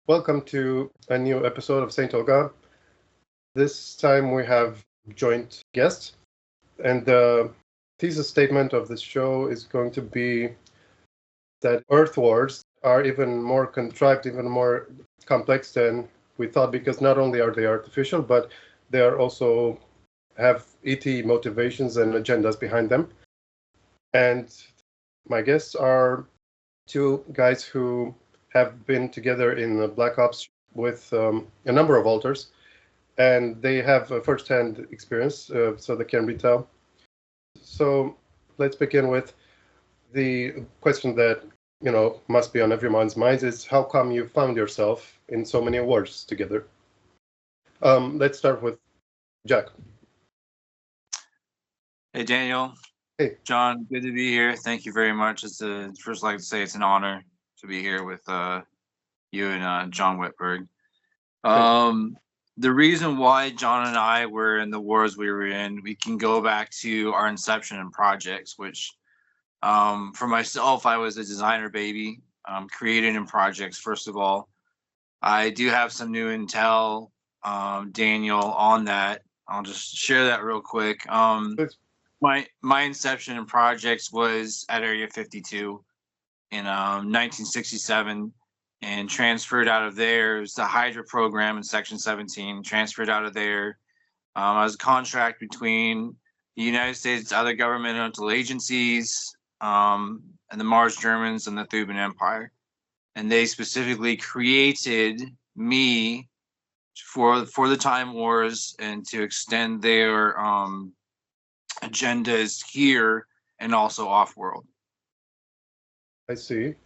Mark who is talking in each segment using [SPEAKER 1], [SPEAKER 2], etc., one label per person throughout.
[SPEAKER 1] Welcome to a new episode of Saint Olga. This time we have joint guests, and the thesis statement of this show is going to be that Earth Wars are even more contrived, even more complex than we thought, because not only are they artificial, but they are also have ET motivations and agendas behind them. And my guests are two guys who have been together in Black Ops with a number of alters, and they have a first-hand experience, so they can retell. So let's begin with the question that must be on everyone's minds: is how come you found yourself in so many wars together? Let's start with Jack.
[SPEAKER 2] Hey, Daniel.
[SPEAKER 1] Hey.
[SPEAKER 2] John, good to be here. Thank you very much. First like to say it's an honor to be here with you and John Whitberg. The reason why John and I were in the wars we were in, we can go back to our inception and projects, which for myself, I was a designer baby, creating in projects, first of all. I do have some new intel, Daniel, on that. I'll just share that real quick. My inception in projects was at Area 52 in 1967, and transferred out of there. It was the Hydra program in Section 17. Transferred out of there. I was a contract between the United States, other governmental agencies, and the Mars Germans and the Thuban Empire, and they specifically created me for the Time Wars and to extend their agendas here and also off-world.
[SPEAKER 1] I see.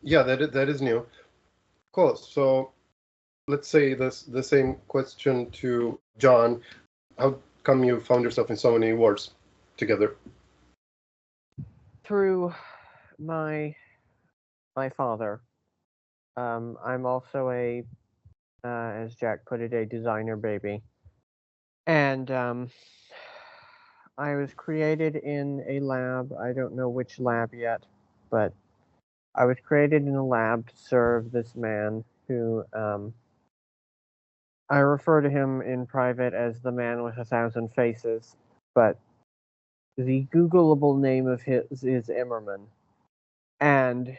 [SPEAKER 1] Yeah, that is new. Cool. So let's say the same question to John. How come you found yourself in so many wars together?
[SPEAKER 3] Through my father. I'm also as Jack put it, a designer baby. And I was created in a lab. I don't know which lab yet, but I was created in a lab to serve this man who I refer to him in private as the man with 1,000 faces, but the Googleable name of his is Emmerman. And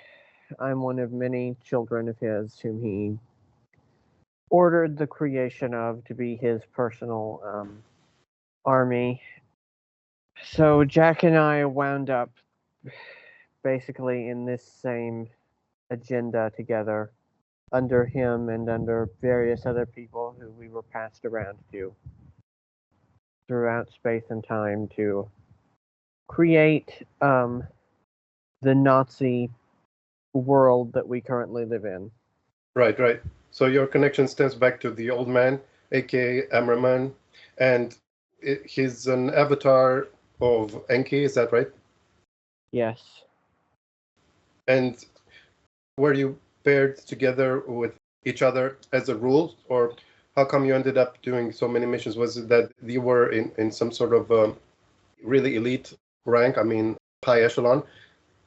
[SPEAKER 3] I'm one of many children of his whom he ordered the creation of to be his personal army. So Jack and I wound up basically in this same agenda together under him and under various other people who we were passed around to throughout space and time to create the Nazi world that we currently live in.
[SPEAKER 1] Right. So your connection stems back to the old man, aka Ammerman, and he's an avatar of Enki, is that right?
[SPEAKER 3] Yes.
[SPEAKER 1] And were you paired together with each other as a rule, or how come you ended up doing so many missions? Was it that you were in some sort of really elite rank, I mean high echelon,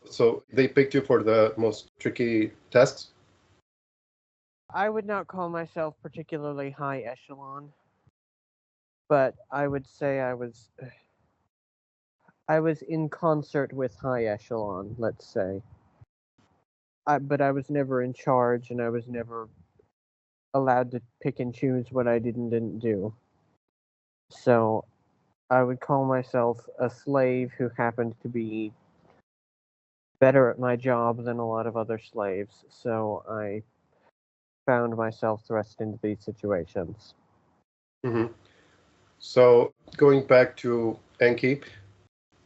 [SPEAKER 1] so they picked you for the most tricky tasks?
[SPEAKER 3] I would not call myself particularly high echelon, but I would say I was in concert with high echelon, let's say. But I was never in charge, and I was never allowed to pick and choose what I did and didn't do. So I would call myself a slave who happened to be better at my job than a lot of other slaves. So I found myself thrust into these situations.
[SPEAKER 1] Mm-hmm. So going back to Enki,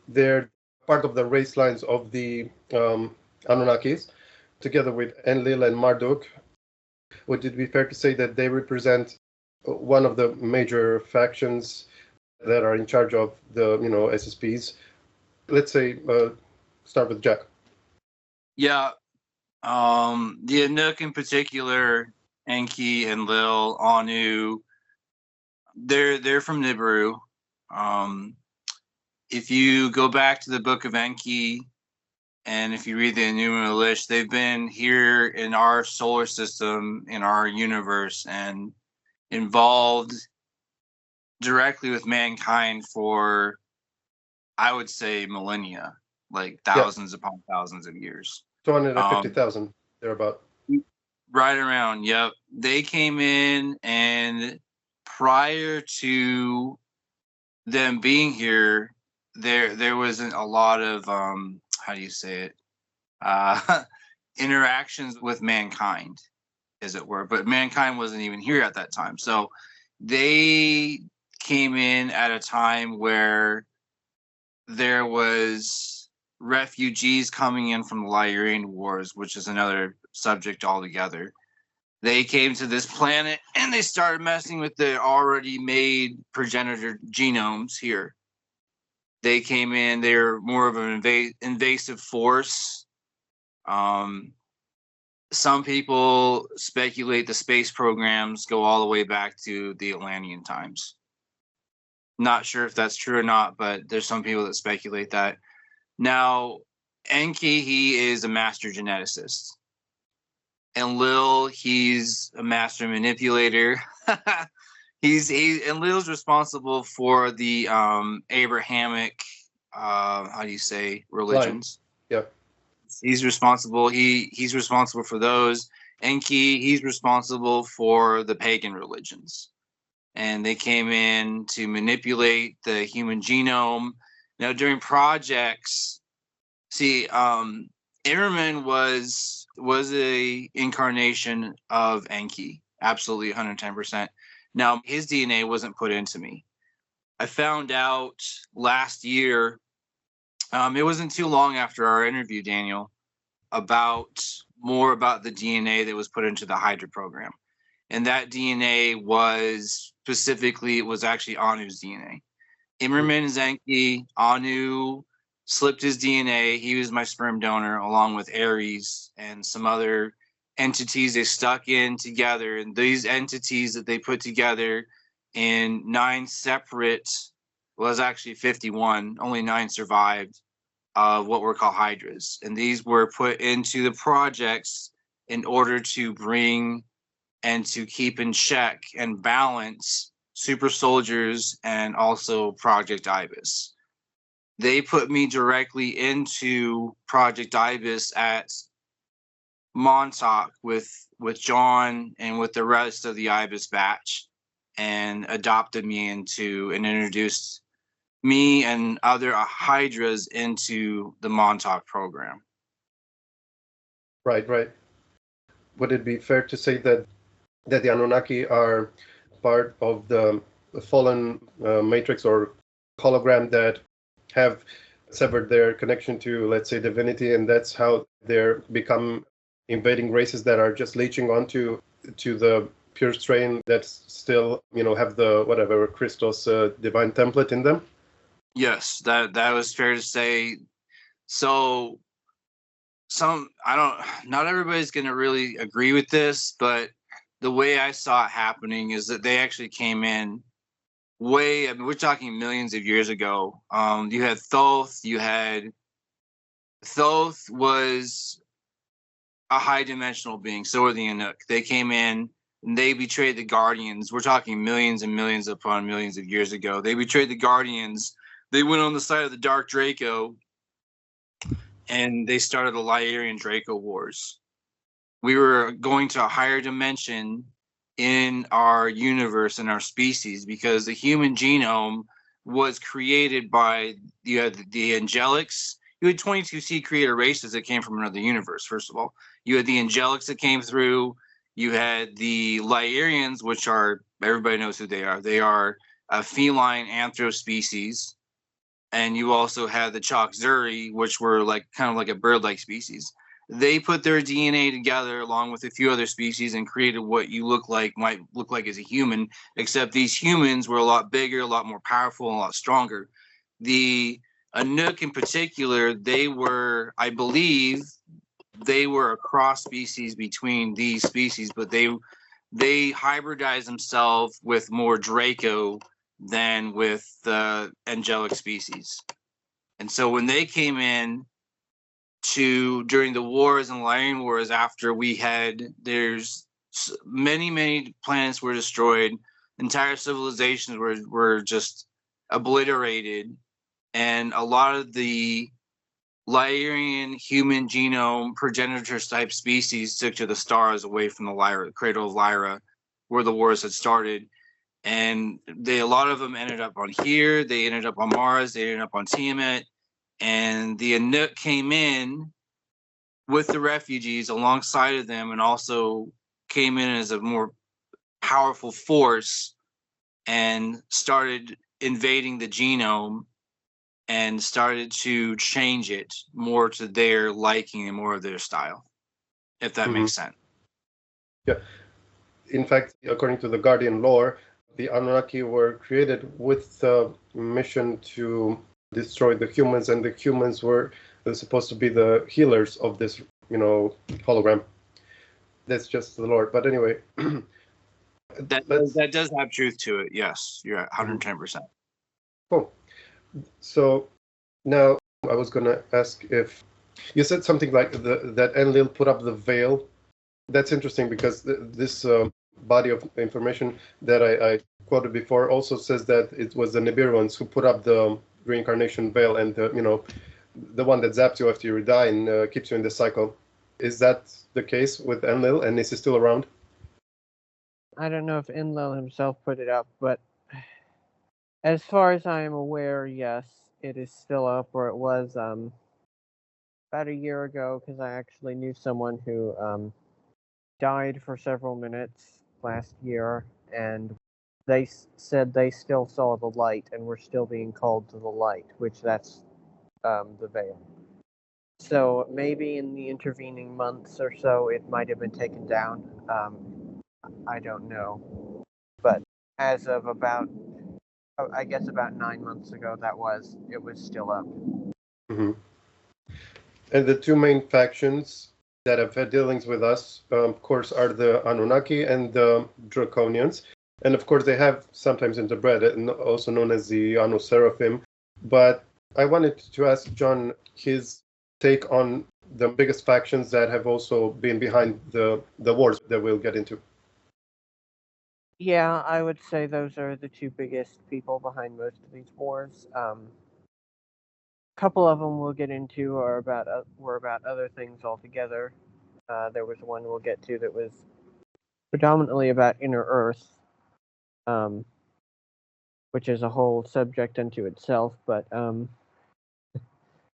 [SPEAKER 1] they're part of the race lines of the Anunnakis, together with Enlil and Marduk. Would it be fair to say that they represent one of the major factions that are in charge of the SSPs? Let's say start with Jack.
[SPEAKER 2] Yeah. The Anunnaki in particular, Enki and Lil, Anu, they're from Nibiru. If you go back to the Book of Enki, And if you read the Enuma Elish, they've been here in our solar system, in our universe, and involved directly with mankind for, I would say, millennia, like thousands upon thousands of years.
[SPEAKER 1] 250,000, thereabout.
[SPEAKER 2] Right around, yep. They came in, and prior to them being here, there wasn't a lot of how do you say it? Interactions with mankind, as it were. But mankind wasn't even here at that time. So they came in at a time where there was refugees coming in from the Lyrian Wars, which is another subject altogether. They came to this planet and they started messing with the already made progenitor genomes here. They came in, they're more of an invasive force. Some people speculate the space programs go all the way back to the Atlantean times. Not sure if that's true or not, but there's some people that speculate that. Now, Enki, he is a master geneticist. And Lil, he's a master manipulator. And Lil's responsible for the Abrahamic, how do you say, religions?
[SPEAKER 1] Yeah.
[SPEAKER 2] He's responsible. He's responsible for those. Enki, he's responsible for the pagan religions. And they came in to manipulate the human genome. Now, during projects, see, Immerman was a incarnation of Enki, absolutely 110%. Now, his DNA wasn't put into me. I found out last year, it wasn't too long after our interview, Daniel, more about the DNA that was put into the Hydra program. And that DNA was actually Anu's DNA. Immerman is Enki. Anu slipped his DNA. He was my sperm donor, along with Ares and some other entities they stuck in together. And these entities that they put together in 9 separate, well, it was actually 51, only 9 survived, of what were called Hydras. And these were put into the projects in order to bring and to keep in check and balance super soldiers and also Project Ibis. They put me directly into Project Ibis at Montauk with John and with the rest of the Ibis batch, and adopted me into and introduced me and other Hydras into the Montauk program.
[SPEAKER 1] Right. Would it be fair to say that the Anunnaki are part of the fallen matrix or hologram that have severed their connection to, let's say, divinity, and that's how they're become invading races that are just leeching onto the pure strain that's still, have the whatever Christos divine template in them?
[SPEAKER 2] Yes, that was fair to say. So not everybody's going to really agree with this, but the way I saw it happening is that they actually came in we're talking millions of years ago. You had Thoth. Thoth was a high dimensional being. So were the Anunnaki. They came in and they betrayed the Guardians. We're talking millions and millions upon millions of years ago. They betrayed the Guardians. They went on the side of the Dark Draco, and they started the Lyrian Draco Wars. We were going to a higher dimension in our universe and our species, because the human genome was created by the angelics. You had 22C creator races that came from another universe. First of all, you had the angelics that came through. You had the Lyrians, which are, everybody knows who they are. They are a feline anthro species. And you also had the Chokzuri, which were kind of like a bird-like species. They put their DNA together along with a few other species and created what might look like as a human, except these humans were a lot bigger, a lot more powerful, and a lot stronger. The Anunnaki in particular, I believe they were a cross species between these species, but they hybridized themselves with more Draco than with the angelic species. And so when they came in, to during the wars and Lyrian Wars, after there's many planets were destroyed, entire civilizations were just obliterated, and a lot of the Lyrian human genome progenitors type species took to the stars away from the Lyra, cradle of Lyra, where the wars had started. And a lot of them ended up on here. They ended up on Mars. They ended up on Tiamat. And the Anunnaki came in with the refugees alongside of them, and also came in as a more powerful force and started invading the genome and started to change it more to their liking and more of their style, if that makes sense.
[SPEAKER 1] Yeah. In fact, according to the Guardian lore, the Anunnaki were created with the mission to destroy the humans, and the humans were supposed to be the healers of this, hologram. That's just the lore. But anyway.
[SPEAKER 2] That does have truth to it. Yes, you're 110%.
[SPEAKER 1] Cool. So now I was going to ask if you said something like that Enlil put up the veil. That's interesting because this body of information that I quoted before also says that it was the Nibiruans who put up the reincarnation veil, and the one that zaps you after you die and keeps you in the cycle. Is that the case with Enlil, and is he still around?
[SPEAKER 3] I don't know if Enlil himself put it up, but as far as I am aware, yes, it is still up, or it was about a year ago, because I actually knew someone who died for several minutes last year, and they said they still saw the light and were still being called to the light, which that's the veil. So maybe in the intervening months or so, it might have been taken down. I don't know. But as of about 9 months ago, it was still up.
[SPEAKER 1] Mm-hmm. And the two main factions that have had dealings with us, of course, are the Anunnaki and the Draconians. And of course, they have sometimes interbred, also known as the Anu Seraphim. But I wanted to ask John his take on the biggest factions that have also been behind the wars that we'll get into.
[SPEAKER 3] Yeah, I would say those are the two biggest people behind most of these wars. A couple of them we'll get into were about other things altogether. There was one we'll get to that was predominantly about Inner Earth, which is a whole subject unto itself. But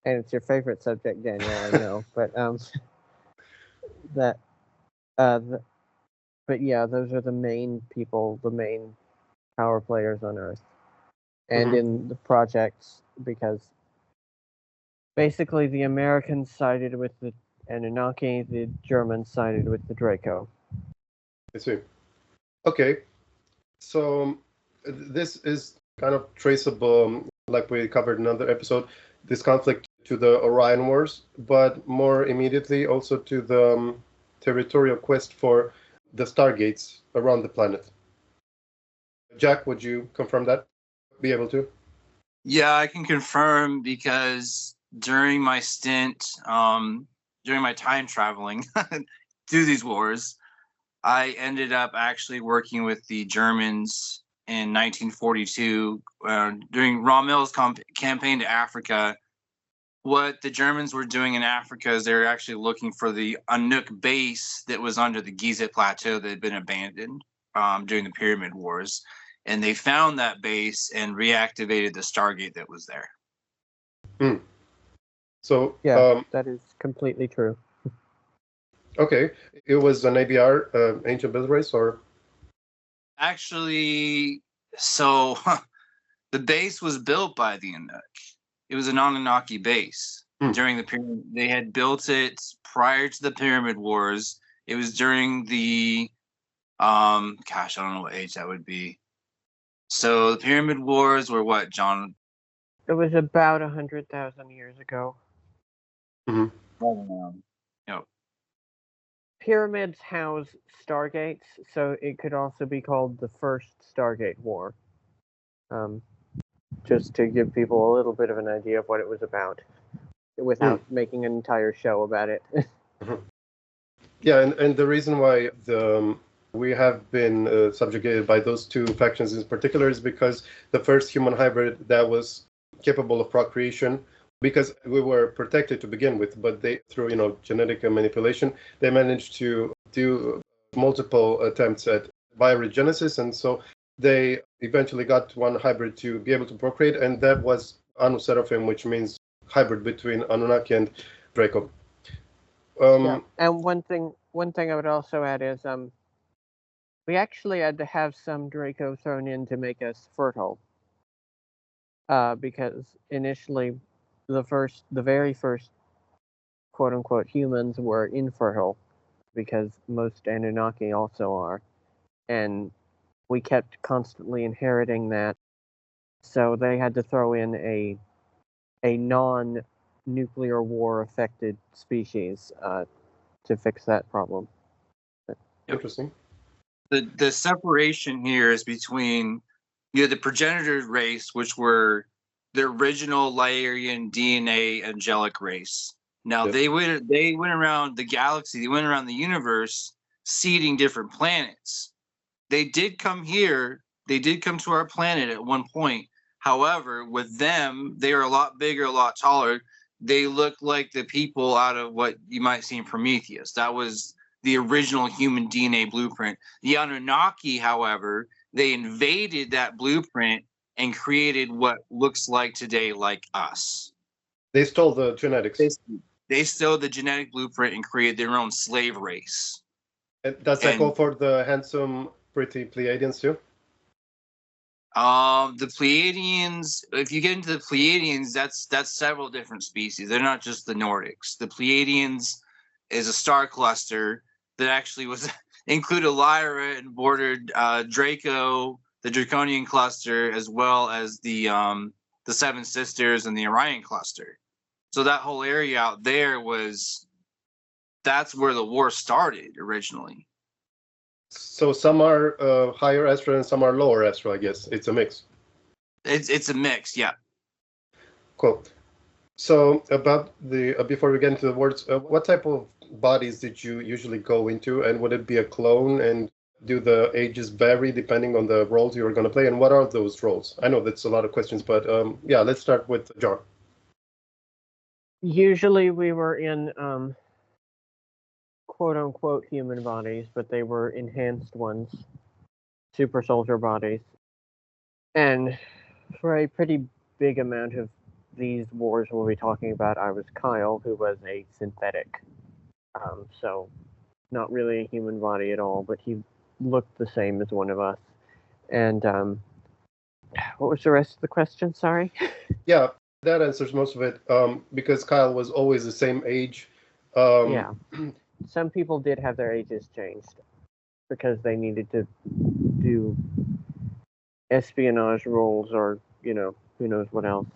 [SPEAKER 3] and it's your favorite subject, Daniel, I know. But but yeah, those are the main people, the main power players on Earth, and in the projects, because basically the Americans sided with the Anunnaki, the Germans sided with the Draco.
[SPEAKER 1] I see. Okay, so this is kind of traceable, like we covered in another episode, this conflict to the Orion Wars, but more immediately also to the territorial quest for the Stargates around the planet. Jack, would you confirm that? Be able to?
[SPEAKER 2] Yeah, I can confirm, because during my stint, during my time traveling through these wars, I ended up actually working with the Germans in 1942 during Rommel's campaign to Africa. What the Germans were doing in Africa is they were actually looking for the Anunnaki base that was under the Gizeh Plateau that had been abandoned during the Pyramid Wars. And they found that base and reactivated the Stargate that was there.
[SPEAKER 1] So
[SPEAKER 3] yeah, that is completely true.
[SPEAKER 1] Okay, it was an ABR, Ancient Build Race, or?
[SPEAKER 2] Actually, so the base was built by the Anunnaki. It was an Anunnaki base during the pyramid. They had built it prior to the Pyramid Wars. It was during the, gosh, I don't know what age that would be. So the Pyramid Wars were what, John?
[SPEAKER 3] It was about 100,000 years ago.
[SPEAKER 2] Yep.
[SPEAKER 3] Pyramids house Stargates, so it could also be called the First Stargate War. Just to give people a little bit of an idea of what it was about. without making an entire show about it.
[SPEAKER 1] Yeah, and the reason why we have been subjugated by those two factions in particular is because the first human hybrid that was capable of procreation, because we were protected to begin with, but they, through genetic manipulation, they managed to do multiple attempts at bioregenesis, and so they eventually got one hybrid to be able to procreate, and that was Anu Seraphim, which means hybrid between Anunnaki and Draco.
[SPEAKER 3] Yeah. And one thing I would also add is we actually had to have some Draco thrown in to make us fertile. Because initially the very first quote unquote humans were infertile, because most Anunnaki also are. And we kept constantly inheriting that. So they had to throw in a non-nuclear war affected species to fix that problem.
[SPEAKER 1] Interesting.
[SPEAKER 2] The separation here is between the progenitor race, which were the original Lyrian DNA angelic race. Now they went around the galaxy, they went around the universe, seeding different planets. They did come here. They did come to our planet at one point. However, with them, they are a lot bigger, a lot taller. They look like the people out of what you might see in Prometheus. That was the original human DNA blueprint. The Anunnaki, however, they invaded that blueprint and created what looks like today like us.
[SPEAKER 1] They stole the genetics.
[SPEAKER 2] They stole the genetic blueprint and created their own slave race.
[SPEAKER 1] Does that go for the handsome, pretty Pleiadians too?
[SPEAKER 2] The Pleiadians, if you get into the Pleiadians, that's several different species. They're not just the Nordics. The Pleiadians is a star cluster that actually was included Lyra and bordered Draco, the Draconian cluster, as well as the Seven Sisters and the Orion cluster. So that whole area out there that's where the war started originally.
[SPEAKER 1] So some are higher astral and some are lower astral, I guess. It's a mix.
[SPEAKER 2] It's a mix, yeah.
[SPEAKER 1] Cool. So about before we get into the words, what type of bodies did you usually go into, and would it be a clone, and do the ages vary depending on the roles you were going to play, and what are those roles? I know that's a lot of questions, but yeah, let's start with John.
[SPEAKER 3] Usually we were in quote-unquote human bodies, but they were enhanced ones, super soldier bodies. And for a pretty big amount of these wars we'll be talking about, I was Kyle, who was a synthetic. So not really a human body at all, but he looked the same as one of us. And what was the rest of the question? Sorry?
[SPEAKER 1] Yeah, that answers most of it, because Kyle was always the same age.
[SPEAKER 3] Yeah. Some people did have their ages changed because they needed to do espionage roles or, who knows what else.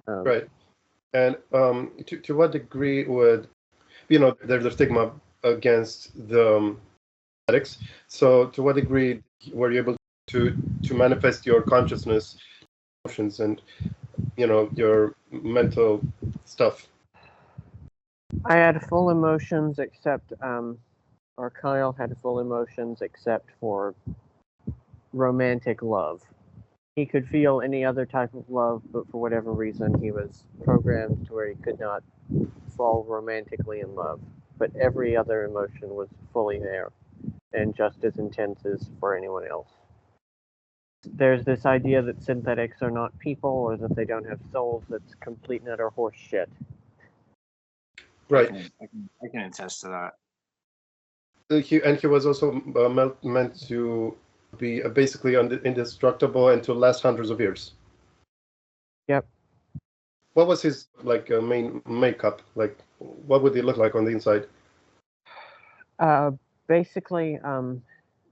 [SPEAKER 1] Right. And to what degree would, there's a stigma against the addicts. So to what degree were you able to manifest your consciousness, emotions, and, your mental stuff?
[SPEAKER 3] I had full emotions except, or Kyle had full emotions except for romantic love. He could feel any other type of love, but for whatever reason, he was programmed to where he could not fall romantically in love. But every other emotion was fully there, and just as intense as for anyone else. There's this idea that synthetics are not people, or that they don't have souls. That's complete and utter horse shit.
[SPEAKER 1] Right.
[SPEAKER 2] I can attest to that.
[SPEAKER 1] He was also meant to be basically indestructible and to last hundreds of years.
[SPEAKER 3] Yep.
[SPEAKER 1] What was his main makeup? What would he look like on the inside?
[SPEAKER 3] Basically,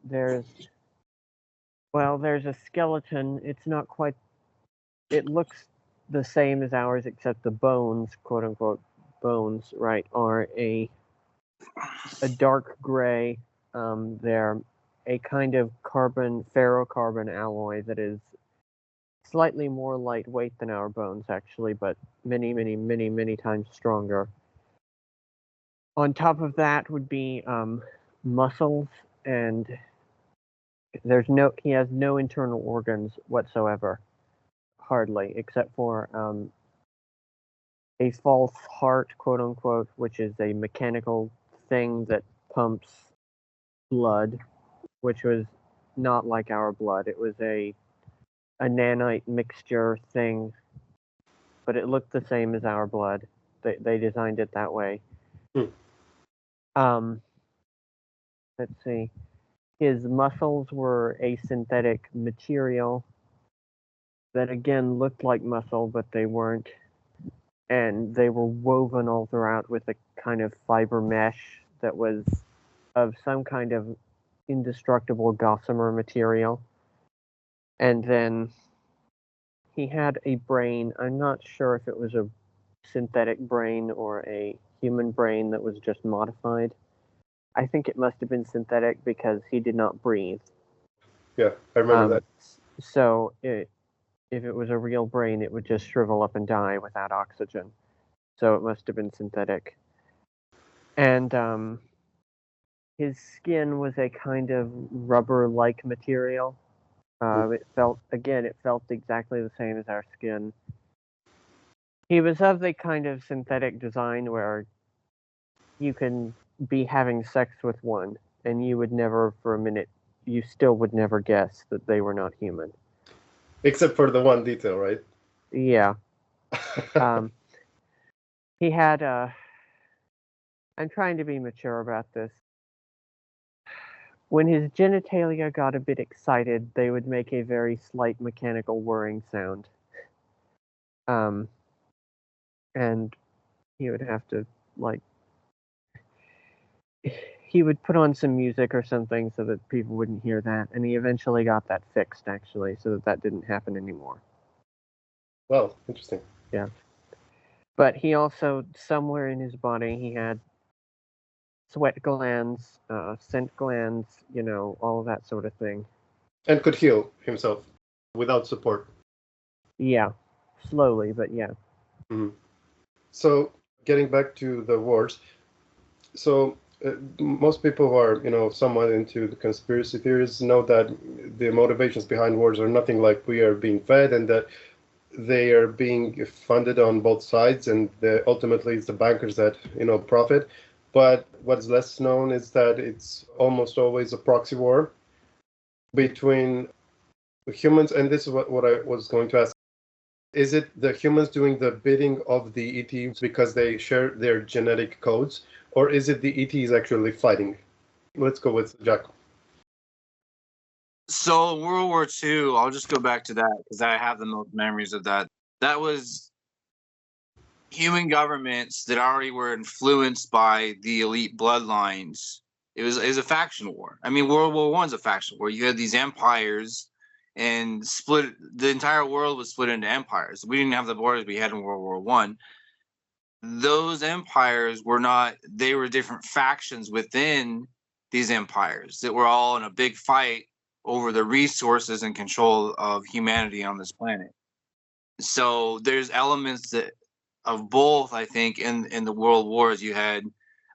[SPEAKER 3] there's a skeleton. It's not quite. It looks the same as ours, except the bones, quote unquote bones, right, are a dark gray. They're a kind of ferrocarbon alloy that is slightly more lightweight than our bones, actually, but many, many, many, many times stronger. On top of that would be muscles, and he has no internal organs whatsoever, hardly, except for a false heart, quote unquote, which is a mechanical thing that pumps blood, which was not like our blood. It was a nanite mixture thing, but it looked the same as our blood. They designed it that way. Let's see. His muscles were a synthetic material that again looked like muscle, but they weren't. And they were woven all throughout with a kind of fiber mesh that was of some kind of indestructible gossamer material. And then he had a brain. I'm not sure if it was a synthetic brain or a human brain that was just modified. I think it must have been synthetic because he did not breathe.
[SPEAKER 1] Yeah, I remember that.
[SPEAKER 3] So if it was a real brain, it would just shrivel up and die without oxygen. So it must have been synthetic. And his skin was a kind of rubber-like material. It felt exactly the same as our skin. He was of the kind of synthetic design where you can be having sex with one, and you would never, for a minute, you still would never guess that they were not human.
[SPEAKER 1] Except for the one detail, right?
[SPEAKER 3] Yeah. He had I'm trying to be mature about this. When his genitalia got a bit excited, they would make a very slight mechanical whirring sound. And he would have to, he would put on some music or something so that people wouldn't hear that, and he eventually got that fixed, actually, so that didn't happen anymore.
[SPEAKER 1] Well, interesting.
[SPEAKER 3] Yeah. But he also, somewhere in his body, he had sweat glands, scent glands, all of that sort of thing.
[SPEAKER 1] And could heal himself without support.
[SPEAKER 3] Yeah. Slowly, but yeah.
[SPEAKER 1] Mm-hmm. So, getting back to the wars, so most people who are, somewhat into the conspiracy theories know that the motivations behind wars are nothing like we are being fed, and that they are being funded on both sides, and ultimately it's the bankers that, profit. But what's less known is that it's almost always a proxy war between humans, and this is what I was going to ask. Is it the humans doing the bidding of the ETs because they share their genetic codes, or is it the ETs actually fighting? Let's go with Jack.
[SPEAKER 2] So World War II, I'll just go back to that because I have the most memories of that. That was human governments that already were influenced by the elite bloodlines. It was a faction war. I mean, World War I's a faction war. You had these empires and the entire world was split into empires. We didn't have the borders we had in World War I. Those empires they were different factions within these empires that were all in a big fight over the resources and control of humanity on this planet. So there's elements of both, I think, in the world wars. You had,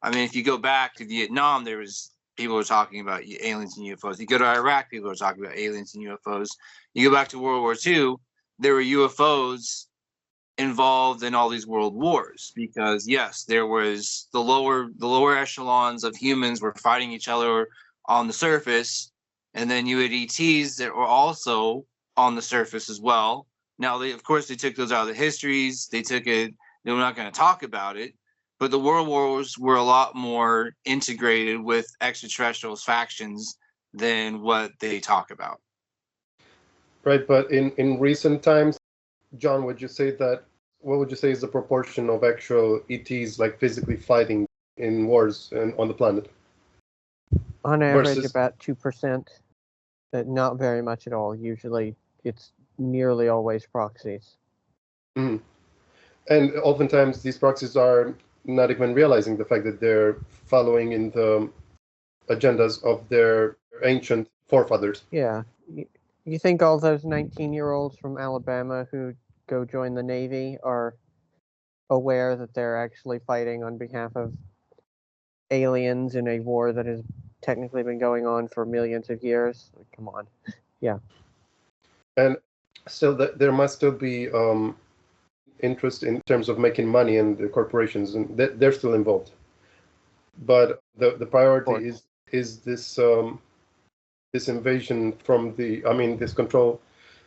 [SPEAKER 2] I mean, if you go back to Vietnam, there was people were talking about aliens and UFOs. You go to Iraq, people were talking about aliens and UFOs. You go back to World War II, there were UFOs involved in all these world wars because yes, there was the lower echelons of humans were fighting each other on the surface, and then you had ETs that were also on the surface as well. Now they took those out of the histories. They were not going to talk about it, but the world wars were a lot more integrated with extraterrestrial factions than what they talk about.
[SPEAKER 1] Right, but in recent times, John, what would you say is the proportion of actual ETs like physically fighting in wars and on the planet?
[SPEAKER 3] On average, about 2%. Not very much at all. Usually, it's nearly always proxies.
[SPEAKER 1] Mm-hmm. And oftentimes, these proxies are not even realizing the fact that they're following in the agendas of their ancient forefathers.
[SPEAKER 3] Yeah. You think all those 19-year-olds from Alabama who go join the Navy are aware that they're actually fighting on behalf of aliens in a war that has technically been going on for millions of years? Come on. Yeah.
[SPEAKER 1] And still, there must still be interest in terms of making money, and the corporations, and they're still involved. But the priority is this this invasion from this control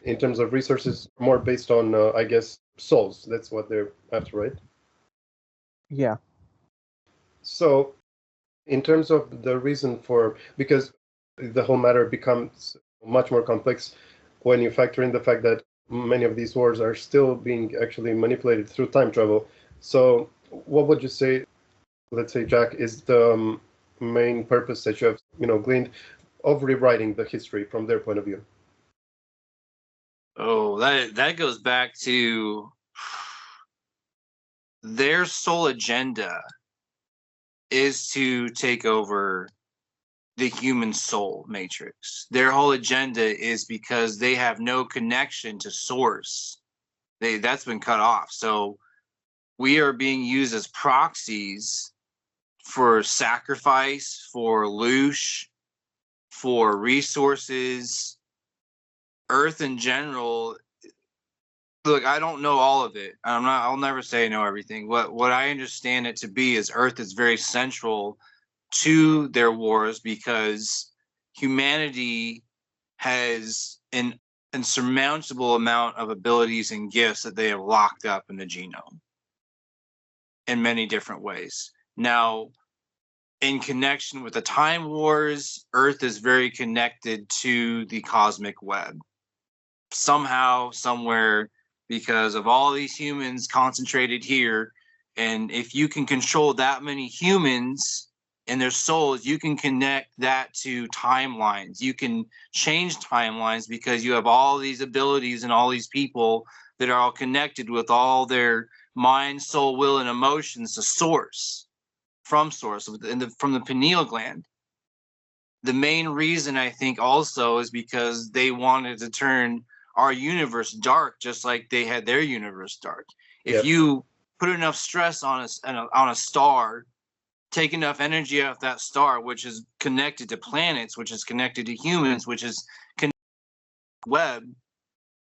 [SPEAKER 1] in terms of resources, more based on I guess souls. That's what they're after, right?
[SPEAKER 3] Yeah.
[SPEAKER 1] So, in terms of the reason for, because the whole matter becomes much more complex when you factor in the fact that many of these wars are still being actually manipulated through time travel. So, what would you say, let's say, Jack, is the main purpose that you have, gleaned of rewriting the history from their point of view?
[SPEAKER 2] Oh, that goes back to their sole agenda is to take over the human soul matrix. Their whole agenda is because they have no connection to source. That's been cut off. So we are being used as proxies for sacrifice, for loosh, for resources. Earth in general, look, I don't know all of it. I'll never say I know everything. What I understand it to be is Earth is very central to their wars, because humanity has an insurmountable amount of abilities and gifts that they have locked up in the genome in many different ways. Now, in connection with the time wars, Earth is very connected to the cosmic web. Somehow, somewhere, because of all these humans concentrated here. And if you can control that many humans and their souls, you can connect that to timelines. You can change timelines because you have all these abilities and all these people that are all connected with all their mind, soul, will, and emotions to source, from the pineal gland. The main reason, I think, also is because they wanted to turn our universe dark, just like they had their universe dark. If
[SPEAKER 1] Yep.
[SPEAKER 2] you put enough stress on a star, take enough energy off that star, which is connected to planets, which is connected to humans, which is connected to the web,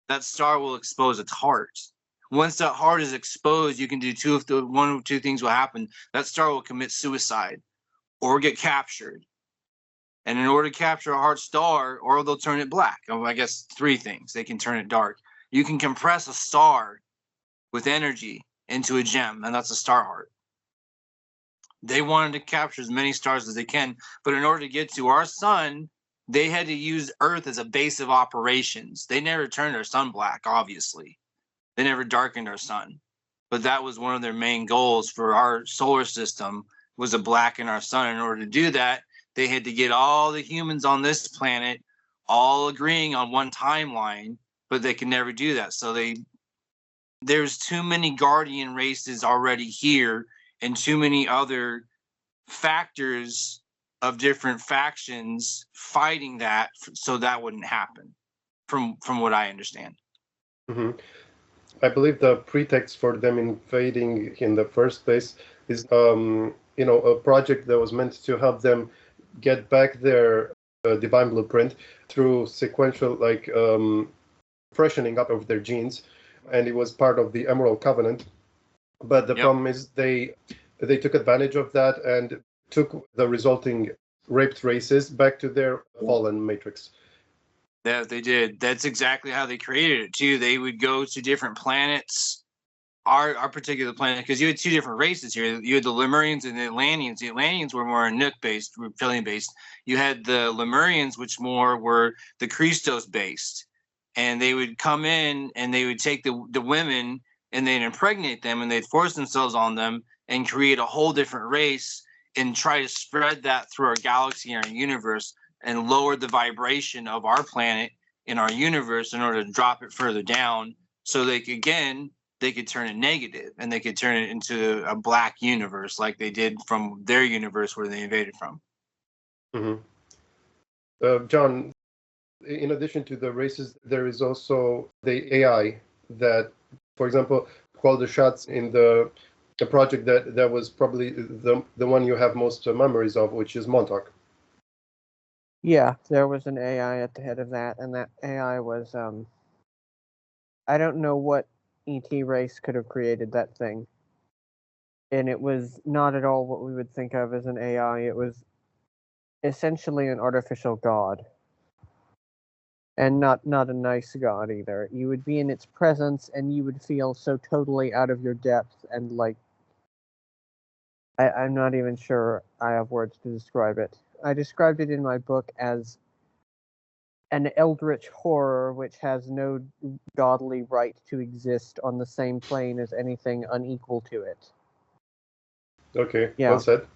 [SPEAKER 2] that star will expose its heart. Once that heart is exposed, you can do one of two things will happen. That star will commit suicide or get captured. And in order to capture a heart star, or they'll turn it black. I guess three things. They can turn it dark. You can compress a star with energy into a gem, and that's a star heart. They wanted to capture as many stars as they can, but in order to get to our sun, they had to use Earth as a base of operations. They never turned our sun black, obviously. They never darkened our sun. But that was one of their main goals for our solar system, was to blacken our sun. In order to do that, they had to get all the humans on this planet all agreeing on one timeline, but they could never do that. So there's too many guardian races already here, and too many other factors of different factions fighting that, so that wouldn't happen, from what I understand.
[SPEAKER 1] Mm-hmm. I believe the pretext for them invading in the first place is, a project that was meant to help them get back their divine blueprint through sequential, freshening up of their genes, and it was part of the Emerald Covenant. But the problem is they took advantage of that and took the resulting raped races back to their fallen matrix.
[SPEAKER 2] Yeah, they did. That's exactly how they created it too. They would go to different planets. Our particular planet, because you had two different races here. You had the Lemurians and the Atlanteans. The Atlanteans were more Nook-based, reptilian-based. You had the Lemurians, which more were the Christos-based. And they would come in and they would take the women and they'd impregnate them and they'd force themselves on them and create a whole different race and try to spread that through our galaxy and our universe and lower the vibration of our planet in our universe in order to drop it further down, so they could turn it negative and they could turn it into a black universe like they did from their universe where they invaded from.
[SPEAKER 1] Mm-hmm. John, in addition to the races, there is also the AI that, for example, called the shots in the project that was probably the one you have most memories of, which is Montauk.
[SPEAKER 3] Yeah, there was an AI at the head of that, and that AI was, I don't know what ET race could have created that thing. And it was not at all what we would think of as an AI. It was essentially an artificial god. And not a nice god either. You would be in its presence, and you would feel so totally out of your depth, and like, I'm not even sure I have words to describe it. I described it in my book as an eldritch horror which has no godly right to exist on the same plane as anything unequal to it.
[SPEAKER 1] Okay,
[SPEAKER 3] Yeah.
[SPEAKER 1] well said.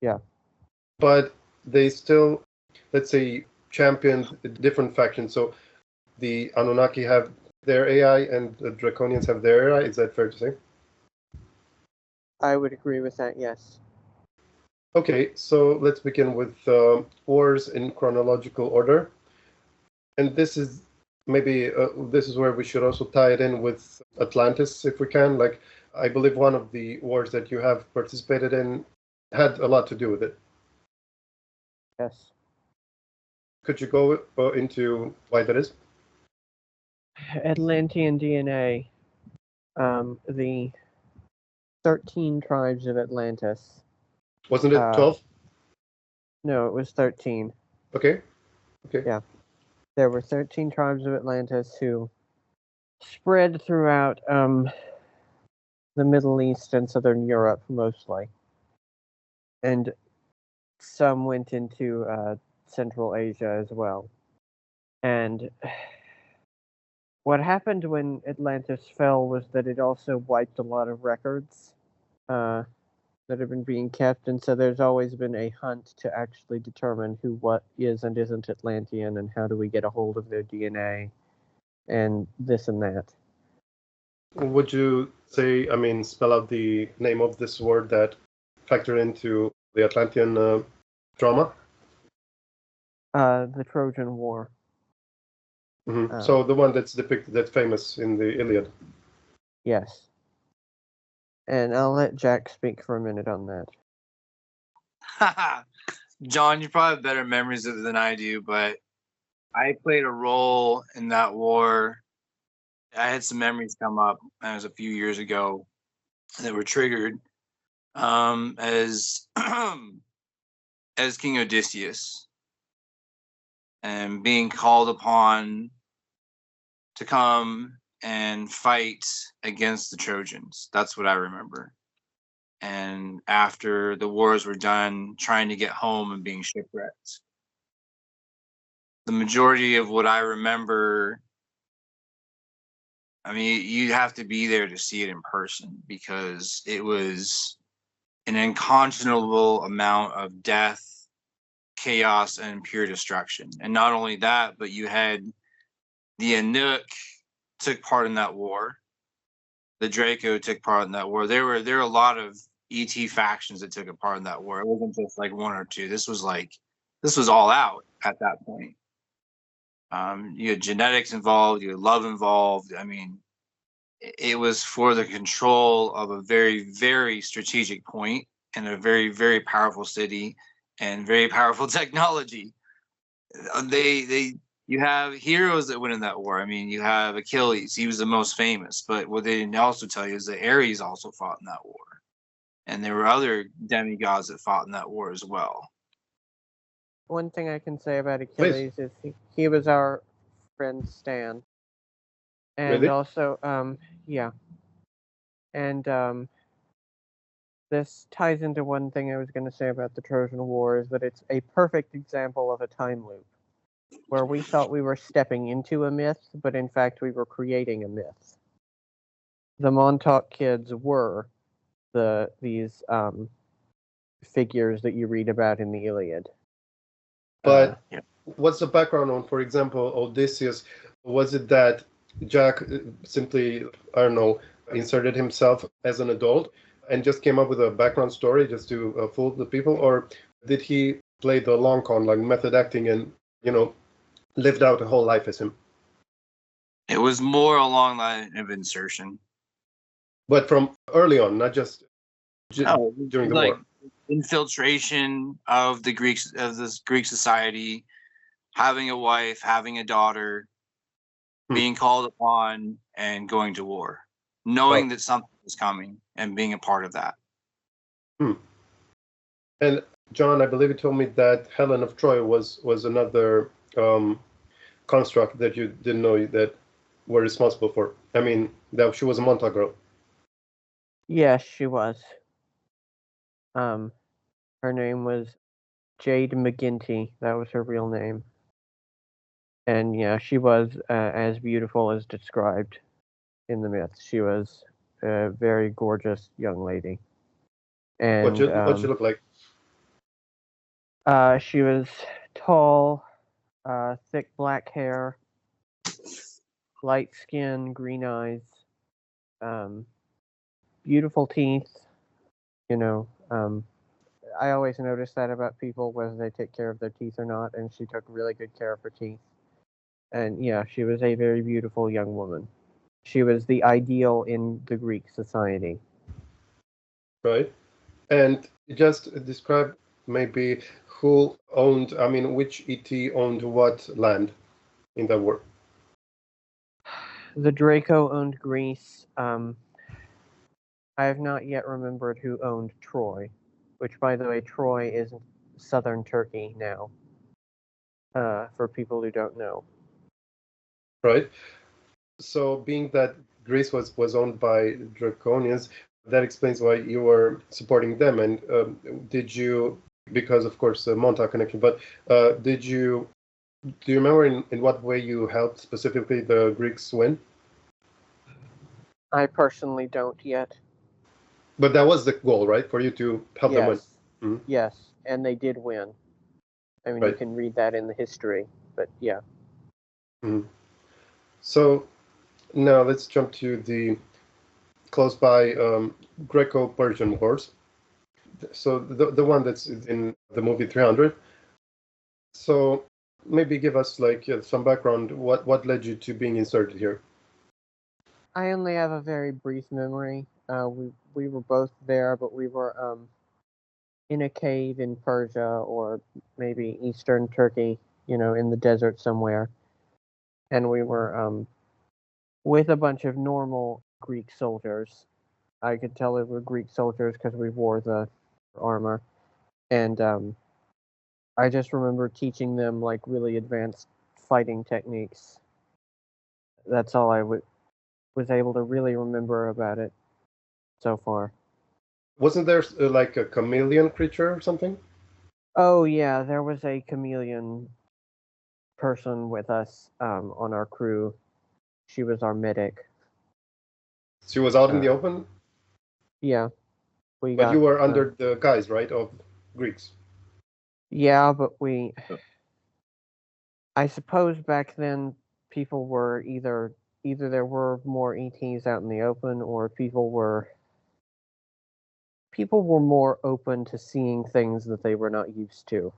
[SPEAKER 3] Yeah.
[SPEAKER 1] But they still, let's say, championed different factions. So the Anunnaki have their AI and the Draconians have their AI. Is that fair to say?
[SPEAKER 3] I would agree with that, yes.
[SPEAKER 1] Okay, so let's begin with wars in chronological order. And this is maybe this is where we should also tie it in with Atlantis, if we can. Like, I believe one of the wars that you have participated in had a lot to do with it.
[SPEAKER 3] Yes.
[SPEAKER 1] Could you go into why that is?
[SPEAKER 3] Atlantean DNA. The 13 tribes of Atlantis.
[SPEAKER 1] Wasn't it 12?
[SPEAKER 3] No, it was 13.
[SPEAKER 1] Okay.
[SPEAKER 3] Yeah. There were 13 tribes of Atlantis who spread throughout the Middle East and Southern Europe mostly. And some went into Central Asia as well. And what happened when Atlantis fell was that it also wiped a lot of records that have been being kept, and so there's always been a hunt to actually determine what is and isn't Atlantean, and how do we get a hold of their DNA, and this and that.
[SPEAKER 1] Would you say, spell out the name of this word that factored into the Atlantean drama?
[SPEAKER 3] The Trojan War.
[SPEAKER 1] Mm-hmm. So the one that's depicted, that's famous in the Iliad.
[SPEAKER 3] Yes. And I'll let Jack speak for a minute on
[SPEAKER 2] that. John, you probably have better memories of it than I do, but I played a role in that war. I had some memories come up. That was a few years ago that were triggered as King Odysseus and being called upon to come and fight against the Trojans. That's what I remember. And after the wars were done, trying to get home and being shipwrecked. The majority of what I remember, you have to be there to see it in person, because it was an unconscionable amount of death, chaos, and pure destruction. And not only that, but you had the Anunnaki took part in that war. The Draco took part in that war. There were a lot of ET factions that took a part in that war. It wasn't just like one or two. This was all out at that point. You had genetics involved. You had love involved. It was for the control of a very, very strategic point and a very, very powerful city and very powerful technology. You have heroes that went in that war. You have Achilles. He was the most famous. But what they didn't also tell you is that Ares also fought in that war. And there were other demigods that fought in that war as well.
[SPEAKER 3] One thing I can say about Achilles is he was our friend Stan. And
[SPEAKER 1] really?
[SPEAKER 3] Also, yeah. And this ties into one thing I was going to say about the Trojan War, is that it's a perfect example of a time loop, where we thought we were stepping into a myth, but in fact we were creating a myth. The Montauk kids were these figures that you read about in the Iliad.
[SPEAKER 1] But what's the background on, for example, Odysseus? Was it that Jack simply, I don't know, inserted himself as an adult and just came up with a background story just to fool the people? Or did he play the long con, like method acting, and, lived out a whole life as him.
[SPEAKER 2] It was more along the line of insertion.
[SPEAKER 1] But from early on, not just during the
[SPEAKER 2] like
[SPEAKER 1] war.
[SPEAKER 2] Infiltration of the Greeks, of this Greek society, having a wife, having a daughter, being called upon, and going to war, knowing that something was coming and being a part of that.
[SPEAKER 1] And John, I believe you told me that Helen of Troy was another construct that you didn't know that were responsible for. I mean, that she was a Montauk girl.
[SPEAKER 3] Yes, she was. Her name was Jade McGinty. That was her real name. And yeah, she was as beautiful as described in the myths. She was a very gorgeous young lady. And
[SPEAKER 1] What'd she look like?
[SPEAKER 3] She was tall, thick black hair, light skin, green eyes, beautiful teeth. You know, I always notice that about people, whether they take care of their teeth or not, and she took really good care of her teeth. And yeah, she was a very beautiful young woman. She was the ideal in the Greek society.
[SPEAKER 1] Right. And just describe maybe who owned, I mean, which ET owned what land in that war?
[SPEAKER 3] The Draco owned Greece. I have not yet remembered who owned Troy, which, by the way, Troy is southern Turkey now, for people who don't know.
[SPEAKER 1] Right. So being that Greece was owned by Draconians, that explains why you were supporting them. And did you, because of course the Montauk connection, but do you remember in what way you helped specifically the Greeks win?
[SPEAKER 3] I personally don't yet.
[SPEAKER 1] But that was the goal, right? For you to help them win.
[SPEAKER 3] Mm-hmm. Yes, and they did win. I mean, right. You can read that in the history, but yeah.
[SPEAKER 1] Mm-hmm. So now let's jump to the close by Greco-Persian Wars. So the one that's in the movie 300. So maybe give us like some background. What led you to being inserted here?
[SPEAKER 3] I only have a very brief memory. We were both there, but we were in a cave in Persia or maybe eastern Turkey, in the desert somewhere. And we were with a bunch of normal Greek soldiers. I could tell they were Greek soldiers because we wore the armor. And I just remember teaching them like really advanced fighting techniques. That's all I was able to really remember about it so far.
[SPEAKER 1] Wasn't there like a chameleon creature or something?
[SPEAKER 3] Oh yeah, there was a chameleon person with us on our crew. She was our medic.
[SPEAKER 1] She was out in the open?
[SPEAKER 3] Yeah.
[SPEAKER 1] But you were under the guise, right, of Greeks?
[SPEAKER 3] Yeah, but I suppose back then people were either there were more ETs out in the open, or people were more open to seeing things that they were not used to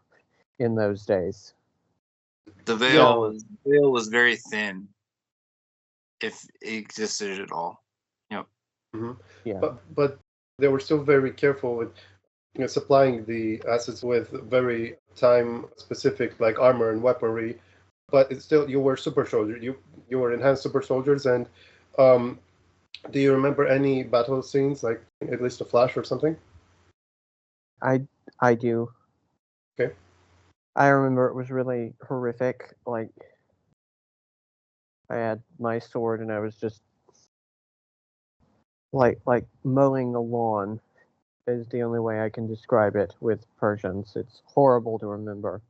[SPEAKER 3] in those days.
[SPEAKER 2] The veil was very thin, if it existed at all. Yep.
[SPEAKER 1] Mm-hmm. Yeah. But they were still very careful with supplying the assets with very time-specific like armor and weaponry. But it's still, you were super soldiers. You were enhanced super soldiers. And do you remember any battle scenes, like at least a flash or something?
[SPEAKER 3] I do.
[SPEAKER 1] Okay.
[SPEAKER 3] I remember it was really horrific. Like, I had my sword and I was just like mowing the lawn is the only way I can describe it with Persians. It's horrible to remember.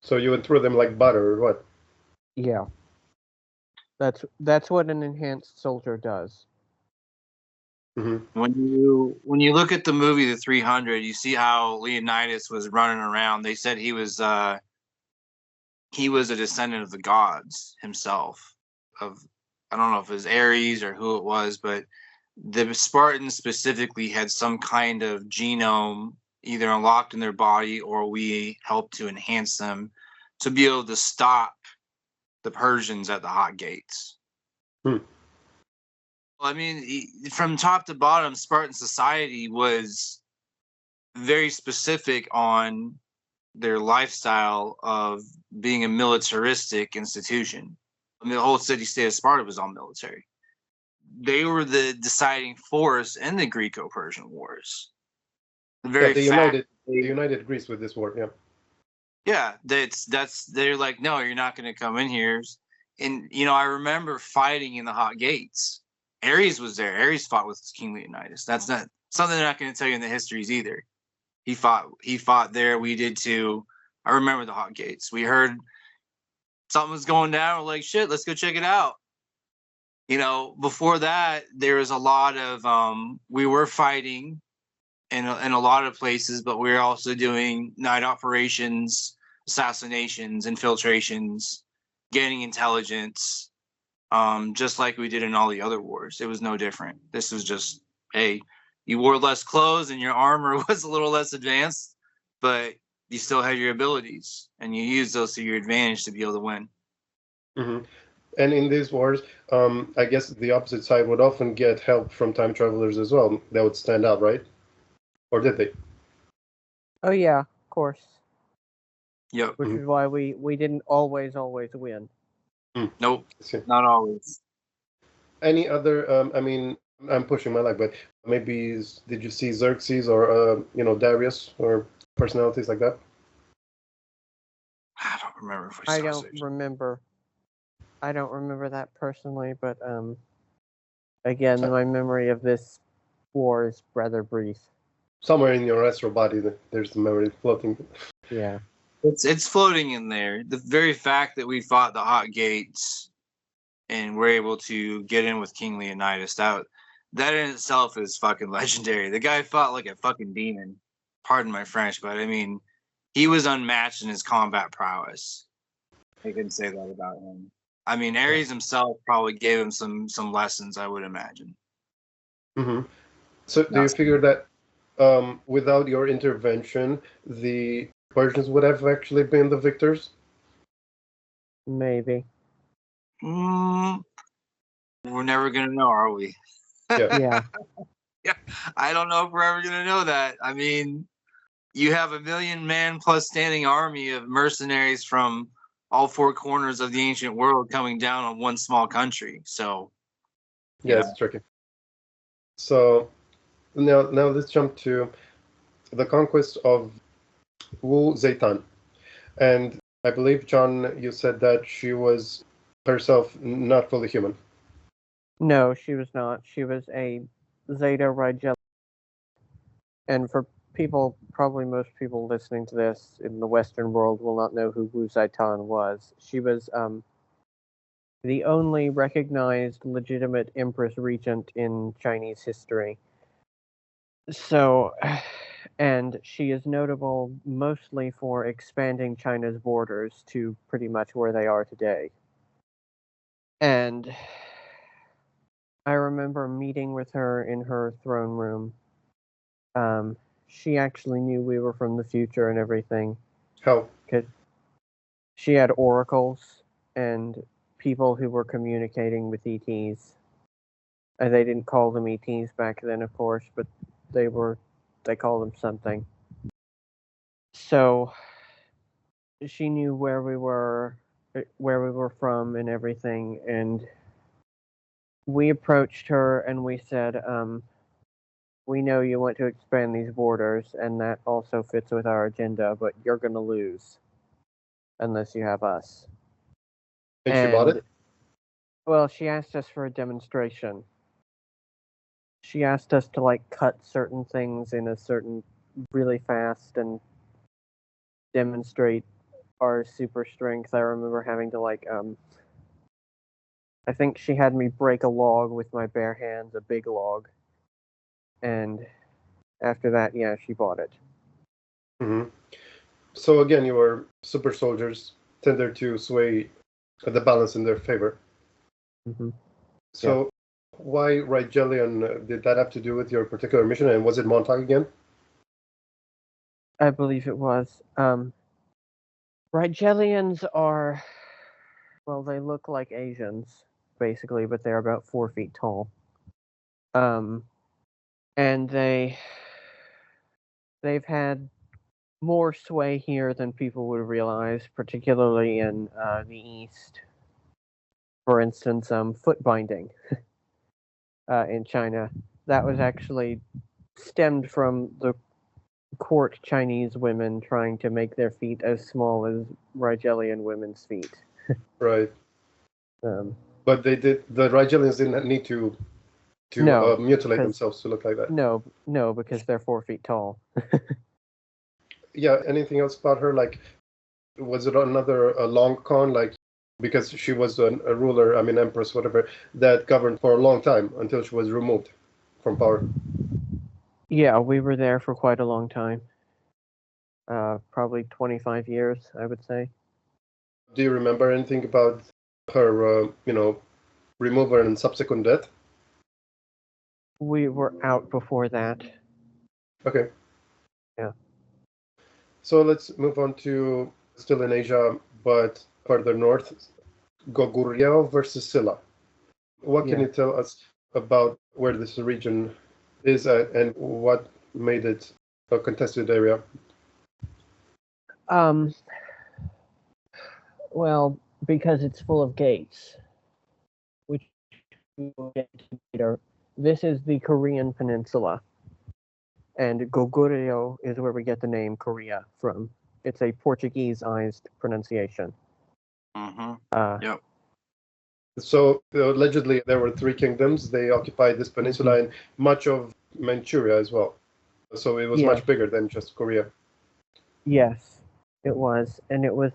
[SPEAKER 1] So you went through them like butter, or what?
[SPEAKER 3] Yeah. That's what an enhanced soldier does.
[SPEAKER 1] Mm-hmm.
[SPEAKER 2] When you look at the movie The 300, you see how Leonidas was running around. They said he was a descendant of the gods himself. I don't know if it was Ares or who it was, but the Spartans specifically had some kind of genome either unlocked in their body, or we helped to enhance them to be able to stop the Persians at the Hot Gates.
[SPEAKER 1] Hmm.
[SPEAKER 2] I mean, from top to bottom, Spartan society was very specific on their lifestyle of being a militaristic institution. I mean, the whole city-state of Sparta was all military. They were the deciding force in the Greco-Persian Wars. The very
[SPEAKER 1] they
[SPEAKER 2] fact
[SPEAKER 1] united Greece with this war. Yeah.
[SPEAKER 2] Yeah, they're like, no, you're not going to come in here. And I remember fighting in the Hot Gates. Ares was there. Ares fought with King Leonidas. That's not something they're not going to tell you in the histories either. He fought there. We did too. I remember the Hot Gates. We heard something was going down. We're like, shit, let's go check it out. Before that, there was a lot of we were fighting in a lot of places, but we were also doing night operations, assassinations, infiltrations, getting intelligence, just like we did in all the other wars. It was no different. This was just, hey, you wore less clothes and your armor was a little less advanced, but you still had your abilities, and you used those to your advantage to be able to win.
[SPEAKER 1] Mm-hmm. And in these wars, I guess the opposite side would often get help from time travelers as well. That would stand out, right? Or did they?
[SPEAKER 3] Oh yeah, of course.
[SPEAKER 2] Yep.
[SPEAKER 3] Which is why we didn't always win.
[SPEAKER 2] Nope, not always.
[SPEAKER 1] Any other? I mean, I'm pushing my luck, but maybe did you see Xerxes or Darius or personalities like that?
[SPEAKER 2] I don't remember if we
[SPEAKER 3] I
[SPEAKER 2] saw
[SPEAKER 3] don't
[SPEAKER 2] Xerxes.
[SPEAKER 3] remember. I don't remember that personally, but again, my memory of this war is rather brief.
[SPEAKER 1] Somewhere in your astral body, there's the memory floating.
[SPEAKER 3] Yeah.
[SPEAKER 2] It's floating in there. The very fact that we fought the Hot Gates and were able to get in with King Leonidas, that in itself is fucking legendary. The guy fought like a fucking demon. Pardon my French, but I mean, he was unmatched in his combat prowess. I can say that about him. I mean, Ares himself probably gave him some lessons, I would imagine.
[SPEAKER 1] Mm-hmm. So do you figure that without your intervention, the Persians would have actually been the victors?
[SPEAKER 3] Maybe.
[SPEAKER 2] We're never gonna know, are we?
[SPEAKER 3] Yeah.
[SPEAKER 2] Yeah. I don't know if we're ever gonna know that. I mean, you have 1 million man plus standing army of mercenaries from all four corners of the ancient world coming down on one small country. So
[SPEAKER 1] yeah, it's tricky. So now let's jump to the conquest of Wu Zetian. And I believe, John, you said that she was herself not fully human.
[SPEAKER 3] No, she was not. She was a Zeta Rigel. And for people, probably most people listening to this in the Western world will not know who Wu Zetian was. She was the only recognized legitimate Empress Regent in Chinese history. So, and she is notable mostly for expanding China's borders to pretty much where they are today. And I remember meeting with her in her throne room. She actually knew we were from the future and everything.
[SPEAKER 1] How?
[SPEAKER 3] Because she had oracles and people who were communicating with ETs. And they didn't call them ETs back then, of course, but they called them something. So she knew where we were from and everything, and we approached her and we said, we know you want to expand these borders, and that also fits with our agenda, but you're going to lose unless you have us.
[SPEAKER 1] And she bought it?
[SPEAKER 3] Well, she asked us for a demonstration. She asked us to, cut certain things in a certain really fast and demonstrate our super strength. I remember having to, I think she had me break a log with my bare hands, a big log. And after that, yeah, she bought it.
[SPEAKER 1] Mm-hmm. So again, your super soldiers tended to sway the balance in their favor.
[SPEAKER 3] Mm-hmm.
[SPEAKER 1] So why Rigelian? Did that have to do with your particular mission? And was it Montauk again?
[SPEAKER 3] I believe it was. Rigelians are Well, they look like Asians, basically, but they're about 4 feet tall. And they've had more sway here than people would realize, particularly in the East. For instance, foot binding in China. That was actually stemmed from the court Chinese women trying to make their feet as small as Rigelian women's feet.
[SPEAKER 1] Right.
[SPEAKER 3] Um,
[SPEAKER 1] But the Rigelians didn't need to
[SPEAKER 3] No,
[SPEAKER 1] mutilate
[SPEAKER 3] because-
[SPEAKER 1] themselves to look like that.
[SPEAKER 3] no, because they're 4 feet tall.
[SPEAKER 1] Yeah. Anything else about her? Like, was it another long con? Like, because she was a ruler, I mean, empress, whatever, that governed for a long time until she was removed from power.
[SPEAKER 3] Yeah, we were there for quite a long time. Probably 25 years, I would say.
[SPEAKER 1] Do you remember anything about her, removal and subsequent death?
[SPEAKER 3] We were out before that.
[SPEAKER 1] Okay.
[SPEAKER 3] Yeah.
[SPEAKER 1] So let's move on to still in Asia, but further north, Goguryeo versus Silla. What can
[SPEAKER 3] Yeah.
[SPEAKER 1] you tell us about where this region is at and what made it a contested area?
[SPEAKER 3] Well, because it's full of gates, which we will get to later. This is the Korean Peninsula, and Goguryeo is where we get the name Korea from. It's a Portuguese-ized pronunciation.
[SPEAKER 2] Mm-hmm. Yep.
[SPEAKER 1] So allegedly there were three kingdoms. They occupied this peninsula and much of Manchuria as well. So it was much bigger than just Korea.
[SPEAKER 3] Yes, it was, and it was.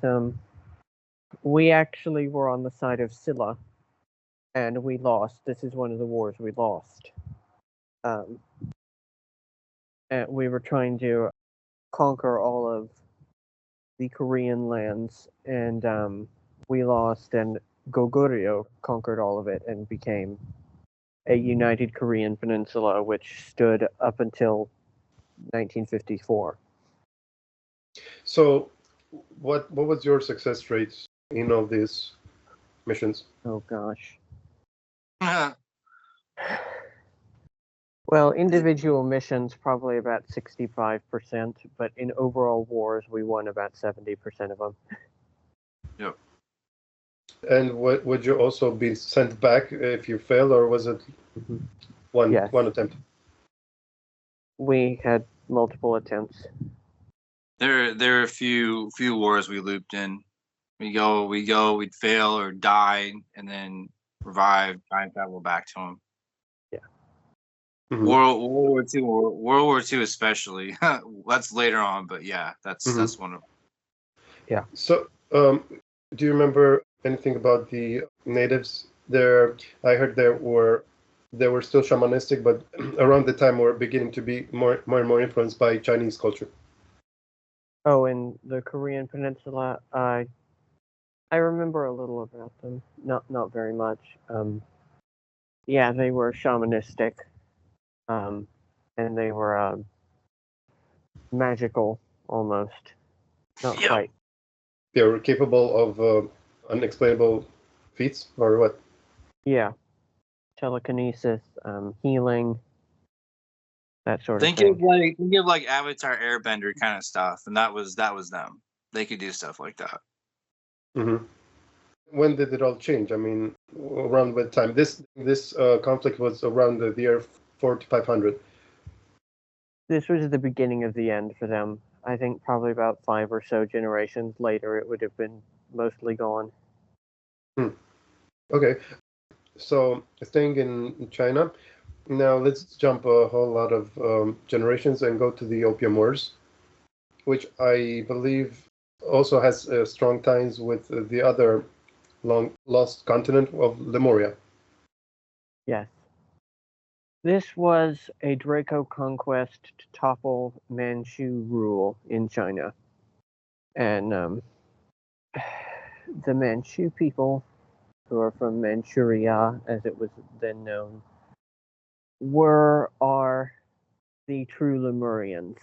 [SPEAKER 3] We actually were on the side of Silla, and we lost. This is one of the wars we lost. And we were trying to conquer all of the Korean lands, and we lost, and Goguryeo conquered all of it and became a united Korean peninsula, which stood up until 1954.
[SPEAKER 1] So what was your success rate in all these missions?
[SPEAKER 3] Oh gosh. Well, individual missions probably about 65%, but in overall wars we won about 70% of them.
[SPEAKER 1] Yep. And would you also be sent back if you failed, or was it one attempt?
[SPEAKER 3] We had multiple attempts.
[SPEAKER 2] There are a few wars we looped in. We'd we'd fail or die, and then revive, time travel back to them.
[SPEAKER 3] Yeah.
[SPEAKER 1] Mm-hmm.
[SPEAKER 2] World War II especially. That's later on, but yeah, that's one of them.
[SPEAKER 3] Yeah.
[SPEAKER 1] So, do you remember anything about the natives there? I heard they were still shamanistic, but around the time were beginning to be more and more influenced by Chinese culture.
[SPEAKER 3] Oh, in the Korean Peninsula, I remember a little about them. Not very much. Yeah, they were shamanistic, and they were magical almost. Not quite.
[SPEAKER 1] They were capable of unexplainable feats, or what?
[SPEAKER 3] Yeah, telekinesis, healing, that sort of thing.
[SPEAKER 2] Think of like Avatar Airbender kind of stuff, and that was them. They could do stuff like that.
[SPEAKER 1] Mm-hmm. When did it all change? I mean, around what time? This conflict was around the year 400 to 500.
[SPEAKER 3] This was the beginning of the end for them. I think probably about 5 or so generations later, it would have been mostly gone.
[SPEAKER 1] Okay, so staying in China, now let's jump a whole lot of generations and go to the Opium Wars, which I believe also has strong ties with the other long-lost continent of Lemuria.
[SPEAKER 3] Yes. This was a Draco conquest to topple Manchu rule in China. And the Manchu people, who are from Manchuria, as it was then known, are the true Lemurians,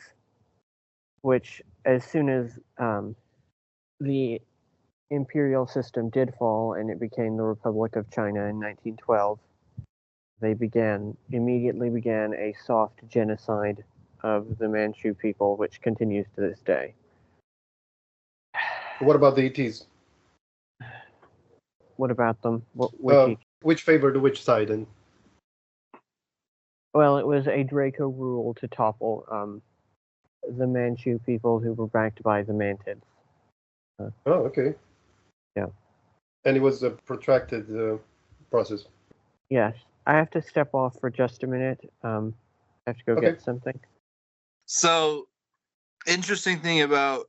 [SPEAKER 3] which as soon as the imperial system did fall and it became the Republic of China in 1912, they immediately began a soft genocide of the Manchu people, which continues to this day.
[SPEAKER 1] What about the ETs?
[SPEAKER 3] What about them?
[SPEAKER 1] Which favored which side? And
[SPEAKER 3] well, it was a Draco rule to topple the Manchu people who were backed by the Mantids.
[SPEAKER 1] Oh, okay.
[SPEAKER 3] Yeah.
[SPEAKER 1] And it was a protracted process.
[SPEAKER 3] Yes. I have to step off for just a minute. I have to go get something.
[SPEAKER 2] So, interesting thing about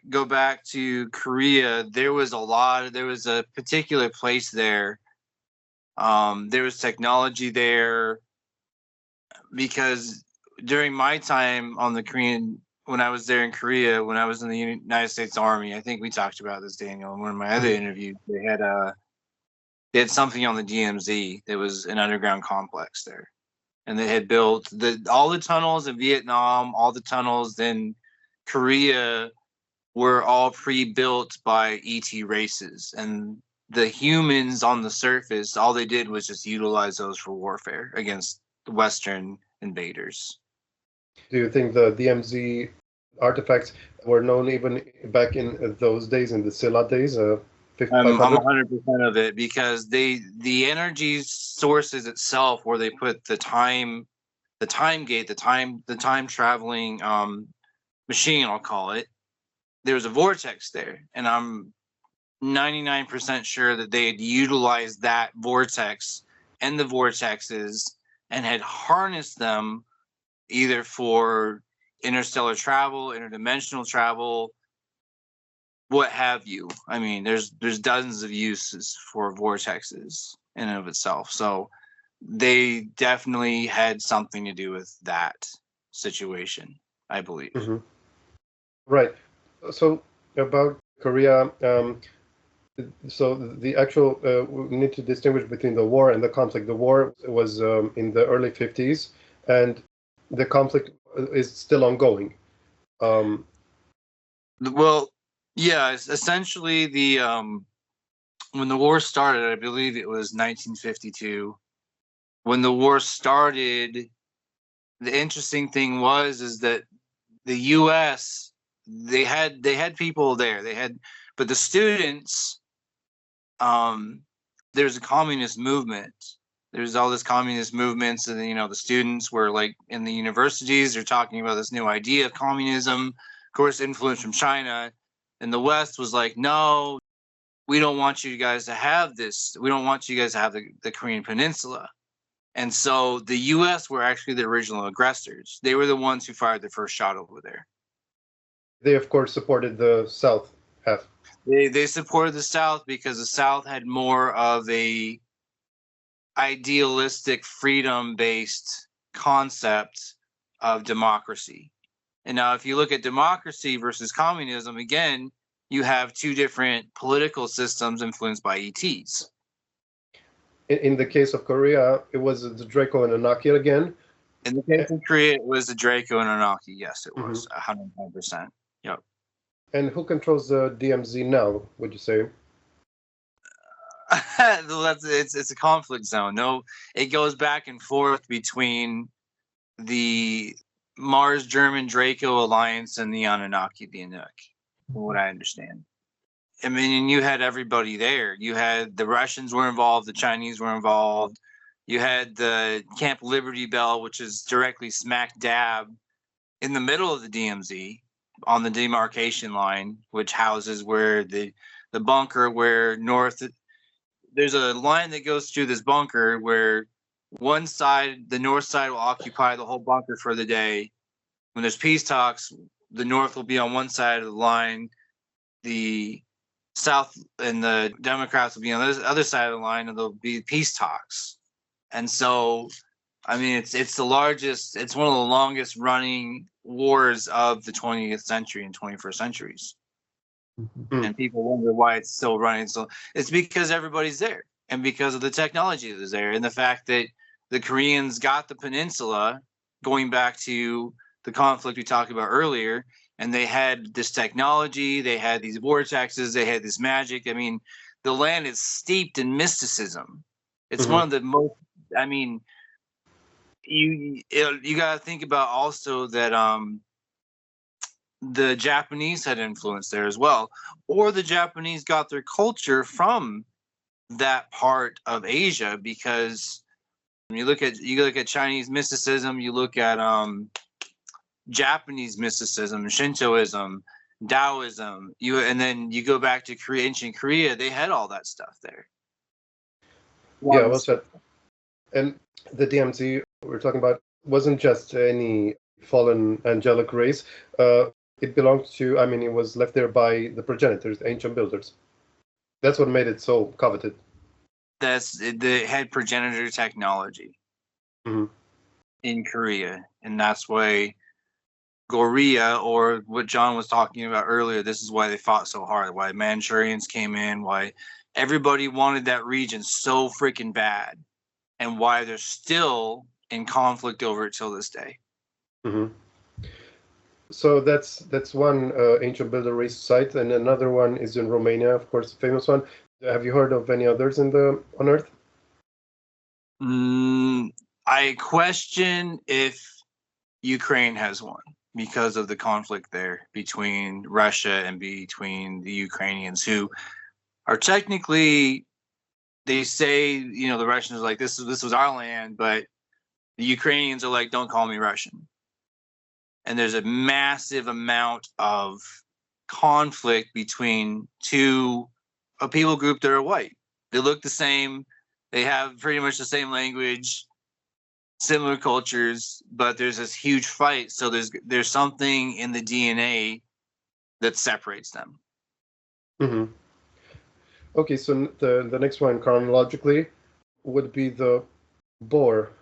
[SPEAKER 2] go back to Korea, there was a particular place there. There was technology there because during my time on the Korean, when I was there in Korea, when I was in the United States Army, I think we talked about this, Daniel, in one of my other interviews. They had something on the DMZ. There was an underground complex there, and they had built all the tunnels in Vietnam, all the tunnels in Korea were all pre-built by ET races, and the humans on the surface, all they did was just utilize those for warfare against the Western invaders.
[SPEAKER 1] Do you think the DMZ artifacts were known even back in those days, in the Silla days? I'm
[SPEAKER 2] 100% of it, because the energy sources itself, where they put the time gate, the time traveling machine, I'll call it. There was a vortex there, and I'm 99% sure that they had utilized that vortex and the vortexes and had harnessed them either for interstellar travel, interdimensional travel, what have you. I mean, there's dozens of uses for vortexes in and of itself. So they definitely had something to do with that situation, I believe.
[SPEAKER 1] Mm-hmm. Right. So about Korea, so the actual, we need to distinguish between the war and the conflict. The war was in the early 50s, and the conflict is still ongoing.
[SPEAKER 2] Well, yeah, essentially when the war started, I believe it was 1952. When the war started, the interesting thing is that the U.S. they had people there. But the students, there's a communist movement. There's all this communist movements, and the students were like in the universities. They're talking about this new idea of communism, of course, influence from China, and the West was like, no, we don't want you guys to have this. We don't want you guys to have the Korean Peninsula. And so the U.S. were actually the original aggressors. They were the ones who fired the first shot over there.
[SPEAKER 1] They, of course, supported the South half.
[SPEAKER 2] They supported the South because the South had more of a idealistic, freedom-based concept of democracy. And now if you look at democracy versus communism, again, you have two different political systems influenced by ETs.
[SPEAKER 1] In the case of Korea, it was the Draco and Anunnaki again.
[SPEAKER 2] In the case of Korea, it was the Draco and Anunnaki. Yes, it was 110%. Yep.
[SPEAKER 1] And who controls the DMZ now, would you say?
[SPEAKER 2] It's a conflict zone. No, it goes back and forth between the Mars German Draco alliance and the Anunnaki, the Inuk, from what I understand. I mean, you had everybody there. You had the Russians were involved, the Chinese were involved. You had the Camp Liberty Bell, which is directly smack dab in the middle of the DMZ on the demarcation line, which houses where the bunker where there's a line that goes through this bunker where one side, the north side, will occupy the whole bunker for the day. When there's peace talks, the north will be on one side of the line, the South and the Democrats will be on the other side of the line, and there'll be peace talks. And so, I mean, it's the largest, it's one of the longest running wars of the 20th century and 21st centuries. Mm-hmm. And people wonder why it's still running. So it's because everybody's there, and because of the technology that is there, and the fact that the Koreans got the peninsula, going back to the conflict we talked about earlier. and they had this technology, they had these vortexes, they had this magic. I mean, the land is steeped in mysticism. It's one of the most, I mean, you got to think about also that the Japanese had influence there as well, or the Japanese got their culture from that part of Asia, because when you look at Chinese mysticism, you look at Japanese mysticism, Shintoism, Taoism, and then you go back to ancient Korea, they had all that stuff there.
[SPEAKER 1] Yeah, well said. And the DMZ we're talking about wasn't just any fallen angelic race. It belonged to, I mean, it was left there by the progenitors, the ancient builders. That's what made it so coveted.
[SPEAKER 2] They had progenitor technology in Korea, and that's why Goryeo, or what John was talking about earlier, this is why they fought so hard, why Manchurians came in, why everybody wanted that region so freaking bad, and why they're still in conflict over it till this day.
[SPEAKER 1] So that's one ancient builder race site, and another one is in Romania, of course, the famous one. Have you heard of any others on Earth?
[SPEAKER 2] I question if Ukraine has one, because of the conflict there between Russia and between the Ukrainians, who are technically, they say, the Russians are like, this was our land, but the Ukrainians are like, don't call me Russian. And there's a massive amount of conflict between a people group that are white. They look the same. They have pretty much the same language, similar cultures, but there's this huge fight. So there's something in the DNA that separates them.
[SPEAKER 1] Okay, so the next one chronologically would be the Boer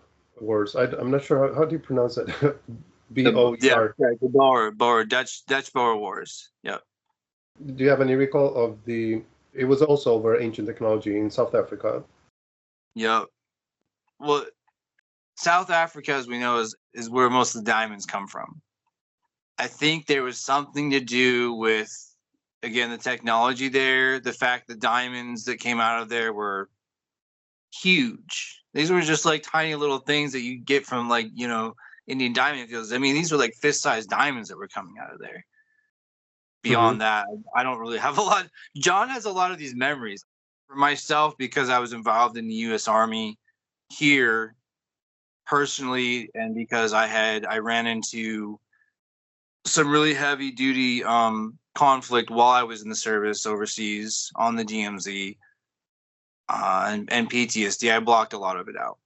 [SPEAKER 1] Wars. I'm not sure how do you pronounce that. BOER.
[SPEAKER 2] Yeah, the Boer Dutch Boer Wars. Yeah.
[SPEAKER 1] Do you have any recall of it was also over ancient technology in South Africa?
[SPEAKER 2] Yeah. Well, South Africa, as we know, is where most of the diamonds come from. I think there was something to do with, again, the technology there, the fact that diamonds that came out of there were huge. These were just like tiny little things that you get from, like, Indian diamond fields. I mean, these were like fist-sized diamonds that were coming out of there. Beyond that, I don't really have a lot. John has a lot of these memories. For myself, because I was involved in the U.S. Army here personally, and because I ran into some really heavy duty conflict while I was in the service overseas on the DMZ and PTSD. I blocked a lot of it out.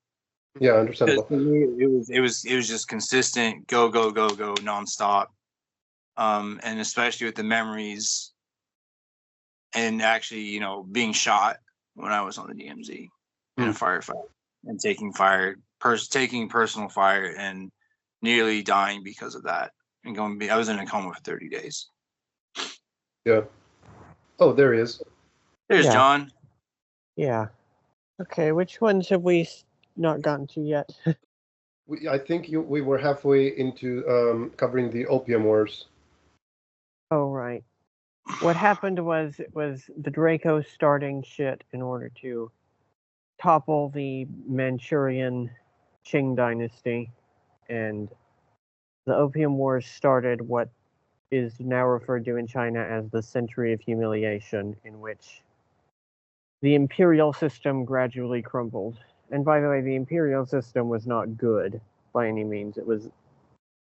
[SPEAKER 1] Yeah, understandable.
[SPEAKER 2] For me, it was just consistent, go nonstop, and especially with the memories, and actually, being shot when I was on the DMZ in a firefight and taking personal fire and nearly dying because of that, and I was in a coma for 30 days.
[SPEAKER 1] Yeah. Oh, there he is.
[SPEAKER 2] There's John.
[SPEAKER 3] Yeah. Okay, which ones have we not gotten to yet?
[SPEAKER 1] I think we were halfway into covering the Opium Wars.
[SPEAKER 3] Oh, right. What happened was the Draco starting shit in order to topple the Manchurian Qing dynasty, and the Opium Wars started what is now referred to in China as the Century of Humiliation, in which the imperial system gradually crumbled. And by the way, the imperial system was not good by any means. It was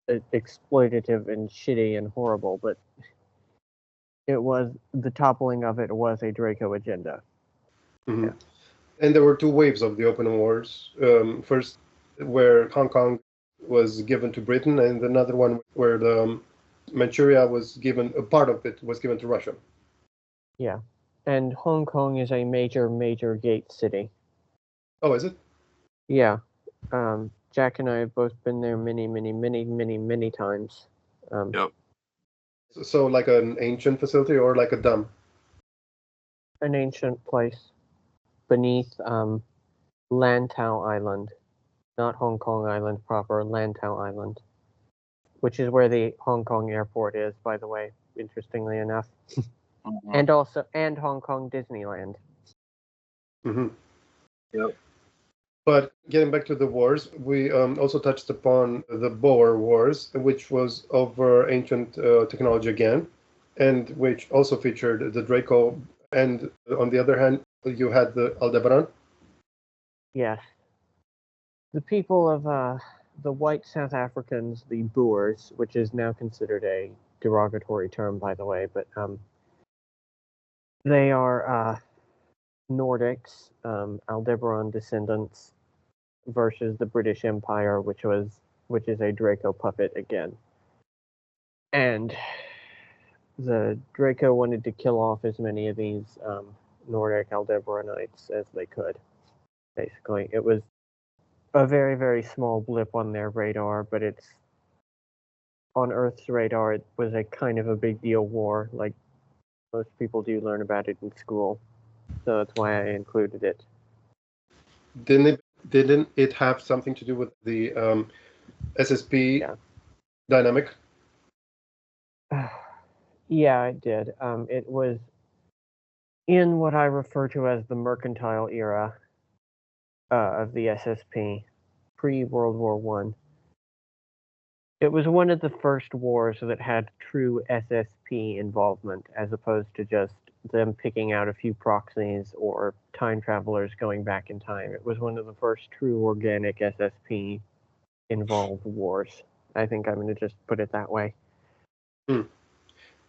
[SPEAKER 3] exploitative and shitty and horrible, but the toppling of it was a Draco agenda.
[SPEAKER 1] Yeah. And there were two waves of the Opium Wars. First, where Hong Kong was given to Britain, and another one where the Manchuria was given, a part of it was given to Russia.
[SPEAKER 3] Yeah. And Hong Kong is a major gate city.
[SPEAKER 1] Oh, is it?
[SPEAKER 3] Yeah. Jack and I have both been there many times.
[SPEAKER 2] Yep.
[SPEAKER 1] So like an ancient facility or like a dam?
[SPEAKER 3] An ancient place beneath Lantau Island. Not Hong Kong Island proper, Lantau Island. which is where the Hong Kong airport is, by the way, interestingly enough.
[SPEAKER 2] Mhm.
[SPEAKER 3] and Hong Kong Disneyland.
[SPEAKER 1] Hmm.
[SPEAKER 2] Yep.
[SPEAKER 1] But getting back to the wars, we also touched upon the Boer Wars, which was over ancient technology again, and which also featured the Draco. And on the other hand, you had the Aldebaran.
[SPEAKER 3] Yes. The people of the white South Africans, the Boers, which is now considered a derogatory term, by the way, but they are Nordics, Aldebaran descendants, versus the British Empire, which is a Draco puppet again. And the Draco wanted to kill off as many of these Nordic Aldebaranites as they could. Basically, it was a very, very small blip on their radar, but it's on Earth's radar. It was a kind of a big deal war. Like most people do learn about it in school, so that's why I included it.
[SPEAKER 1] Didn't it have something to do with the SSP dynamic?
[SPEAKER 3] Yeah, it did. It was in what I refer to as the mercantile era of the SSP, pre-World War One. It was one of the first wars that had true SSP involvement, as opposed to just them picking out a few proxies or time travelers going back in time. It was one of the first true organic SSP involved wars. I think I'm going to just put it that way.
[SPEAKER 1] And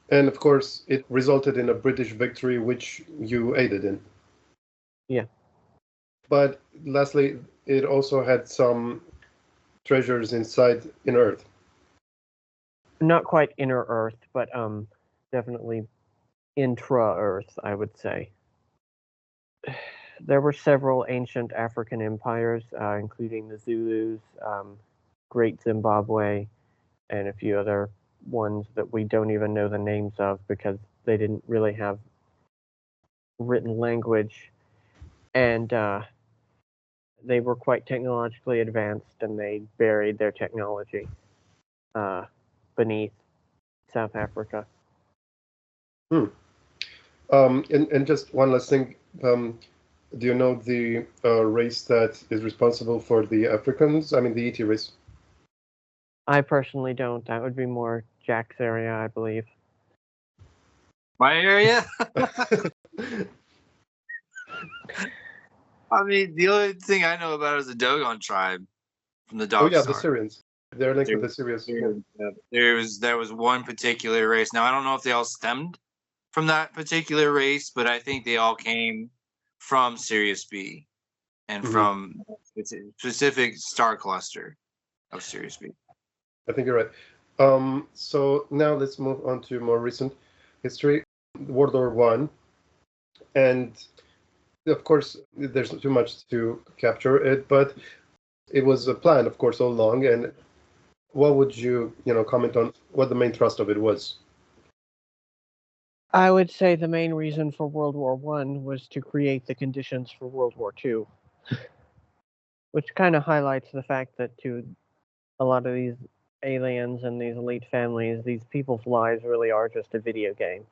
[SPEAKER 1] of course, it resulted in a British victory, which you aided in.
[SPEAKER 3] Yeah.
[SPEAKER 1] But lastly, it also had some treasures inside in Earth.
[SPEAKER 3] Not quite inner Earth, but definitely intra-Earth, I would say. There were several ancient African empires, including the Zulus, Great Zimbabwe, and a few other ones that we don't even know the names of because they didn't really have written language, and they were quite technologically advanced, and they buried their technology beneath South Africa.
[SPEAKER 1] And just one last thing. Do you know the race that is responsible for the Africans? I mean, the ET race.
[SPEAKER 3] I personally don't. That would be more Jack's area, I believe.
[SPEAKER 2] My area? I mean, the only thing I know about is the Dogon tribe from the Dog
[SPEAKER 1] Oh yeah,
[SPEAKER 2] Star.
[SPEAKER 1] the Syrians. They're linked with the Syrians.
[SPEAKER 2] There was one particular race. Now I don't know if they all stemmed from that particular race, but I think they all came from Sirius B and from a specific star cluster of Sirius B.
[SPEAKER 1] I think you're right. So now let's move on to more recent history, World War One, and of course there's too much to capture it, but it was a plan, of course, all along. And what would you comment on what the main thrust of it was?
[SPEAKER 3] I would say the main reason for World War One was to create the conditions for World War Two, which kind of highlights the fact that to a lot of these aliens and these elite families, these people's lives really are just a video game.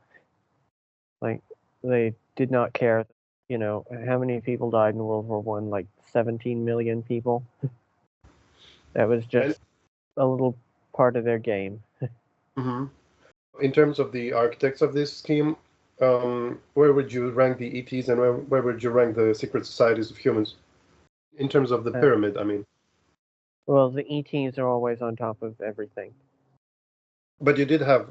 [SPEAKER 3] Like, they did not care, how many people died in World War One? Like 17 million people. That was just a little part of their game.
[SPEAKER 1] In terms of the architects of this scheme, where would you rank the ETs, and where would you rank the secret societies of humans? In terms of the pyramid, I mean.
[SPEAKER 3] Well, the ETs are always on top of everything.
[SPEAKER 1] But you did have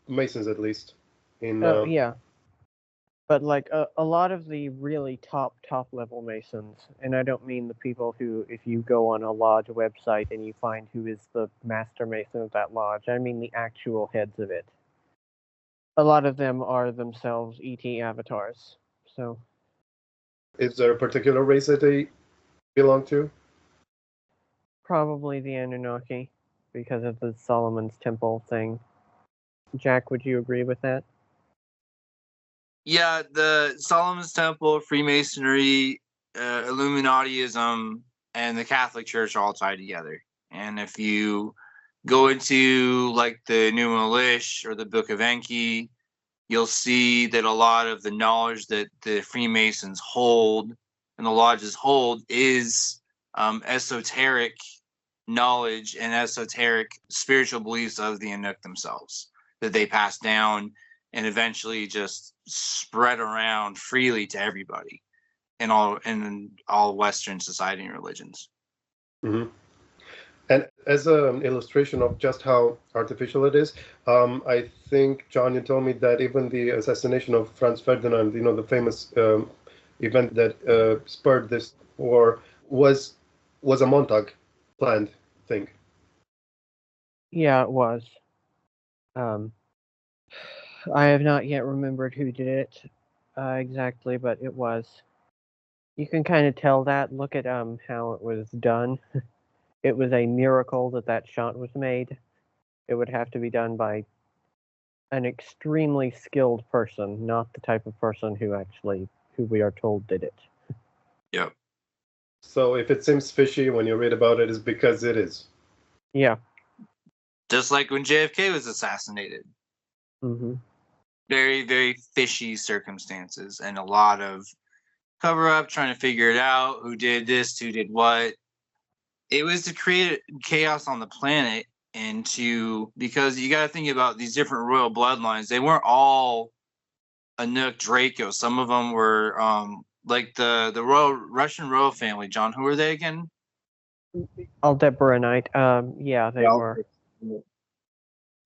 [SPEAKER 1] Masons, at least.
[SPEAKER 3] Yeah. But like a lot of the really top level Masons, and I don't mean the people who, if you go on a lodge website and you find who is the master Mason of that lodge, I mean the actual heads of it. A lot of them are themselves ET avatars. So,
[SPEAKER 1] is there a particular race that they belong to?
[SPEAKER 3] Probably the Anunnaki, because of the Solomon's Temple thing. Jack, would you agree with that?
[SPEAKER 2] Yeah, the Solomon's Temple, Freemasonry, Illuminatiism, and the Catholic Church are all tied together. And if you go into like the Numa Elish or the Book of Enki, you'll see that a lot of the knowledge that the Freemasons hold and the lodges hold is esoteric knowledge and esoteric spiritual beliefs of the Anunnaki themselves that they pass down and eventually just spread around freely to everybody in all Western society and religions.
[SPEAKER 1] Mm-hmm. And as an illustration of just how artificial it is, I think, John, you told me that even the assassination of Franz Ferdinand, the famous event that spurred this war, was a Montauk planned thing.
[SPEAKER 3] Yeah, it was. I have not yet remembered who did it exactly, but it was. You can kind of tell that. Look at how it was done. It was a miracle that shot was made. It would have to be done by an extremely skilled person, not the type of person who we are told did it.
[SPEAKER 2] Yep.
[SPEAKER 1] So if it seems fishy when you read about it, it's because it is.
[SPEAKER 3] Yeah.
[SPEAKER 2] Just like when JFK was assassinated.
[SPEAKER 3] Mm-hmm.
[SPEAKER 2] Very, very fishy circumstances and a lot of cover up, trying to figure it out, who did this, who did what. It was to create chaos on the planet and because you got to think about these different royal bloodlines. They weren't all Anunnaki Draco. Some of them were like the Russian royal family. John, who were they again?
[SPEAKER 3] Aldebaranite. Yeah, they were.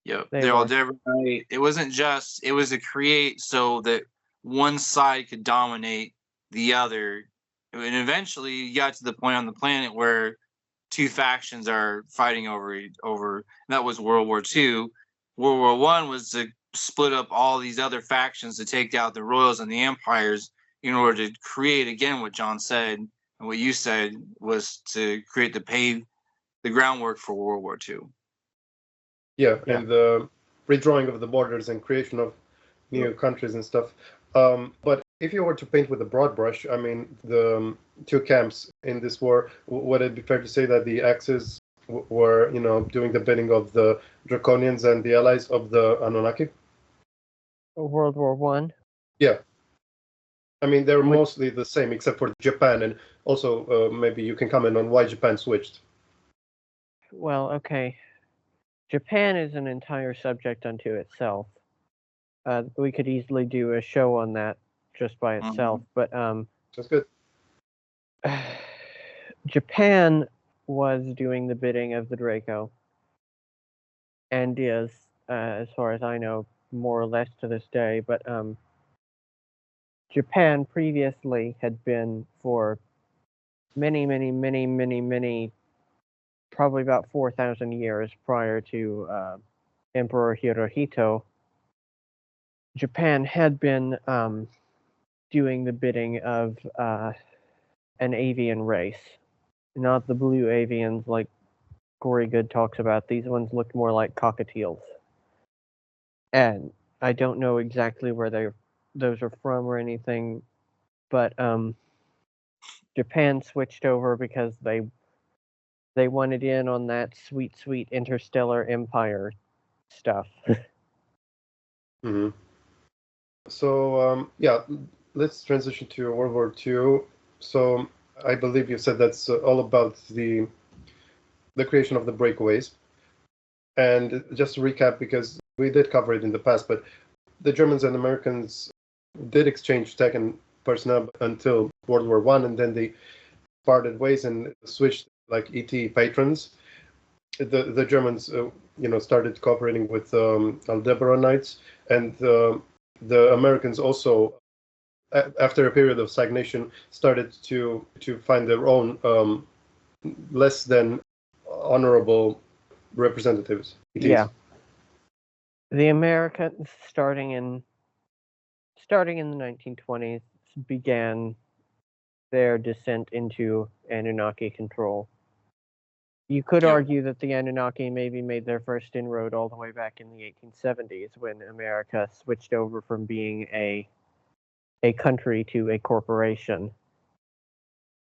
[SPEAKER 2] Yep, they're Aldebaranite. It wasn't just. It was to create so that one side could dominate the other, and eventually you got to the point on the planet where two factions are fighting over. And that was World War II. World War I was to split up all these other factions to take out the royals and the empires in order to create again what John said and what you said was to create the groundwork for World War II.
[SPEAKER 1] Yeah, and the redrawing of the borders and creation of new countries and stuff. But if you were to paint with a broad brush, I mean, the two camps in this war, would it be fair to say that the Axis were, doing the bidding of the Draconians and the allies of the Anunnaki?
[SPEAKER 3] World War One.
[SPEAKER 1] Yeah. I mean, they're mostly the same, except for Japan, and also maybe you can comment on why Japan switched.
[SPEAKER 3] Well, okay. Japan is an entire subject unto itself. We could easily do a show on that just by itself, but
[SPEAKER 1] that's good.
[SPEAKER 3] Japan was doing the bidding of the Draco, and is, as far as I know, more or less to this day. But Japan previously had been for many, probably about 4,000 years prior to Emperor Hirohito. Japan had been doing the bidding of an avian race, not the blue avians like Gory Good talks about. These ones looked more like cockatiels, and I don't know exactly where those are from or anything, but Japan switched over because they wanted in on that sweet interstellar empire stuff.
[SPEAKER 1] Mm-hmm. So let's transition to World War II. So I believe you said that's all about the creation of the breakaways. And just to recap, because we did cover it in the past, but the Germans and Americans did exchange tech and personnel until World War I, and then they parted ways and switched like ET patrons. The Germans, started cooperating with Aldebaranites, and the Americans also, after a period of stagnation, started to find their own less than honorable representatives.
[SPEAKER 3] Yeah. The Americans, starting in the 1920s, began their descent into Anunnaki control. You could argue that the Anunnaki maybe made their first inroad all the way back in the 1870s when America switched over from being a country to a corporation.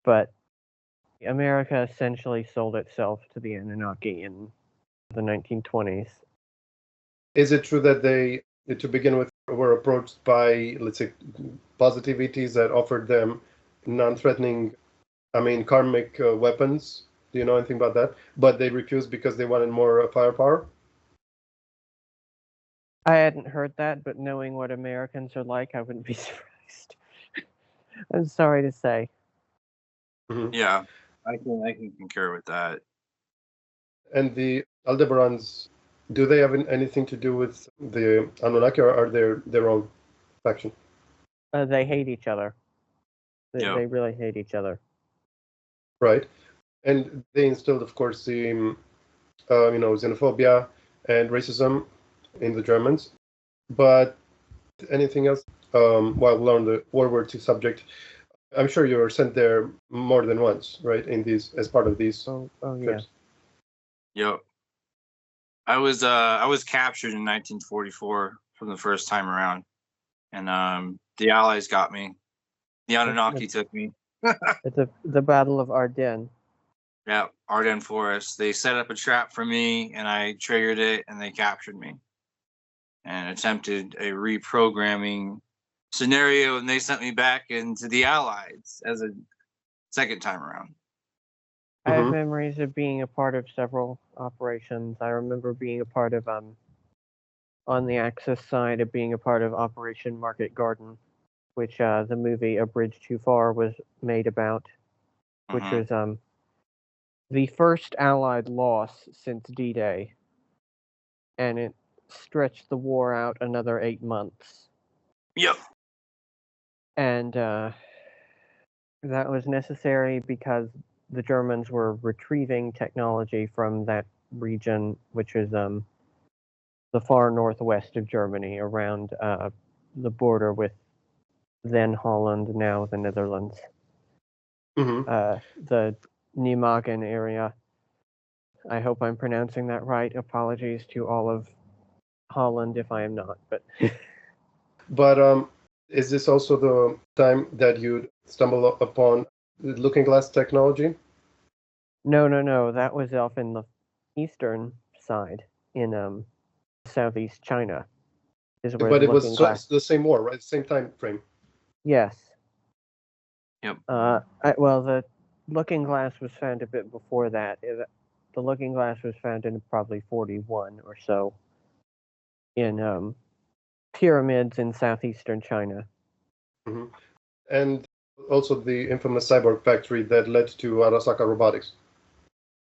[SPEAKER 3] But America essentially sold itself to the Anunnaki in the 1920s.
[SPEAKER 1] Is it true that they, to begin with, were approached by, let's say, positive ETs that offered them non-threatening, karmic weapons? Do you know anything about that? But they refused because they wanted more firepower?
[SPEAKER 3] I hadn't heard that, but knowing what Americans are like, I wouldn't be surprised. I'm sorry to say.
[SPEAKER 1] Mm-hmm.
[SPEAKER 2] Yeah, I can concur with that.
[SPEAKER 1] And the Aldebarans, do they have anything to do with the Anunnaki, or are they their own faction?
[SPEAKER 3] They hate each other.
[SPEAKER 2] Yeah.
[SPEAKER 3] They really hate each other.
[SPEAKER 1] Right. And they instilled, of course, the xenophobia and racism in the Germans. But anything else? While we're on the World War II subject, I'm sure you were sent there more than once, right? As part of these
[SPEAKER 3] Oh yeah.
[SPEAKER 1] trips.
[SPEAKER 2] Yep. I was captured in 1944 for the first time around, and the Allies got me. The Anunnaki took me.
[SPEAKER 3] It's the Battle of Ardennes.
[SPEAKER 2] Yeah, Ardennes Forest. They set up a trap for me, and I triggered it, and they captured me, and attempted a reprogramming scenario, and they sent me back into the Allies as a second time around.
[SPEAKER 3] I have memories of being a part of several operations. I remember being a part of on the Axis side of being a part of Operation Market Garden, which the movie A Bridge Too Far was made about, which was the first Allied loss since D-Day, and it stretched the war out another 8 months.
[SPEAKER 2] Yep.
[SPEAKER 3] And that was necessary because the Germans were retrieving technology from that region, which is the far northwest of Germany, around the border with then Holland, now the Netherlands. The Nijmegen area. I hope I'm pronouncing that right. Apologies to all of Holland if I am not.
[SPEAKER 1] But is this also the time that you stumble upon looking glass technology?
[SPEAKER 3] No. That was off in the eastern side in southeast China.
[SPEAKER 1] But it was the same war, right? Same time frame.
[SPEAKER 3] Yes.
[SPEAKER 2] Yep.
[SPEAKER 3] The looking glass was found a bit before that. The looking glass was found in probably 41 or so in pyramids in southeastern China.
[SPEAKER 1] Mm-hmm. And also the infamous cyborg factory that led to Arasaka Robotics.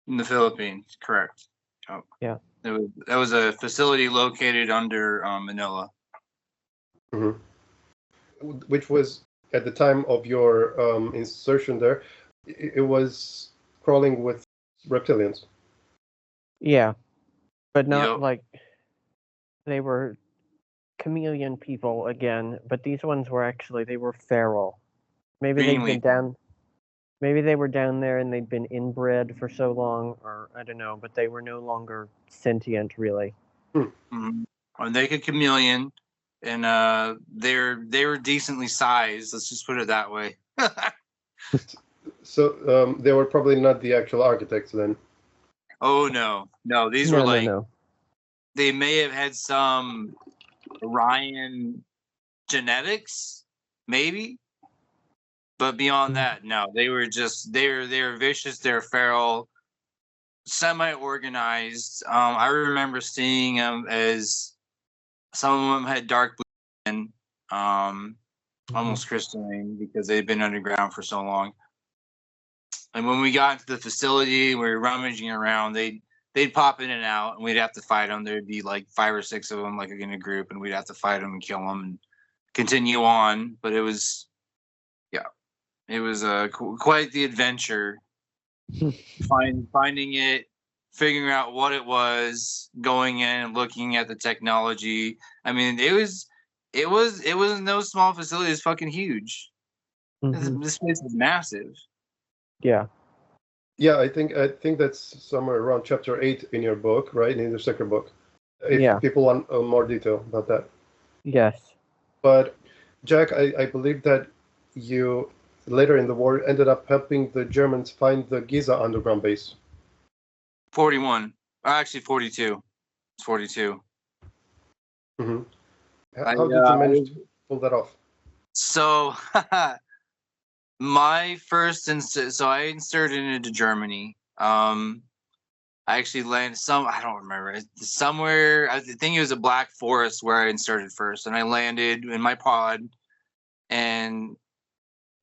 [SPEAKER 2] In the Philippines, correct. Oh.
[SPEAKER 3] Yeah.
[SPEAKER 2] That was a facility located under Manila.
[SPEAKER 1] Mm-hmm. Which was, at the time of your insertion there, it was crawling with reptilians.
[SPEAKER 3] Yeah, but not like they were chameleon people again, but these ones were they were feral. Maybe they'd been down. Maybe they were down there and they'd been inbred for so long, or I don't know, but they were no longer sentient, really.
[SPEAKER 2] Mm-hmm. Or they could chameleon, and they were decently sized. Let's just put it that way.
[SPEAKER 1] So they were probably not the actual architects then.
[SPEAKER 2] Oh no! These were no. They may have had some Orion genetics, maybe. But beyond that, no, they were vicious, they're feral, semi-organized. I remember seeing them as some of them had dark blue skin, almost crystalline because they'd been underground for so long. And when we got into the facility, we were rummaging around, they'd pop in and out, and we'd have to fight them. There'd be like 5 or 6 of them, like in a group, and we'd have to fight them and kill them and continue on. But it was. It was quite the adventure. Finding it, figuring out what it was, going in and looking at the technology. I mean, it was no small facility. It's fucking huge. Mm-hmm. This place is massive.
[SPEAKER 3] Yeah.
[SPEAKER 1] Yeah, I think that's somewhere around chapter 8 in your book, right? In the second book. If people want more detail about that.
[SPEAKER 3] Yes.
[SPEAKER 1] But Jack, I believe that you later in the war ended up helping the Germans find the Giza underground base.
[SPEAKER 2] 41. Actually, 42. It's 42.
[SPEAKER 1] Mm-hmm. How did you manage to pull that off?
[SPEAKER 2] So, my first so I inserted into Germany. I actually landed I don't remember, somewhere. I think it was a Black Forest where I inserted first, and I landed in my pod, and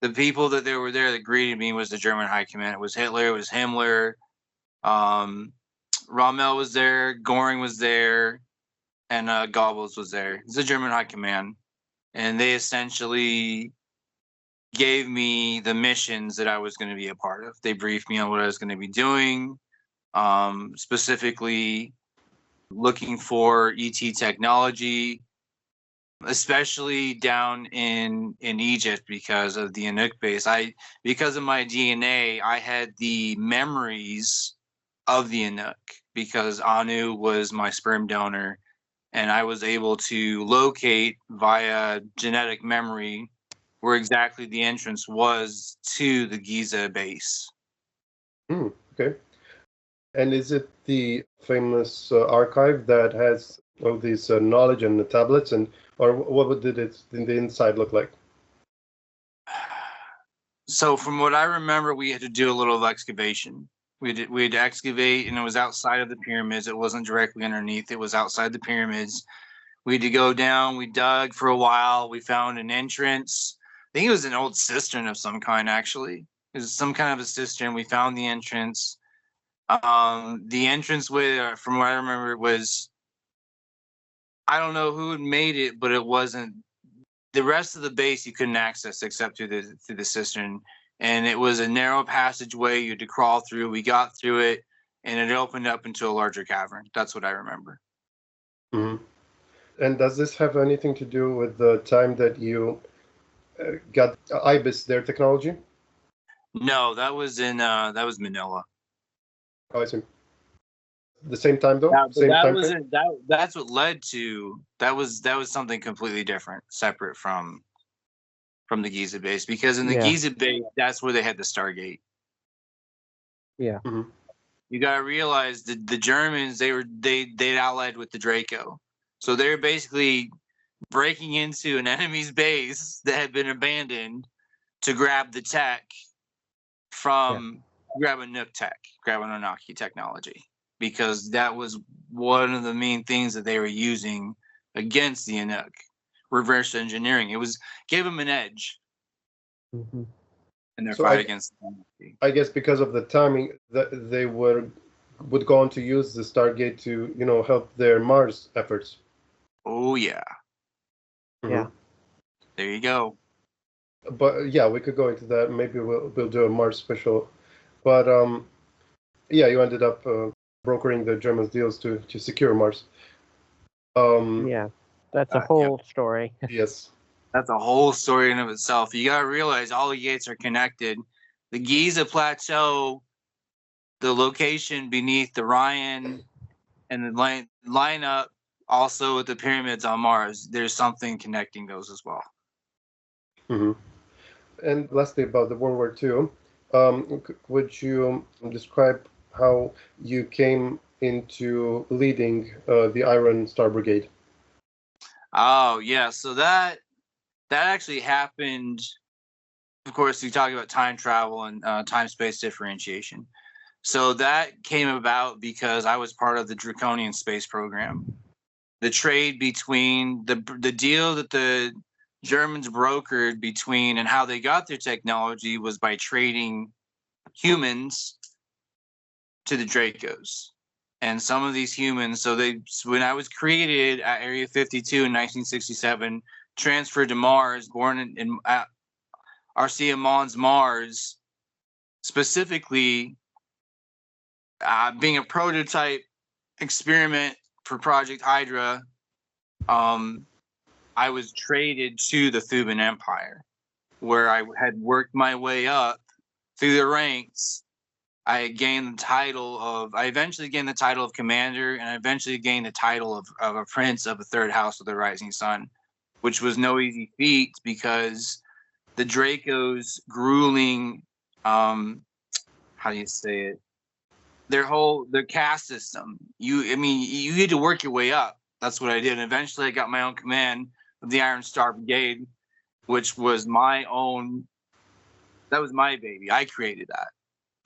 [SPEAKER 2] the people that were there that greeted me was the German High Command. It was Hitler, it was Himmler, Rommel was there, Goring was there, and Goebbels was there. It's the German High Command, and they essentially gave me the missions that I was going to be a part of. They briefed me on what I was going to be doing, specifically looking for ET technology, especially down in Egypt because of the Anunnaki base. Because of my DNA, I had the memories of the Anunnaki because Anu was my sperm donor, and I was able to locate via genetic memory where exactly the entrance was to the Giza base.
[SPEAKER 1] Okay. And is it the famous archive that has all this knowledge and the tablets, or what did it in the inside look like?
[SPEAKER 2] So from what I remember, we had to do a little excavation. We had to excavate, and it was outside of the pyramids. It wasn't directly underneath. It was outside the pyramids. We had to go down. We dug for a while. We found an entrance. I think it was an old cistern of some kind, actually. It was some kind of a cistern. We found the entrance. The entrance way, from what I remember, was, I don't know who had made it, but it wasn't. The rest of the base you couldn't access except through the cistern, and it was a narrow passageway you had to crawl through. We got through it, and it opened up into a larger cavern. That's what I remember.
[SPEAKER 1] Mm-hmm. And does this have anything to do with the time that you got IBIS, their technology?
[SPEAKER 2] No, that was Manila.
[SPEAKER 1] Oh, I see. The same time though.
[SPEAKER 2] Yeah, but
[SPEAKER 1] same
[SPEAKER 2] that
[SPEAKER 1] time
[SPEAKER 2] wasn't that. That's what led to that was something completely different, separate from the Giza base. Because in the Giza base, that's where they had the Stargate.
[SPEAKER 3] Yeah.
[SPEAKER 1] Mm-hmm.
[SPEAKER 2] You gotta realize that the Germans they'd allied with the Draco, so they're basically breaking into an enemy's base that had been abandoned to grab the tech from grab Anunnaki technology, because that was one of the main things that they were using against the Anunnaki. Reverse engineering. It gave them an edge in their fight against the Anunnaki.
[SPEAKER 1] I guess because of the timing, that they would go on to use the Stargate to help their Mars efforts.
[SPEAKER 2] Oh yeah.
[SPEAKER 1] Mm-hmm.
[SPEAKER 3] Yeah.
[SPEAKER 2] There you go.
[SPEAKER 1] But yeah, we could go into that. Maybe we'll do a Mars special. But yeah, you ended up brokering the Germans deals to secure Mars.
[SPEAKER 3] Yeah, that's a whole story.
[SPEAKER 1] Yes.
[SPEAKER 2] That's a whole story in of itself. You gotta realize all the gates are connected. The Giza Plateau, the location beneath the Ryan, and the line up also with the pyramids on Mars. There's something connecting those as well.
[SPEAKER 1] Mm-hmm. And lastly, about the World War II, would you describe how you came into leading the Iron Star Brigade?
[SPEAKER 2] Oh yeah, so that actually happened. Of course, you talk about time travel and time-space differentiation. So that came about because I was part of the Draconian space program. The trade between the deal that the Germans brokered between and how they got their technology was by trading humans to the Dracos. And some of these humans, when I was created at Area 52 in 1967, transferred to Mars, born in Arcia Mons Mars, specifically being a prototype experiment for Project Hydra. I was traded to the Thuban Empire, where I had worked my way up through the ranks. I eventually gained the title of commander, and I eventually gained the title of a prince of the third house of the rising sun, which was no easy feat because the Draco's grueling, how do you say it? their caste system. You had to work your way up. That's what I did. And eventually I got my own command of the Iron Star Brigade, which was that was my baby. I created that.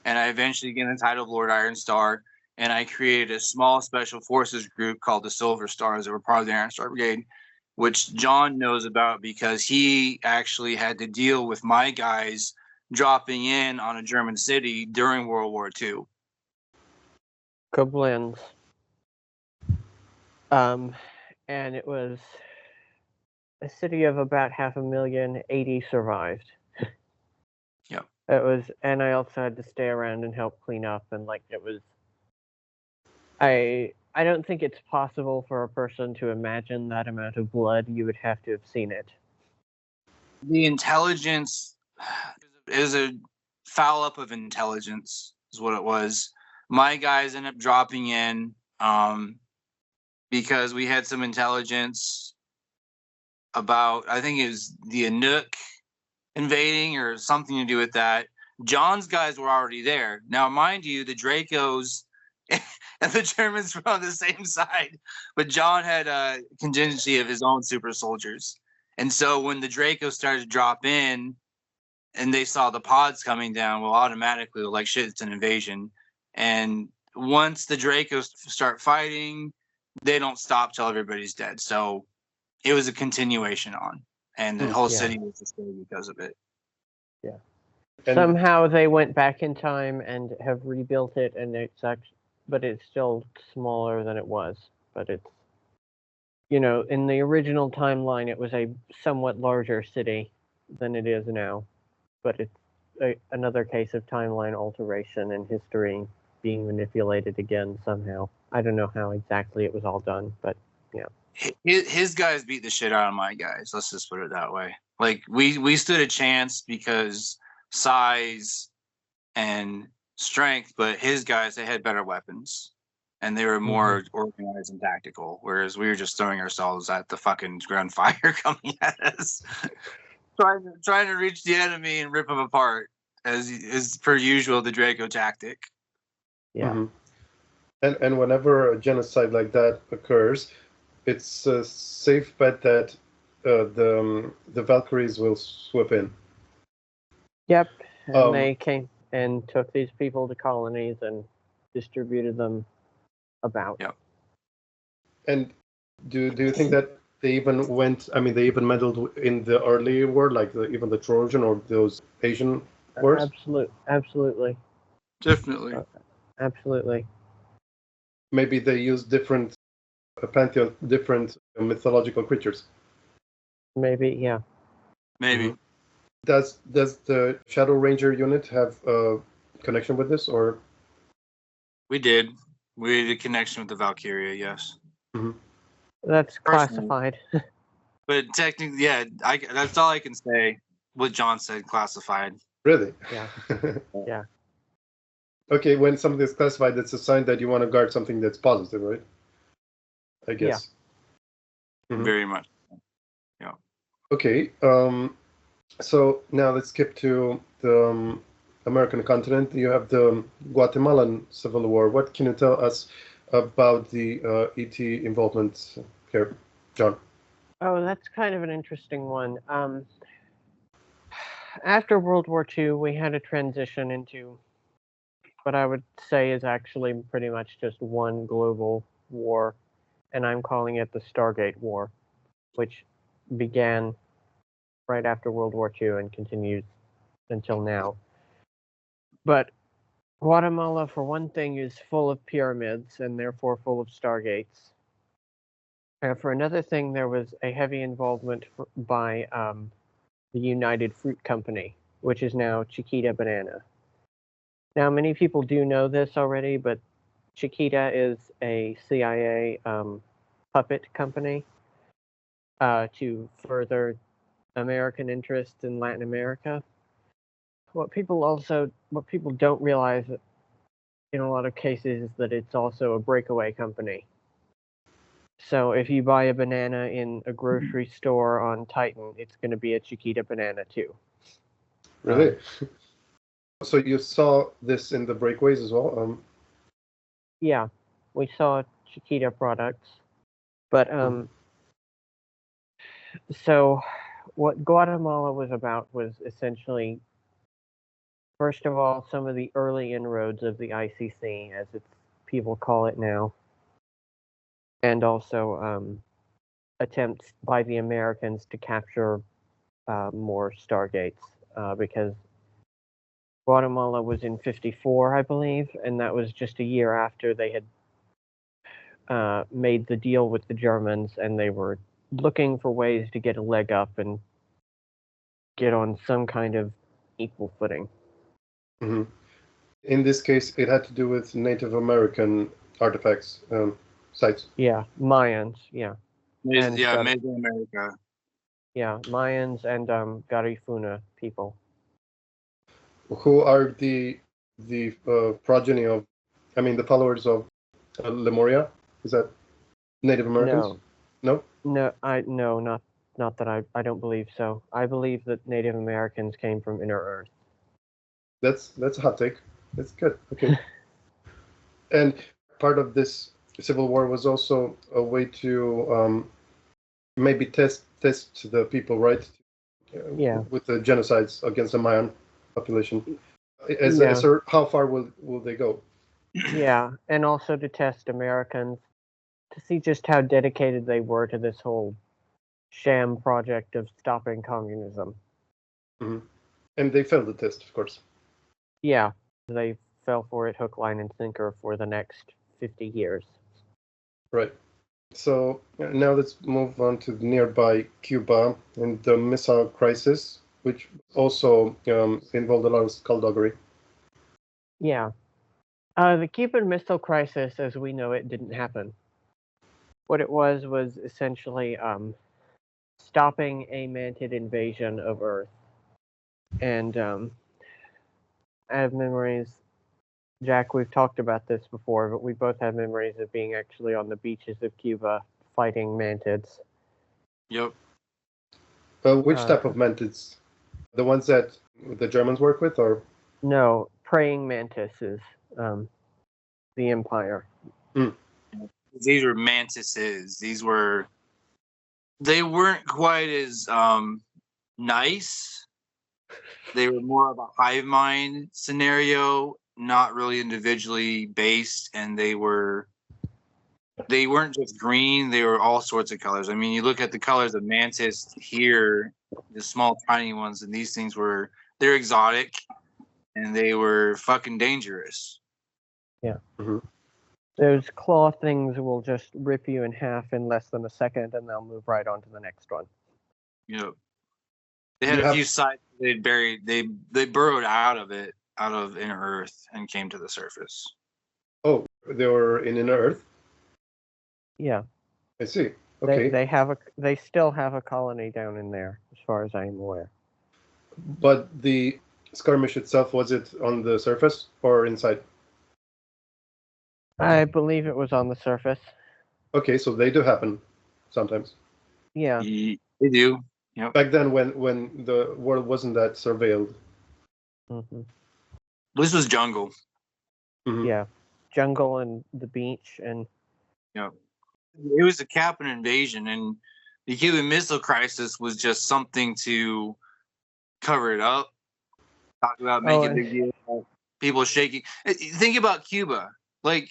[SPEAKER 2] And I eventually gained the title of Lord Iron Star, and I created a small special forces group called the Silver Stars that were part of the Iron Star Brigade, which John knows about because he actually had to deal with my guys dropping in on a German city during World War II.
[SPEAKER 3] Koblenz. And it was a city of about 500,000. 80 survived.
[SPEAKER 2] Yep.
[SPEAKER 3] It was, and I also had to stay around and help clean up, and like it was. I don't think it's possible for a person to imagine that amount of blood. You would have to have seen it.
[SPEAKER 2] The intelligence is a foul up of intelligence, is what it was. My guys ended up dropping in because we had some intelligence about, I think it was the Anunnaki invading or something to do with that. John's guys were already there. Now, mind you, the Dracos and the Germans were on the same side, but John had a contingency of his own super soldiers. And so when the Dracos started to drop in and they saw the pods coming down, well, automatically, like, shit, it's an invasion. And once the Dracos start fighting, they don't stop till everybody's dead. So it was a continuation on, and the whole city was destroyed because of it.
[SPEAKER 3] Yeah.
[SPEAKER 1] And
[SPEAKER 3] somehow they went back in time and have rebuilt it, and it's actually, but it's still smaller than it was. But it's, in the original timeline, it was a somewhat larger city than it is now. But it's another case of timeline alteration and history being manipulated again somehow. I don't know how exactly it was all done, but yeah.
[SPEAKER 2] His guys beat the shit out of my guys. Let's just put it that way. Like, we stood a chance because size and strength, but his guys, they had better weapons and they were more organized and tactical, whereas we were just throwing ourselves at the fucking ground fire coming at us, trying to reach the enemy and rip them apart, as per usual, the Draco tactic.
[SPEAKER 3] Yeah.
[SPEAKER 1] Mm-hmm. And whenever a genocide like that occurs, it's a safe bet that the Valkyries will swoop in.
[SPEAKER 3] Yep, and they came and took these people to colonies and distributed them about.
[SPEAKER 2] Yep.
[SPEAKER 1] And do you think that they even meddled in the early war, like even the Trojan or those Asian wars?
[SPEAKER 3] Absolutely.
[SPEAKER 2] Definitely.
[SPEAKER 3] Absolutely.
[SPEAKER 1] Maybe they use different different mythological creatures.
[SPEAKER 3] Maybe, yeah.
[SPEAKER 2] Maybe.
[SPEAKER 1] Mm-hmm. Does the Shadow Ranger unit have a connection with this, or?
[SPEAKER 2] We did a connection with the Valkyria, yes.
[SPEAKER 1] Mm-hmm.
[SPEAKER 3] That's classified.
[SPEAKER 2] But technically, yeah, that's all I can say. What John said, classified.
[SPEAKER 1] Really?
[SPEAKER 3] Yeah. Yeah.
[SPEAKER 1] Okay, when something is classified, it's a sign that you want to guard something that's positive, right? I guess.
[SPEAKER 3] Yeah.
[SPEAKER 1] Mm-hmm.
[SPEAKER 2] Very much. Yeah.
[SPEAKER 1] Okay. So now let's skip to the American continent. You have the Guatemalan Civil War. What can you tell us about the ET involvement here, John?
[SPEAKER 3] Oh, that's kind of an interesting one. After World War II, we had a transition into what I would say is actually pretty much just one global war, and I'm calling it the Stargate War, which began right after World War II and continues until now. But Guatemala, for one thing, is full of pyramids and therefore full of Stargates. And for another thing, there was a heavy involvement by the United Fruit Company, which is now Chiquita Banana. Now, many people do know this already, but Chiquita is a CIA puppet company to further American interests in Latin America. What people don't realize in a lot of cases is that it's also a breakaway company. So if you buy a banana in a grocery store on Titan, it's going to be a Chiquita banana too.
[SPEAKER 1] Really? So you saw this in the Breakaways as well?
[SPEAKER 3] Yeah, we saw Chiquita products, but so what Guatemala was about was essentially, first of all, some of the early inroads of the ICC, as people call it now, and also attempts by the Americans to capture more Stargates, because Guatemala was in 54, I believe, and that was just a year after they had made the deal with the Germans, and they were looking for ways to get a leg up and get on some kind of equal footing.
[SPEAKER 1] Mm-hmm. In this case, it had to do with Native American artifacts, sites.
[SPEAKER 3] Yeah, Mayans, yeah.
[SPEAKER 2] Mesoamerica.
[SPEAKER 3] Yeah, Mayans and Garifuna people.
[SPEAKER 1] Who are the progeny of, the followers of Lemuria? Is that Native Americans? No.
[SPEAKER 3] No, not that I don't believe so. I believe that Native Americans came from Inner Earth.
[SPEAKER 1] That's a hot take. That's good. Okay. And part of this civil war was also a way to maybe test the people, right?
[SPEAKER 3] Yeah.
[SPEAKER 1] With the genocides against the Mayan population. How far will they go?
[SPEAKER 3] Yeah, and also to test Americans to see just how dedicated they were to this whole sham project of stopping communism.
[SPEAKER 1] Mm-hmm. And they failed the test, of course.
[SPEAKER 3] Yeah, they fell for it hook, line, and sinker for the next 50 years.
[SPEAKER 1] Right. So now let's move on to nearby Cuba and the missile crisis, which also involved a lot of skullduggery.
[SPEAKER 3] Yeah. The Cuban Missile Crisis, as we know it, didn't happen. What it was essentially stopping a mantid invasion of Earth. And I have memories, Jack, we've talked about this before, but we both have memories of being actually on the beaches of Cuba fighting mantids.
[SPEAKER 2] Yep.
[SPEAKER 1] Which type of mantids? The ones that the Germans work with, or?
[SPEAKER 3] No, praying mantises. The Empire.
[SPEAKER 1] Mm.
[SPEAKER 2] These were mantises. They weren't quite as nice. They were more of a hive mind scenario, not really individually based, and they weren't just green, they were all sorts of colors. I mean, you look at the colors of mantis here, the small tiny ones, and these things they're exotic and they were fucking dangerous.
[SPEAKER 3] Yeah.
[SPEAKER 1] Mm-hmm.
[SPEAKER 3] Those claw things will just rip you in half in less than a second, and they'll move right on to the next one.
[SPEAKER 2] Yep. They had a few sites they'd buried. They burrowed out of inner Earth, and came to the surface.
[SPEAKER 1] Oh, they were in inner Earth?
[SPEAKER 3] Yeah.
[SPEAKER 1] I see. Okay.
[SPEAKER 3] They still have a colony down in there, as far as I am aware.
[SPEAKER 1] But the skirmish itself, was it on the surface or inside?
[SPEAKER 3] I believe it was on the surface.
[SPEAKER 1] Okay, so they do happen sometimes.
[SPEAKER 3] Yeah.
[SPEAKER 2] They do. Yep.
[SPEAKER 1] Back then, when the world wasn't that surveilled.
[SPEAKER 3] Mm-hmm.
[SPEAKER 2] This was jungle.
[SPEAKER 1] Mm-hmm.
[SPEAKER 3] Yeah, jungle and the beach, and
[SPEAKER 2] Yep. It was a Captain invasion, and the Cuban Missile Crisis was just something to cover it up. Talk about making a big deal about people shaking. Think about Cuba. Like,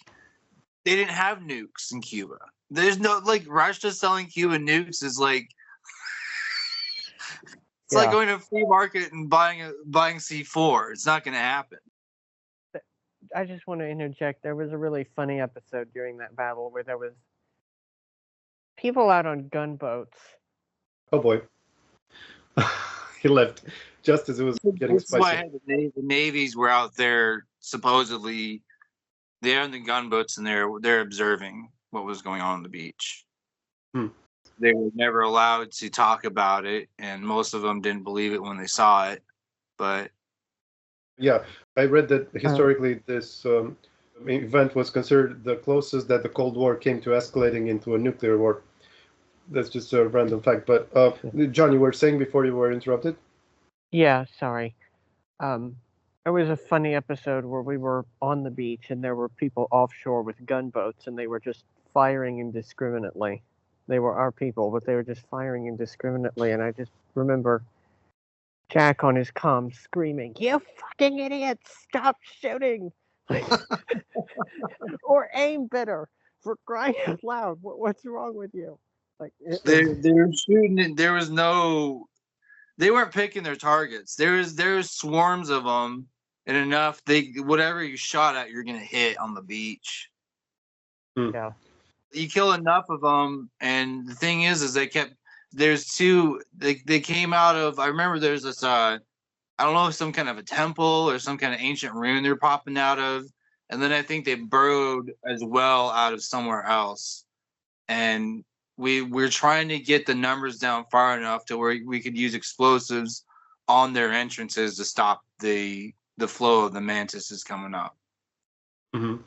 [SPEAKER 2] they didn't have nukes in Cuba. There's no, Russia selling Cuban nukes is like, it's like going to a flea market and buying C4. It's not going to happen.
[SPEAKER 3] I just want to interject. There was a really funny episode during that battle where there was people out on gunboats.
[SPEAKER 1] Oh boy. He left just as it was getting spicy.
[SPEAKER 2] That's why the navies were out there, supposedly they're on the gunboats, and they're observing what was going on the beach. They were never allowed to talk about it, and most of them didn't believe it when they saw it. But
[SPEAKER 1] yeah, I read that historically this event was considered the closest that the Cold War came to escalating into a nuclear war. That's just a random fact. But John, you were saying before you were interrupted?
[SPEAKER 3] Yeah, sorry. It was a funny episode where we were on the beach and there were people offshore with gunboats and they were just firing indiscriminately. They were our people, but they were just firing indiscriminately. And I just remember Jack on his comm screaming, "You fucking idiots! Stop shooting!" Or aim better, for crying out loud. What's wrong with you? Like
[SPEAKER 2] they were shooting it. There was no. They weren't picking their targets. There's swarms of them, and enough. Whatever you shot at, you're gonna hit on the beach.
[SPEAKER 3] Yeah.
[SPEAKER 2] You kill enough of them, and the thing is they kept. There's two. They came out of. I remember there's this. I don't know, some kind of a temple or some kind of ancient ruin they're popping out of, and then I think they burrowed as well out of somewhere else, and we're trying to get the numbers down far enough to where we could use explosives on their entrances to stop the flow of the mantises coming up.
[SPEAKER 1] Mm-hmm.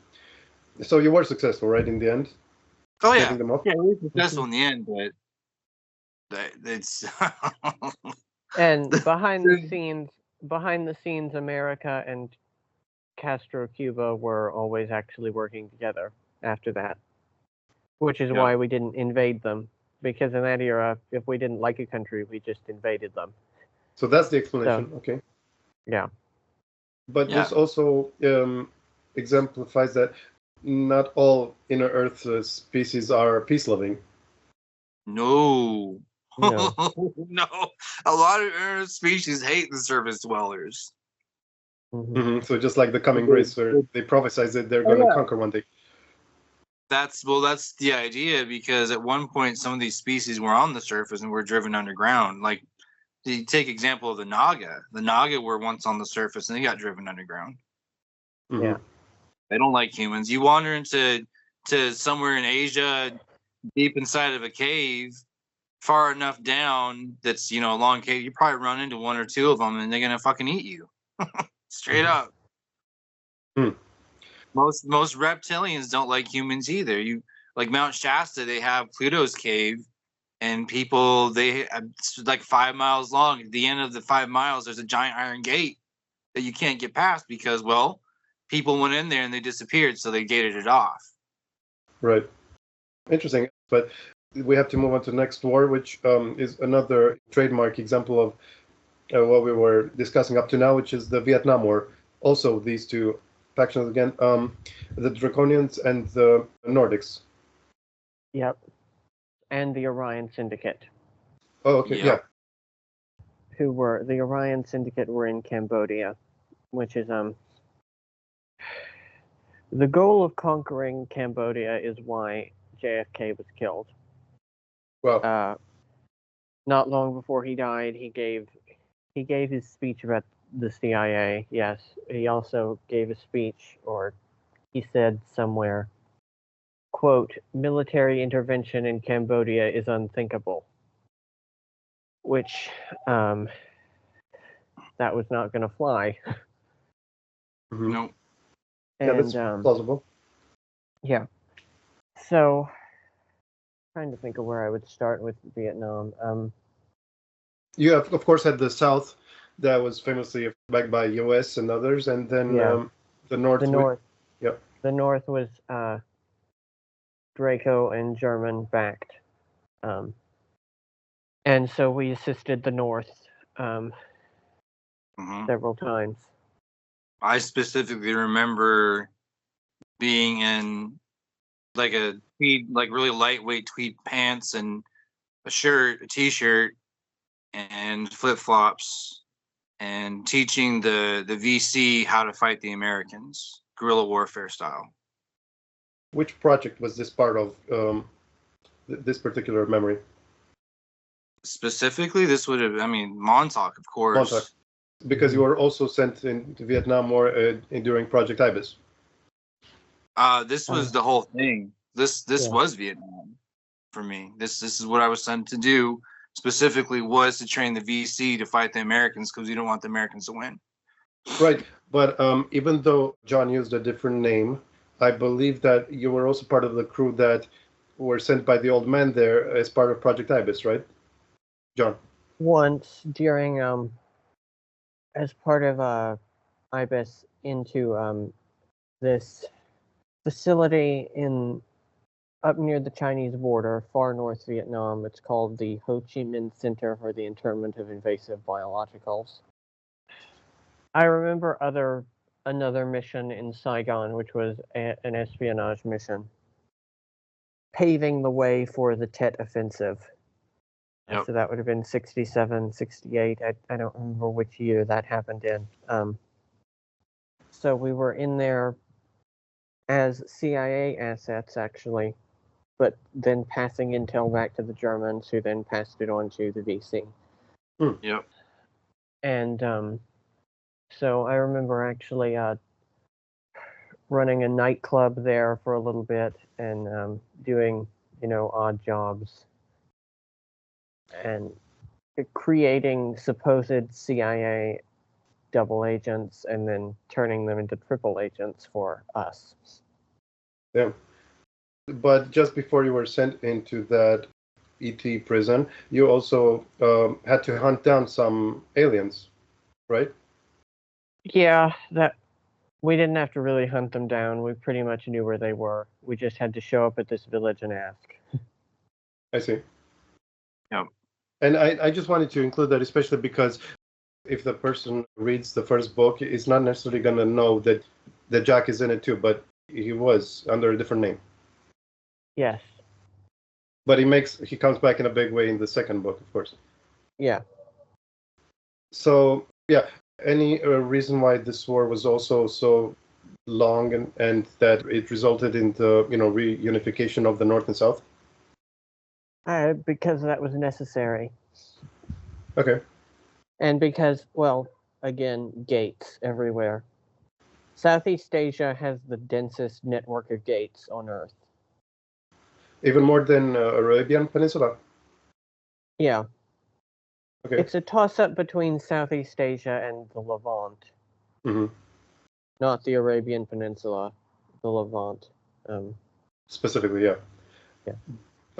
[SPEAKER 1] So you were successful, right, in the end?
[SPEAKER 2] Oh yeah,
[SPEAKER 1] Getting them off?
[SPEAKER 2] yeah, we were successful in the end, but it's
[SPEAKER 3] And behind the scenes, America and Castro Cuba were always actually working together after that, which is why we didn't invade them, because in that era, if we didn't like a country, we just invaded them.
[SPEAKER 1] So that's the explanation.
[SPEAKER 3] So,
[SPEAKER 1] okay.
[SPEAKER 3] Yeah.
[SPEAKER 1] But this also exemplifies that not all inner Earth species are peace-loving.
[SPEAKER 2] No.
[SPEAKER 3] No.
[SPEAKER 2] No. A lot of Earth species hate the surface dwellers.
[SPEAKER 3] Mhm.
[SPEAKER 1] Mm-hmm. So just like the coming race, where they prophesize that they're going to conquer one day.
[SPEAKER 2] That's the idea, because at one point some of these species were on the surface and were driven underground. Like, you take example of the Naga. The Naga were once on the surface and they got driven underground.
[SPEAKER 1] Mm-hmm.
[SPEAKER 3] Yeah.
[SPEAKER 2] They don't like humans. You wander into somewhere in Asia, deep inside of a cave, far enough down that's, a long cave, you probably run into one or two of them and they're gonna fucking eat you. Straight up.
[SPEAKER 1] Mm.
[SPEAKER 2] Most reptilians don't like humans either. You like Mount Shasta, they have Pluto's cave, and people, it's like 5 miles long. At the end of the 5 miles, there's a giant iron gate that you can't get past because, well, people went in there and they disappeared, so they gated it off.
[SPEAKER 1] Right. Interesting. But we have to move on to the next war, which is another trademark example of what we were discussing up to now, which is the Vietnam War. Also, these two factions again, the Draconians and the Nordics.
[SPEAKER 3] Yep. And the Orion Syndicate.
[SPEAKER 1] Oh, okay, yeah.
[SPEAKER 3] The Orion Syndicate were in Cambodia, which is the goal of conquering Cambodia is why JFK was killed.
[SPEAKER 1] Well,
[SPEAKER 3] not long before he died, he gave his speech about the CIA. Yes, he also gave a speech, or he said somewhere, quote, "Military intervention in Cambodia is unthinkable," which that was not going to fly.
[SPEAKER 1] mm-hmm.
[SPEAKER 2] No.
[SPEAKER 1] Yeah, that's plausible.
[SPEAKER 3] Yeah. So, trying to think of where I would start with Vietnam.
[SPEAKER 1] You have, of course, had the South that was famously backed by U.S. and others, and then the North.
[SPEAKER 3] The North.
[SPEAKER 1] Yep.
[SPEAKER 3] The North was Draco and German backed, and so we assisted the North several times.
[SPEAKER 2] I specifically remember being in like a tweed, like really lightweight tweed pants and a t-shirt, and flip-flops, and teaching the VC how to fight the Americans, guerrilla warfare style.
[SPEAKER 1] Which project was this part of, this particular memory?
[SPEAKER 2] Specifically, this would have, Montauk, of course.
[SPEAKER 1] Montauk. Because you were also sent into Vietnam War during Project Ibis.
[SPEAKER 2] This was the whole thing. This was Vietnam for me. This is what I was sent to do. Specifically, was to train the VC to fight the Americans, because we don't want the Americans to win.
[SPEAKER 1] Right, but even though John used a different name, I believe that you were also part of the crew that were sent by the old man there as part of Project Ibis, right, John?
[SPEAKER 3] Once during as part of IBIS into this facility up near the Chinese border, far north Vietnam. It's called the Ho Chi Minh Center for the Internment of Invasive Biologicals. I remember another mission in Saigon, which was an espionage mission, paving the way for the Tet Offensive.
[SPEAKER 2] Yep.
[SPEAKER 3] So that would have been 67, 68. I don't remember which year that happened in. So we were in there as CIA assets, actually, but then passing intel back to the Germans, who then passed it on to the VC.
[SPEAKER 2] Yep.
[SPEAKER 3] And so I remember actually running a nightclub there for a little bit and doing, odd jobs and creating supposed CIA double agents and then turning them into triple agents for us.
[SPEAKER 1] Yeah. But just before you were sent into that ET prison, you also had to hunt down some aliens, right?
[SPEAKER 3] Yeah, that we didn't have to really hunt them down. We pretty much knew where they were. We just had to show up at this village and ask.
[SPEAKER 1] I see.
[SPEAKER 2] Yep.
[SPEAKER 1] And I just wanted to include that, especially because if the person reads the first book, he's not necessarily going to know that Jack is in it too, but he was under a different name.
[SPEAKER 3] Yes.
[SPEAKER 1] But he comes back in a big way in the second book, of course.
[SPEAKER 3] Yeah.
[SPEAKER 1] So, yeah, any reason why this war was also so long and that it resulted in the, reunification of the North and South?
[SPEAKER 3] Because that was necessary.
[SPEAKER 1] Okay.
[SPEAKER 3] And because, well, again, gates everywhere. Southeast Asia has the densest network of gates on Earth.
[SPEAKER 1] Even more than Arabian Peninsula?
[SPEAKER 3] Yeah.
[SPEAKER 1] Okay.
[SPEAKER 3] It's a toss-up between Southeast Asia and the Levant.
[SPEAKER 1] Mm-hmm.
[SPEAKER 3] Not the Arabian Peninsula, the Levant.
[SPEAKER 1] Specifically, yeah.
[SPEAKER 3] Yeah.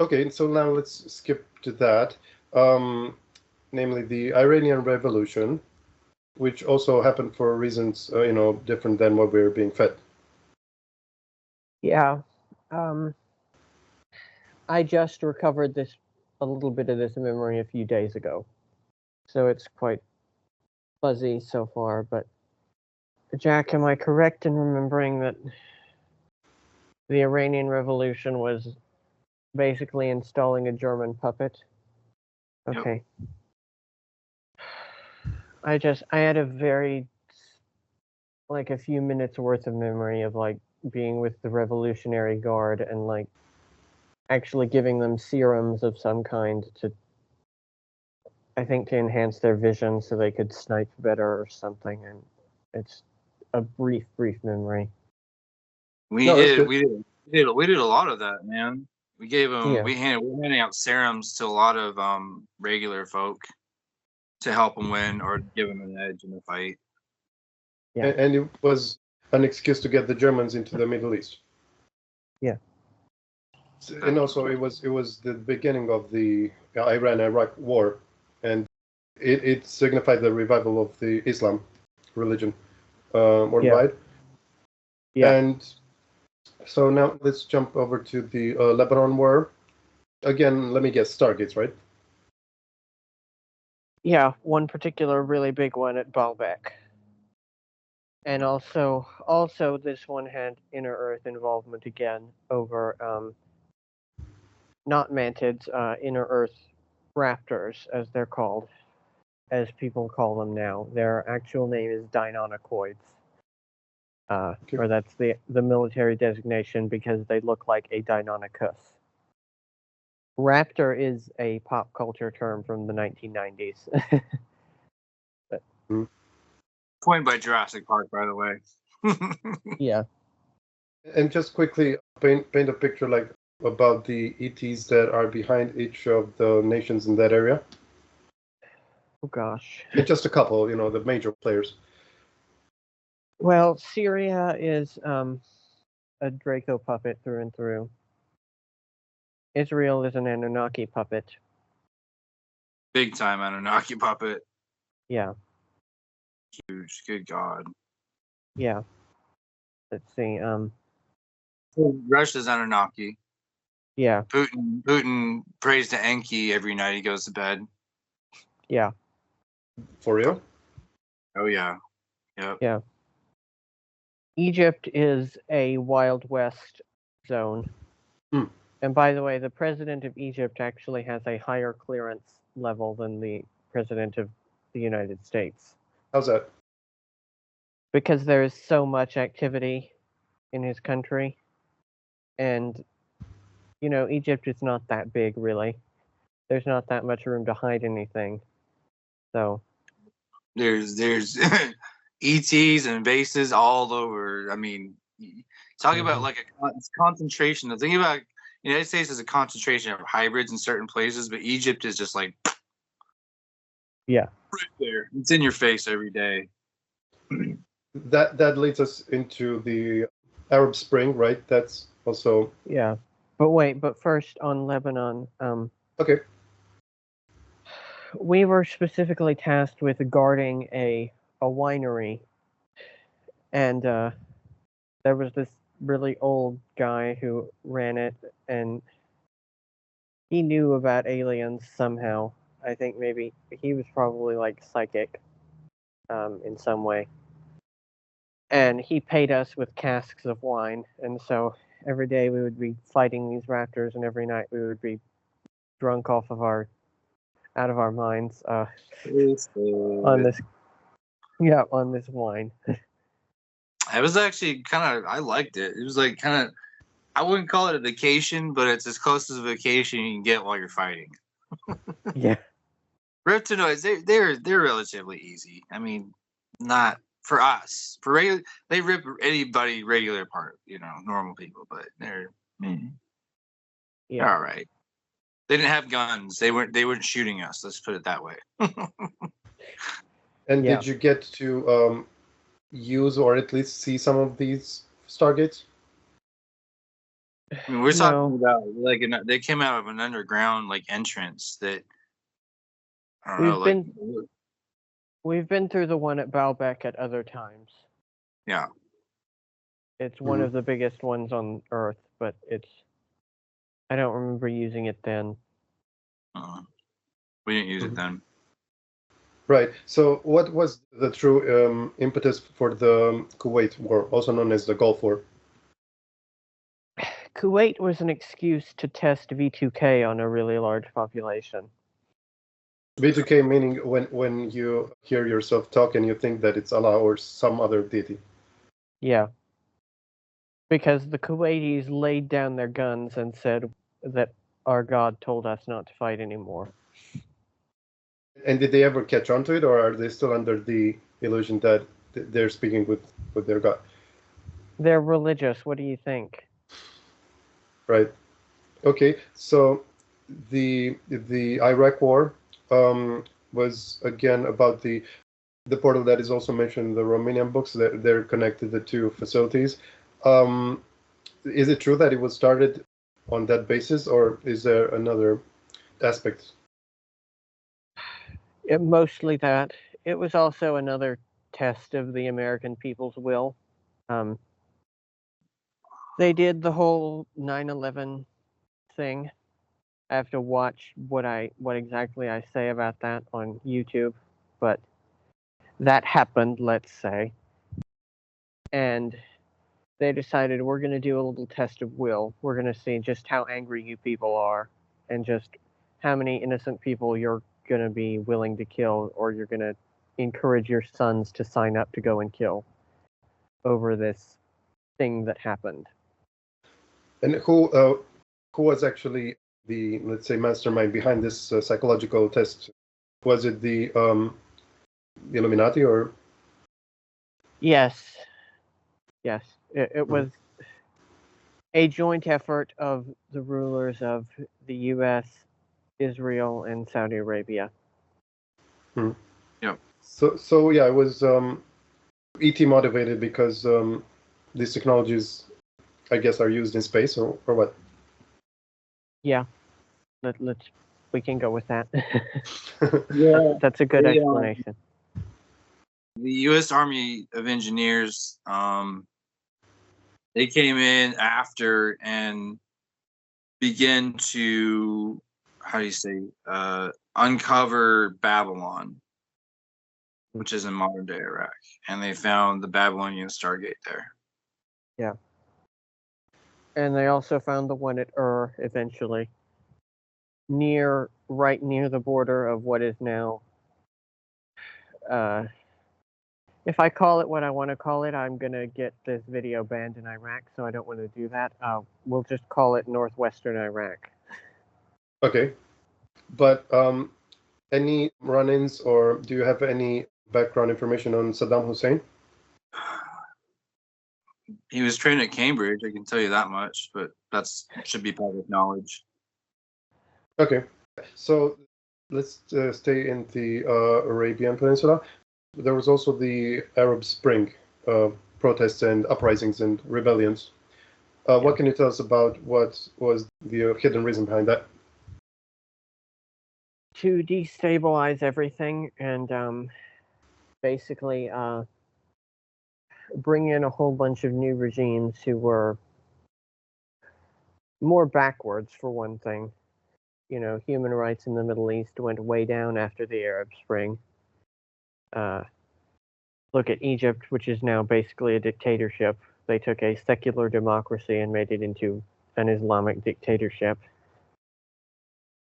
[SPEAKER 1] Okay, so now let's skip to that. Namely the Iranian Revolution, which also happened for reasons, different than what we were being fed.
[SPEAKER 3] Yeah. I just recovered a little bit of this memory a few days ago. So it's quite fuzzy so far, but Jack, am I correct in remembering that the Iranian Revolution was basically installing a German puppet? Okay. Yep. I had a few minutes worth of memory of being with the Revolutionary Guard and actually giving them serums of some kind to enhance their vision so they could snipe better or something, and it's a brief memory.
[SPEAKER 2] We did a lot of that, man. We gave them we're handing out serums to a lot of regular folk to help them win or give them an edge in the fight.
[SPEAKER 1] Yeah. And it was an excuse to get the Germans into the Middle East.
[SPEAKER 3] Yeah.
[SPEAKER 1] And also it was the beginning of the Iran-Iraq War, and it signified the revival of the Islam religion worldwide.
[SPEAKER 3] Yeah.
[SPEAKER 1] And so now let's jump over to the Lebanon War. Again, let me guess, Stargates, right?
[SPEAKER 3] Yeah, one particular really big one at Baalbek. And also this one had inner Earth involvement again over not mantids, inner Earth raptors, as they're called, as people call them now. Their actual name is Deinonychoids. Or that's the military designation because they look like a Deinonychus. Raptor is a pop culture term from the 1990s.
[SPEAKER 2] Coined by Jurassic Park, by the way.
[SPEAKER 3] Yeah.
[SPEAKER 1] And just quickly paint a picture about the ETs that are behind each of the nations in that area.
[SPEAKER 3] Oh gosh.
[SPEAKER 1] And just a couple, the major players.
[SPEAKER 3] Well, Syria is a Draco puppet through and through. Israel is an Anunnaki puppet.
[SPEAKER 2] Big time Anunnaki puppet.
[SPEAKER 3] Yeah.
[SPEAKER 2] Huge. Good God.
[SPEAKER 3] Yeah. Let's see.
[SPEAKER 2] Russia's Anunnaki.
[SPEAKER 3] Yeah.
[SPEAKER 2] Putin prays to Enki every night he goes to bed.
[SPEAKER 3] Yeah.
[SPEAKER 1] For real?
[SPEAKER 2] Oh yeah. Yep.
[SPEAKER 3] Yeah. Egypt is a Wild West zone.
[SPEAKER 1] Hmm.
[SPEAKER 3] And by the way, the president of Egypt actually has a higher clearance level than the president of the United States.
[SPEAKER 1] How's that?
[SPEAKER 3] Because there is so much activity in his country. And, you know, Egypt is not that big, really. There's not that much room to hide anything. So
[SPEAKER 2] There's ETs and bases all over. I mean, talking about like a concentration. The thing about the United States is a concentration of hybrids in certain places, but Egypt is just like
[SPEAKER 3] yeah.
[SPEAKER 2] right there. It's in your face every day.
[SPEAKER 1] That leads us into the Arab Spring, right? That's also
[SPEAKER 3] Yeah. But wait, but first on Lebanon,
[SPEAKER 1] okay.
[SPEAKER 3] we were specifically tasked with guarding a winery, and there was this really old guy who ran it, and he knew about aliens somehow. I think maybe he was probably like psychic in some way. And he paid us with casks of wine, and so every day we would be fighting these raptors, and every night we would be drunk out of our minds on this wine.
[SPEAKER 2] It was actually kind of, I liked it. It was like kind of, I wouldn't call it a vacation, but it's as close as a vacation you can get while you're fighting.
[SPEAKER 3] Yeah.
[SPEAKER 2] Reptinoids, they're relatively easy. I mean, not for us. For regular, they rip anybody regular apart, you know, normal people, but they're all right. They didn't have guns. They weren't shooting us. Let's put it that way.
[SPEAKER 1] And did you get to use or at least see some of these Stargates?
[SPEAKER 2] I mean, we're talking about like they came out of an underground like entrance that I don't know.
[SPEAKER 3] We've been through the one at Baalbek at other times.
[SPEAKER 2] Yeah.
[SPEAKER 3] It's one of the biggest ones on Earth, but I don't remember using it then.
[SPEAKER 2] We didn't use it then.
[SPEAKER 1] Right. So what was the true impetus for the Kuwait War, also known as the Gulf War?
[SPEAKER 3] Kuwait was an excuse to test V2K on a really large population.
[SPEAKER 1] V2K meaning when you hear yourself talk and you think that it's Allah or some other deity.
[SPEAKER 3] Yeah. Because the Kuwaitis laid down their guns and said that our God told us not to fight anymore.
[SPEAKER 1] And did they ever catch on to it, or are they still under the illusion that they're speaking with their God?
[SPEAKER 3] They're religious. What do you think?
[SPEAKER 1] Right. Okay. So the Iraq War was again about the portal that is also mentioned in the Romanian books. They're connected, the two facilities. Is it true that it was started on that basis, or is there another aspect?
[SPEAKER 3] Mostly that. It was also another test of the American people's will. They did the whole 9/11 thing. I have to watch what exactly I say about that on YouTube, but that happened, let's say. And they decided we're going to do a little test of will. We're going to see just how angry you people are and just how many innocent people you're going to be willing to kill, or you're going to encourage your sons to sign up to go and kill over this thing that happened.
[SPEAKER 1] And who was actually the, let's say, mastermind behind this psychological test? Was it the Illuminati or?
[SPEAKER 3] Yes. It was a joint effort of the rulers of the U.S., Israel, and Saudi Arabia.
[SPEAKER 2] Yeah.
[SPEAKER 1] So yeah, it was ET motivated because these technologies, I guess, are used in space, or what?
[SPEAKER 3] Yeah. We can go with that.
[SPEAKER 2] Yeah.
[SPEAKER 3] That's a good explanation.
[SPEAKER 2] The U.S. Army of Engineers, they came in after and began to, how do you say, uncover Babylon, which is in modern day Iraq, and they found the Babylonian Stargate there.
[SPEAKER 3] Yeah. And they also found the one at eventually, right near the border of what is now. If I call it what I want to call it, I'm gonna get this video banned in Iraq, so I don't want to do that. We'll just call it northwestern Iraq.
[SPEAKER 1] Okay, but any run-ins, or do you have any background information on Saddam Hussein?
[SPEAKER 2] He was trained at Cambridge, I can tell you that much, but that's should be public knowledge.
[SPEAKER 1] Okay, so let's stay in the Arabian Peninsula. There was also the Arab Spring protests and uprisings and rebellions. What can you tell us about what was the hidden reason behind that?
[SPEAKER 3] To destabilize everything and basically bring in a whole bunch of new regimes who were more backwards, for one thing. You know, human rights in the Middle East went way down after the Arab Spring. Look at Egypt, which is now basically a dictatorship. They took a secular democracy and made it into an Islamic dictatorship.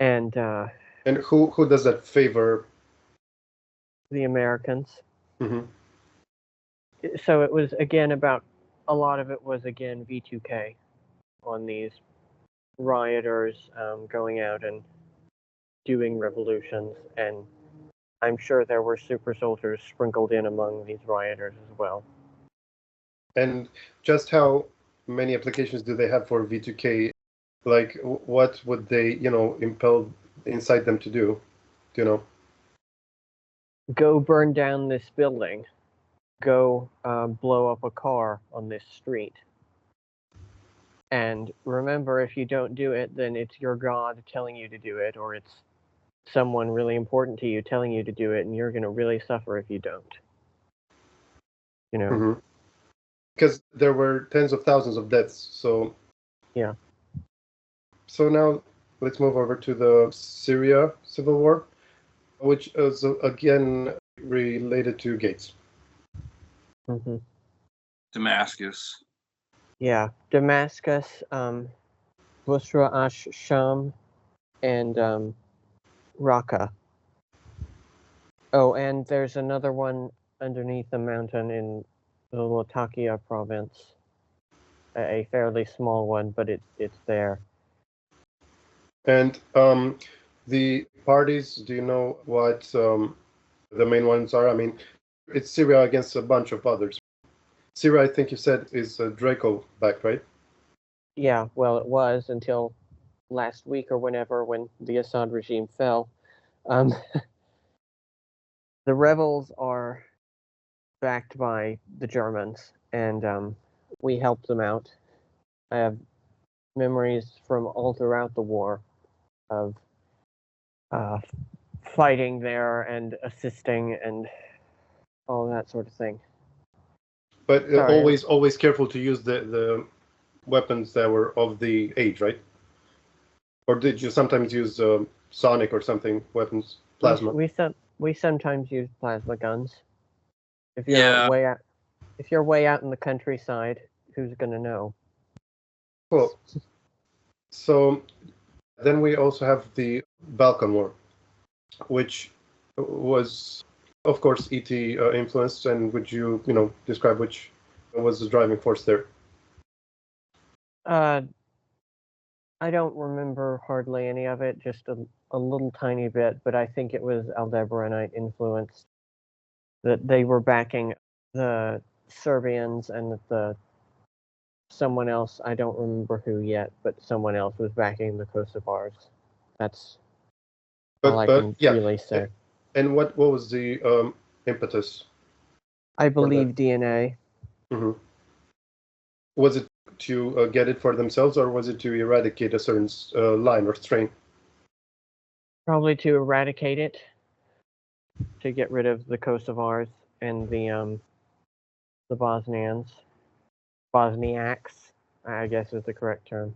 [SPEAKER 3] And
[SPEAKER 1] who does that favor?
[SPEAKER 3] The Americans.
[SPEAKER 1] Mm-hmm.
[SPEAKER 3] So it was, again, a lot of it was, again, V2K on these rioters going out and doing revolutions, and I'm sure there were super soldiers sprinkled in among these rioters as well. And
[SPEAKER 1] just how many applications do they have for V2K? Like, what would they, impel incite them to do? Do you know?
[SPEAKER 3] Go burn down this building. Go blow up a car on this street. And remember, if you don't do it, then it's your God telling you to do it, or it's someone really important to you telling you to do it, and you're going to really suffer if you don't. You know?
[SPEAKER 1] Mm-hmm. Because there were tens of thousands of deaths, so...
[SPEAKER 3] Yeah.
[SPEAKER 1] So now, let's move over to the Syria Civil War, which is, again, related to Gates.
[SPEAKER 3] Mm-hmm.
[SPEAKER 2] Damascus.
[SPEAKER 3] Yeah, Damascus, Busra Sham, and Raqqa. Oh, and there's another one underneath the mountain in the Latakia province. A fairly small one, but it's there.
[SPEAKER 1] And the parties, do you know what the main ones are? I mean, it's Syria against a bunch of others. Syria, I think you said, is Draco backed, right?
[SPEAKER 3] Yeah, well, it was until last week or whenever, when the Assad regime fell. The rebels are backed by the Germans, and we helped them out. I have memories from all throughout the war of fighting there and assisting and all that sort of thing.
[SPEAKER 1] But always careful to use the weapons that were of the age, right? Or did you sometimes use sonic or something weapons, plasma?
[SPEAKER 3] We sometimes use plasma guns. If you're way out in the countryside, who's gonna know?
[SPEAKER 1] Cool. So then we also have the Balkan War, which was, of course, ET influenced. And would you describe which was the driving force there?
[SPEAKER 3] I don't remember hardly any of it, just a little tiny bit, but I think it was Aldebaranite influenced. That they were backing the Serbians, and that someone else, I don't remember who yet, but someone else was backing the Kosovars. That's all I can really say.
[SPEAKER 1] And what was the impetus?
[SPEAKER 3] I believe DNA.
[SPEAKER 1] Mm-hmm. Was it to get it for themselves, or was it to eradicate a certain line or strain?
[SPEAKER 3] Probably to eradicate it, to get rid of the Kosovars. and the Bosniaks, I guess is the correct term.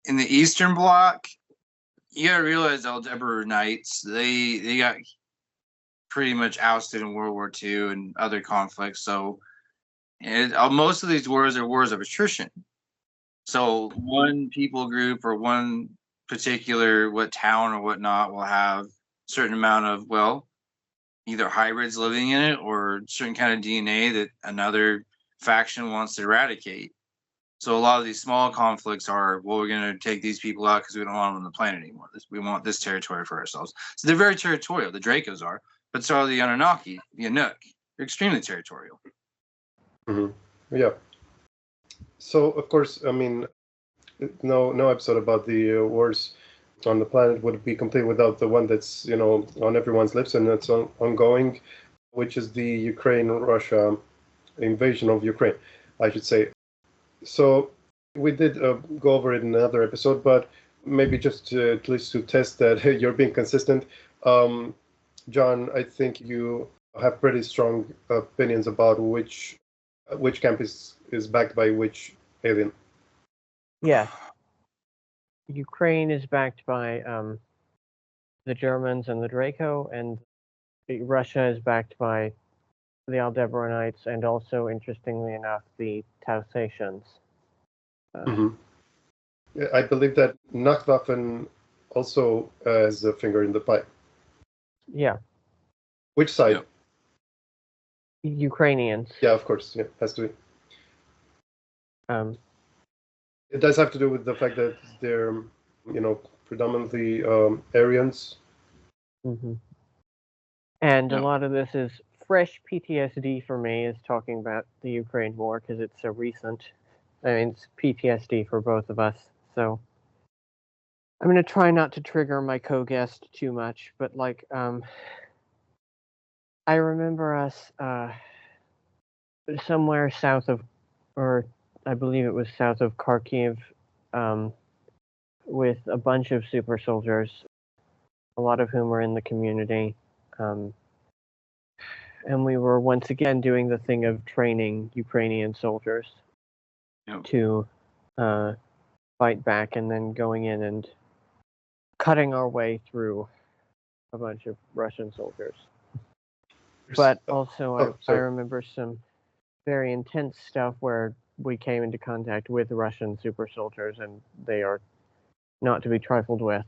[SPEAKER 2] In the Eastern Bloc, you gotta realize the Aldebaran Knights, they got pretty much ousted in World War II and other conflicts. So most of these wars are wars of attrition. So one people group or one particular town or whatnot will have a certain amount of, either hybrids living in it or certain kind of DNA that another faction wants to eradicate. So a lot of these small conflicts are, we're going to take these people out because we don't want them on the planet anymore. We want this territory for ourselves. So they're very territorial. The Dracos are, but so are the Anunnaki, the Anuk. They're extremely territorial.
[SPEAKER 1] Mm-hmm. Yeah. So of course, I mean, no episode about the wars on the planet would be complete without the one that's on everyone's lips and it's ongoing, which is the Ukraine-Russia invasion of Ukraine, I should say. So we did go over it in another episode, but maybe just at least to test that you're being consistent. John, I think you have pretty strong opinions about which camp is backed by which alien.
[SPEAKER 3] Yeah. Ukraine is backed by the Germans and the Draco, and Russia is backed by the Aldebaranites and also, interestingly enough, the Tausatians.
[SPEAKER 1] I believe that Nachtwaffen also has a finger in the pie.
[SPEAKER 3] Yeah.
[SPEAKER 1] Which side?
[SPEAKER 2] Yep.
[SPEAKER 3] Ukrainians.
[SPEAKER 1] Yeah, of course. Yeah, has to be. It does have to do with the fact that they're, predominantly Aryans.
[SPEAKER 3] Mm-hmm. And
[SPEAKER 2] Yeah.
[SPEAKER 3] a lot of this is fresh PTSD for me, is talking about the Ukraine war, because it's so recent. I mean, it's PTSD for both of us. So I'm going to try not to trigger my co-guest too much, but I remember us somewhere south of, or I believe it was south of Kharkiv, with a bunch of super soldiers, a lot of whom were in the community. And we were once again doing the thing of training Ukrainian soldiers to fight back, and then going in and cutting our way through a bunch of Russian soldiers. But also, I remember some very intense stuff where we came into contact with Russian super soldiers, and they are not to be trifled with.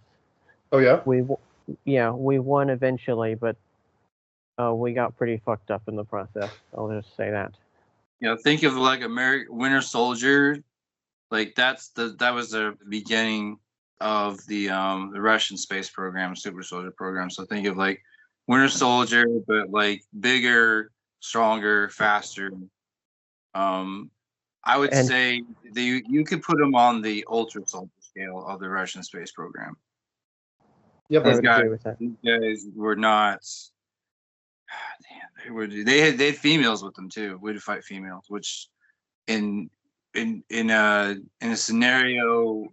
[SPEAKER 1] Oh yeah?
[SPEAKER 3] We won eventually, but we got pretty fucked up in the process. I'll just say that.
[SPEAKER 2] Think of Winter Soldier, that was the beginning of the Russian space program, super soldier program. So think of Winter Soldier, but bigger, stronger, faster. I would say you could put them on the ultra soldier scale of the Russian space program.
[SPEAKER 1] Yeah,
[SPEAKER 2] these
[SPEAKER 3] agree with that.
[SPEAKER 2] guys were not. They had females with them too. We'd fight females, which in a scenario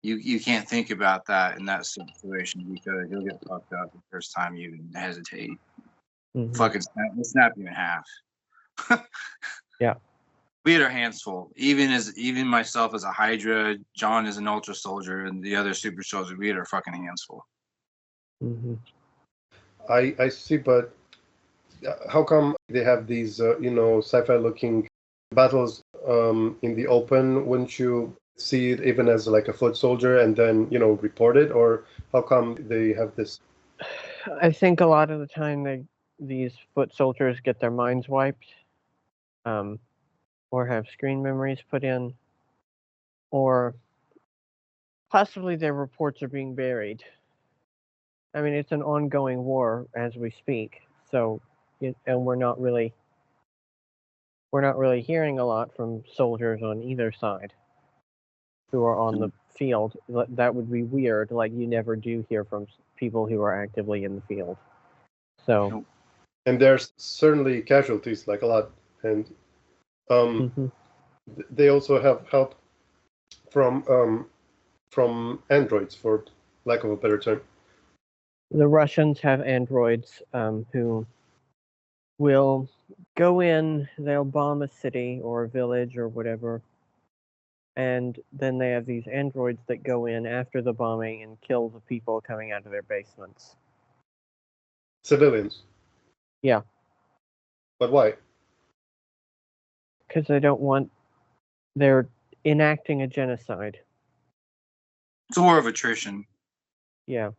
[SPEAKER 2] you can't think about that in that situation, because you'll get fucked up the first time you even hesitate.
[SPEAKER 3] Mm-hmm.
[SPEAKER 2] Fucking snap you in half.
[SPEAKER 3] Yeah.
[SPEAKER 2] We had our hands full. Even myself as a Hydra, John is an ultra soldier, and the other super soldier, we had our fucking hands full.
[SPEAKER 3] Mm-hmm.
[SPEAKER 1] I see, but how come they have these sci-fi looking battles in the open? Wouldn't you see it even as a foot soldier and then report it? Or how come they have this?
[SPEAKER 3] I think a lot of the time these foot soldiers get their minds wiped, or have screen memories put in, or possibly their reports are being buried. I mean, it's an ongoing war as we speak, so and we're not really hearing a lot from soldiers on either side who are on the field. That would be weird. You never do hear from people who are actively in the field. So,
[SPEAKER 1] and there's certainly casualties, a lot, and they also have help from androids, for lack of a better term.
[SPEAKER 3] The Russians have androids who will go in, they'll bomb a city or a village or whatever, and then they have these androids that go in after the bombing and kill the people coming out of their basements.
[SPEAKER 1] Civilians.
[SPEAKER 3] Yeah.
[SPEAKER 1] But why?
[SPEAKER 3] Because they don't want... They're enacting a genocide.
[SPEAKER 2] It's a war of attrition.
[SPEAKER 3] Yeah.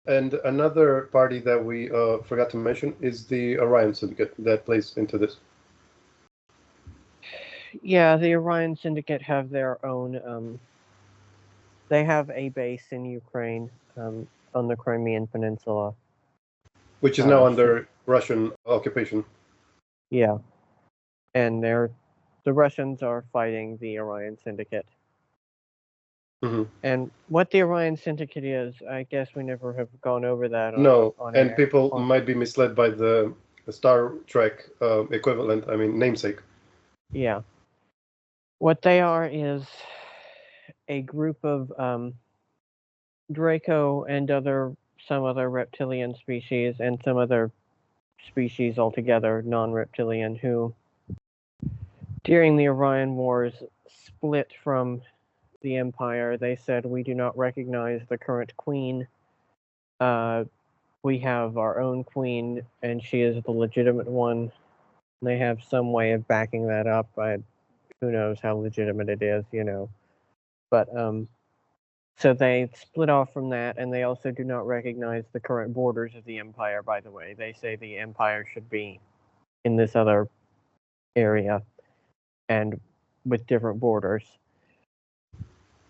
[SPEAKER 1] And another party that we forgot to mention is the Orion Syndicate that plays into this.
[SPEAKER 3] Yeah, the Orion Syndicate have their own... they have a base in Ukraine on the Crimean Peninsula.
[SPEAKER 1] Which is now under Russian occupation.
[SPEAKER 3] Yeah. And the Russians are fighting the Orion Syndicate.
[SPEAKER 1] Mm-hmm.
[SPEAKER 3] And what the Orion Syndicate is, I guess we never have gone over that. On
[SPEAKER 1] and people might be misled by the Star Trek equivalent, namesake.
[SPEAKER 3] Yeah. What they are is a group of Draco and some other reptilian species and some other species altogether, non-reptilian, who during the Orion Wars split from the Empire. They said, we do not recognize the current queen. We have our own queen, and she is the legitimate one. They have some way of backing that up. Who knows how legitimate it is, But, so they split off from that, and they also do not recognize the current borders of the Empire, by the way. They say the Empire should be in this other area, and with different borders.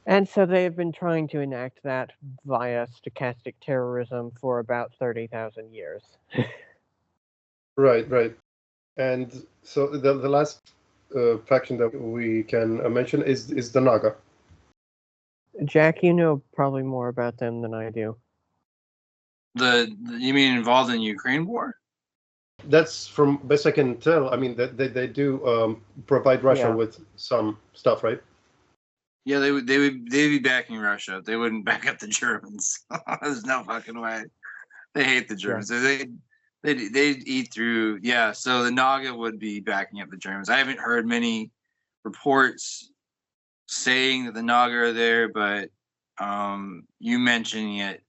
[SPEAKER 3] And so they've been trying to enact that via stochastic terrorism for about 30,000 years.
[SPEAKER 1] Right. And so the last faction that we can mention is the Naga.
[SPEAKER 3] Jack, you know probably more about them than I do.
[SPEAKER 2] You mean involved in the Ukraine war?
[SPEAKER 1] That's from best I can tell. They do provide Russia with some stuff, right?
[SPEAKER 2] Yeah, they would be backing Russia. They wouldn't back up the Germans. There's no fucking way. They hate the Germans. Yeah. They'd eat through. Yeah, so the Naga would be backing up the Germans. I haven't heard many reports saying that the Naga are there, but you mentioning it,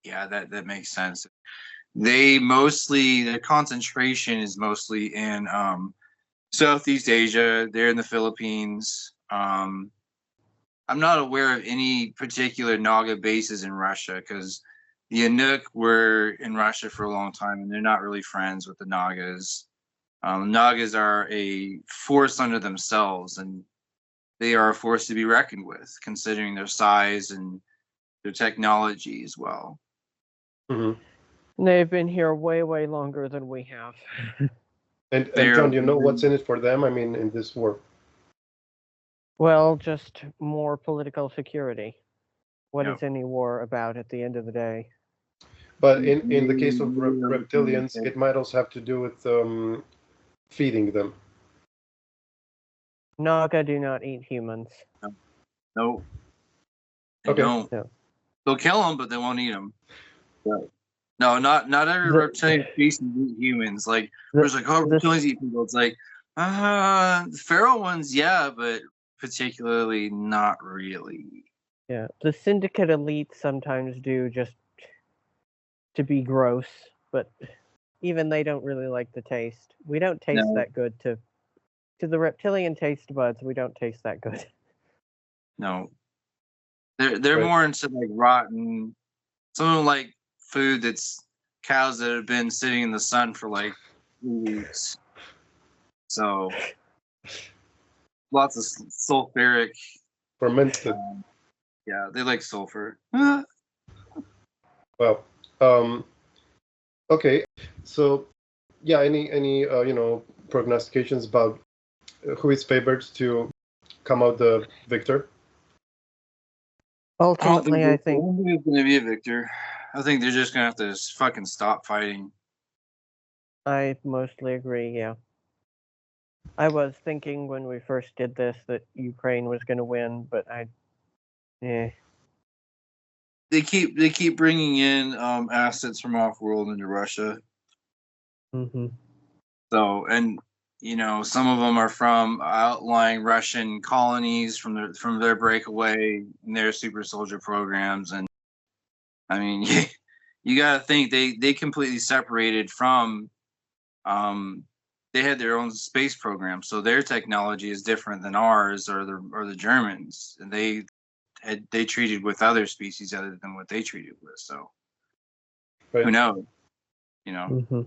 [SPEAKER 2] yeah, that makes sense. Their concentration is mostly in Southeast Asia. They're in the Philippines. I'm not aware of any particular Naga bases in Russia because the Anunnaki were in Russia for a long time and they're not really friends with the Nagas. Nagas are a force unto themselves and they are a force to be reckoned with, considering their size and their technology as well.
[SPEAKER 1] Mm-hmm.
[SPEAKER 3] They've been here way, way longer than we have.
[SPEAKER 1] And John, you know what's in it for them? In this war?
[SPEAKER 3] Well, just more political security. What is any war about at the end of the day?
[SPEAKER 1] But in the case of reptilians, it might also have to do with feeding them.
[SPEAKER 3] Naga do not eat humans.
[SPEAKER 2] No. They
[SPEAKER 1] okay.
[SPEAKER 2] Don't. No. They'll kill them, but they won't eat them. Right. No, not every reptilian species eat humans. Like there's reptilians eat people. It's like the feral ones, yeah, but particularly not really.
[SPEAKER 3] Yeah, the syndicate elite sometimes do just to be gross, but even they don't really like the taste. We don't taste that good to the reptilian taste buds. We don't taste that good.
[SPEAKER 2] No, they're more into like rotten, something like food that's cows that have been sitting in the sun for like 3 weeks. So lots of sulfuric.
[SPEAKER 1] Fermented.
[SPEAKER 2] Yeah, they like sulfur.
[SPEAKER 1] Well, okay. So, yeah, any prognostications about who is favored to come out the victor?
[SPEAKER 3] Ultimately, I think
[SPEAKER 2] it's going to be a victor. I think they're just going to have to fucking stop fighting.
[SPEAKER 3] I mostly agree, yeah. I was thinking when we first did this that Ukraine was going to win, but They
[SPEAKER 2] keep bringing in assets from off-world into Russia.
[SPEAKER 3] Mm-hmm.
[SPEAKER 2] So, and some of them are from outlying Russian colonies from their breakaway and their super soldier programs. And I mean, you got to think they completely separated from. They had their own space program, so their technology is different than ours or the Germans, and they treated with other species other than what they treated with. So
[SPEAKER 1] Right.
[SPEAKER 2] who knows?
[SPEAKER 3] Mm-hmm.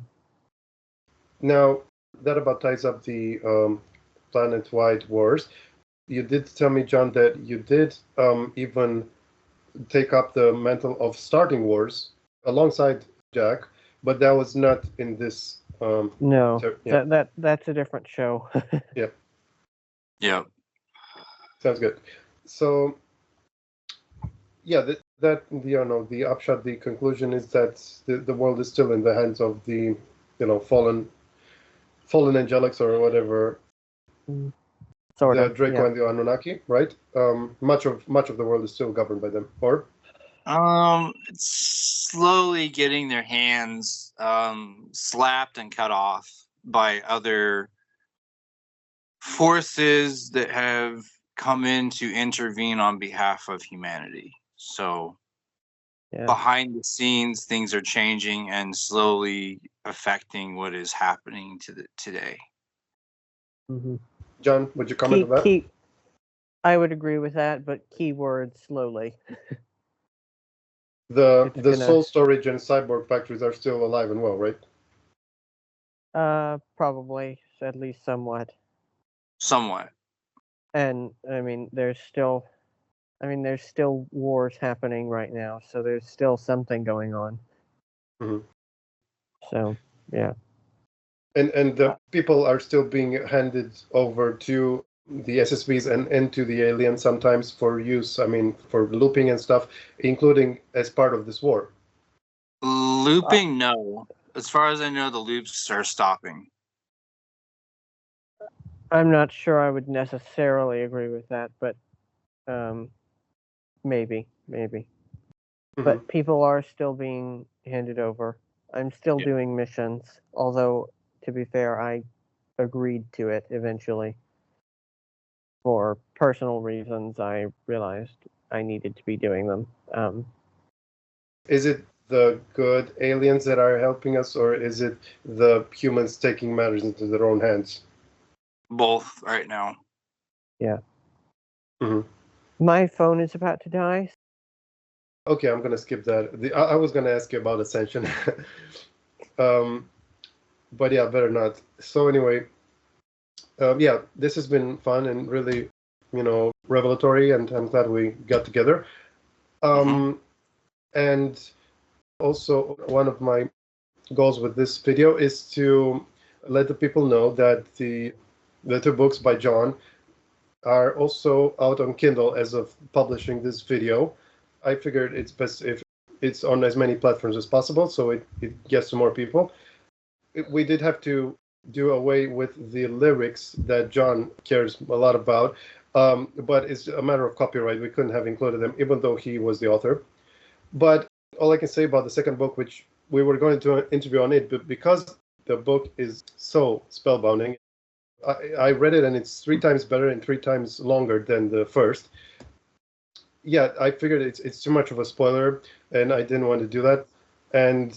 [SPEAKER 1] Now, that about ties up the planet-wide wars. You did tell me, John, that you did even take up the mantle of starting wars alongside Jack, but that was not in this.
[SPEAKER 3] No,
[SPEAKER 1] yeah.
[SPEAKER 3] that's a different show.
[SPEAKER 1] Yeah.
[SPEAKER 2] Yeah.
[SPEAKER 1] Sounds good. So, yeah, the upshot, the conclusion is that the world is still in the hands of the fallen angelics or whatever.
[SPEAKER 3] Sort
[SPEAKER 1] the
[SPEAKER 3] of.
[SPEAKER 1] Draco
[SPEAKER 3] Yeah.
[SPEAKER 1] and the Anunnaki, right? Much of the world is still governed by them, or
[SPEAKER 2] it's slowly getting their hands slapped and cut off by other forces that have come in to intervene on behalf of humanity. So behind the scenes, things are changing and slowly affecting what is happening today.
[SPEAKER 3] Mm-hmm.
[SPEAKER 1] John, would you comment on that?
[SPEAKER 3] I would agree with that, but keyword slowly.
[SPEAKER 1] The soul storage and cyborg factories are still alive and well, right?
[SPEAKER 3] Probably, at least somewhat.
[SPEAKER 2] Somewhat.
[SPEAKER 3] And I mean, there's still wars happening right now, so there's still something going on.
[SPEAKER 1] Mm-hmm.
[SPEAKER 3] So, yeah.
[SPEAKER 1] And the people are still being handed over to the SSPs and into the aliens sometimes for use. I mean, for looping and stuff, including as part of this war.
[SPEAKER 2] Looping, no. As far as I know, the loops are stopping.
[SPEAKER 3] I'm not sure I would necessarily agree with that, but maybe. Mm-hmm. But people are still being handed over. I'm still doing missions, although, to be fair, I agreed to it eventually. For personal reasons, I realized I needed to be doing them.
[SPEAKER 1] Is it the good aliens that are helping us, or is it the humans taking matters into their own hands?
[SPEAKER 2] Both right now.
[SPEAKER 3] Yeah.
[SPEAKER 1] Mm-hmm.
[SPEAKER 3] My phone is about to die.
[SPEAKER 1] Okay, I'm gonna skip that. I was gonna ask you about Ascension, but yeah, better not. So anyway, yeah, this has been fun and really, revelatory, and I'm glad we got together. And also, one of my goals with this video is to let the people know that the two books by John are also out on Kindle as of publishing this video. I figured it's best if it's on as many platforms as possible, so it gets to more people. We did have to do away with the lyrics that John cares a lot about, but it's a matter of copyright. We couldn't have included them, even though he was the author. But all I can say about the second book, which we were going to interview on it, but because the book is so spellbinding, I read it and it's 3 times better and 3 times longer than the first. Yeah, I figured it's too much of a spoiler, and I didn't want to do that. And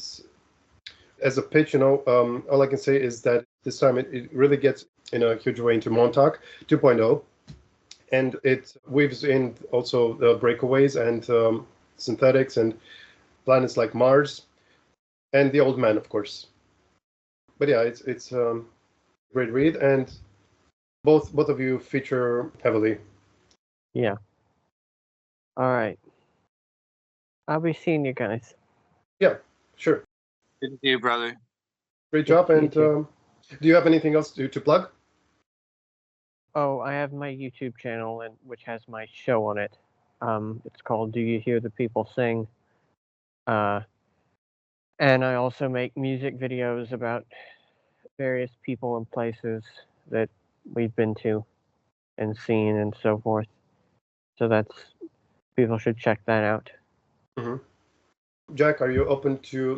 [SPEAKER 1] as a pitch, all I can say is that this time it really gets in a huge way into Montauk 2.0, and it weaves in also the breakaways and synthetics and planets like Mars, and the Old Man, of course. But yeah, it's a great read, and both of you feature heavily.
[SPEAKER 3] Yeah. All right. I'll be seeing you guys.
[SPEAKER 1] Yeah, sure.
[SPEAKER 2] Good to see you, brother.
[SPEAKER 1] Great job. And do you have anything else to plug?
[SPEAKER 3] Oh, I have my YouTube channel, which has my show on it. It's called Do You Hear the People Sing? And I also make music videos about various people and places that we've been to and seen and so forth. So people should check that out.
[SPEAKER 1] Mm-hmm. Jack, are you open to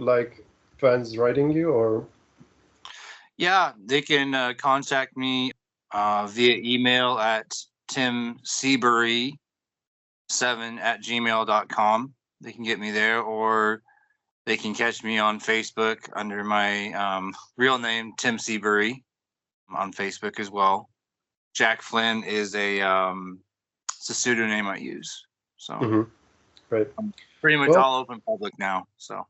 [SPEAKER 1] fans writing you, or?
[SPEAKER 2] Yeah, they can contact me via email at timseabury7@gmail.com. They can get me there, or they can catch me on Facebook under my real name, Tim Seabury, on Facebook as well. Jack Flynn is it's a pseudonym I use. So
[SPEAKER 1] Right.
[SPEAKER 2] I'm pretty much all open public now. So.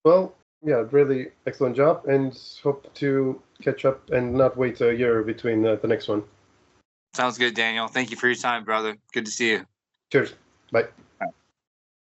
[SPEAKER 1] Well, yeah, really excellent job, and hope to catch up and not wait a year between the next one.
[SPEAKER 2] Sounds good, Daniel. Thank you for your time, brother. Good to see you.
[SPEAKER 1] Cheers. Bye.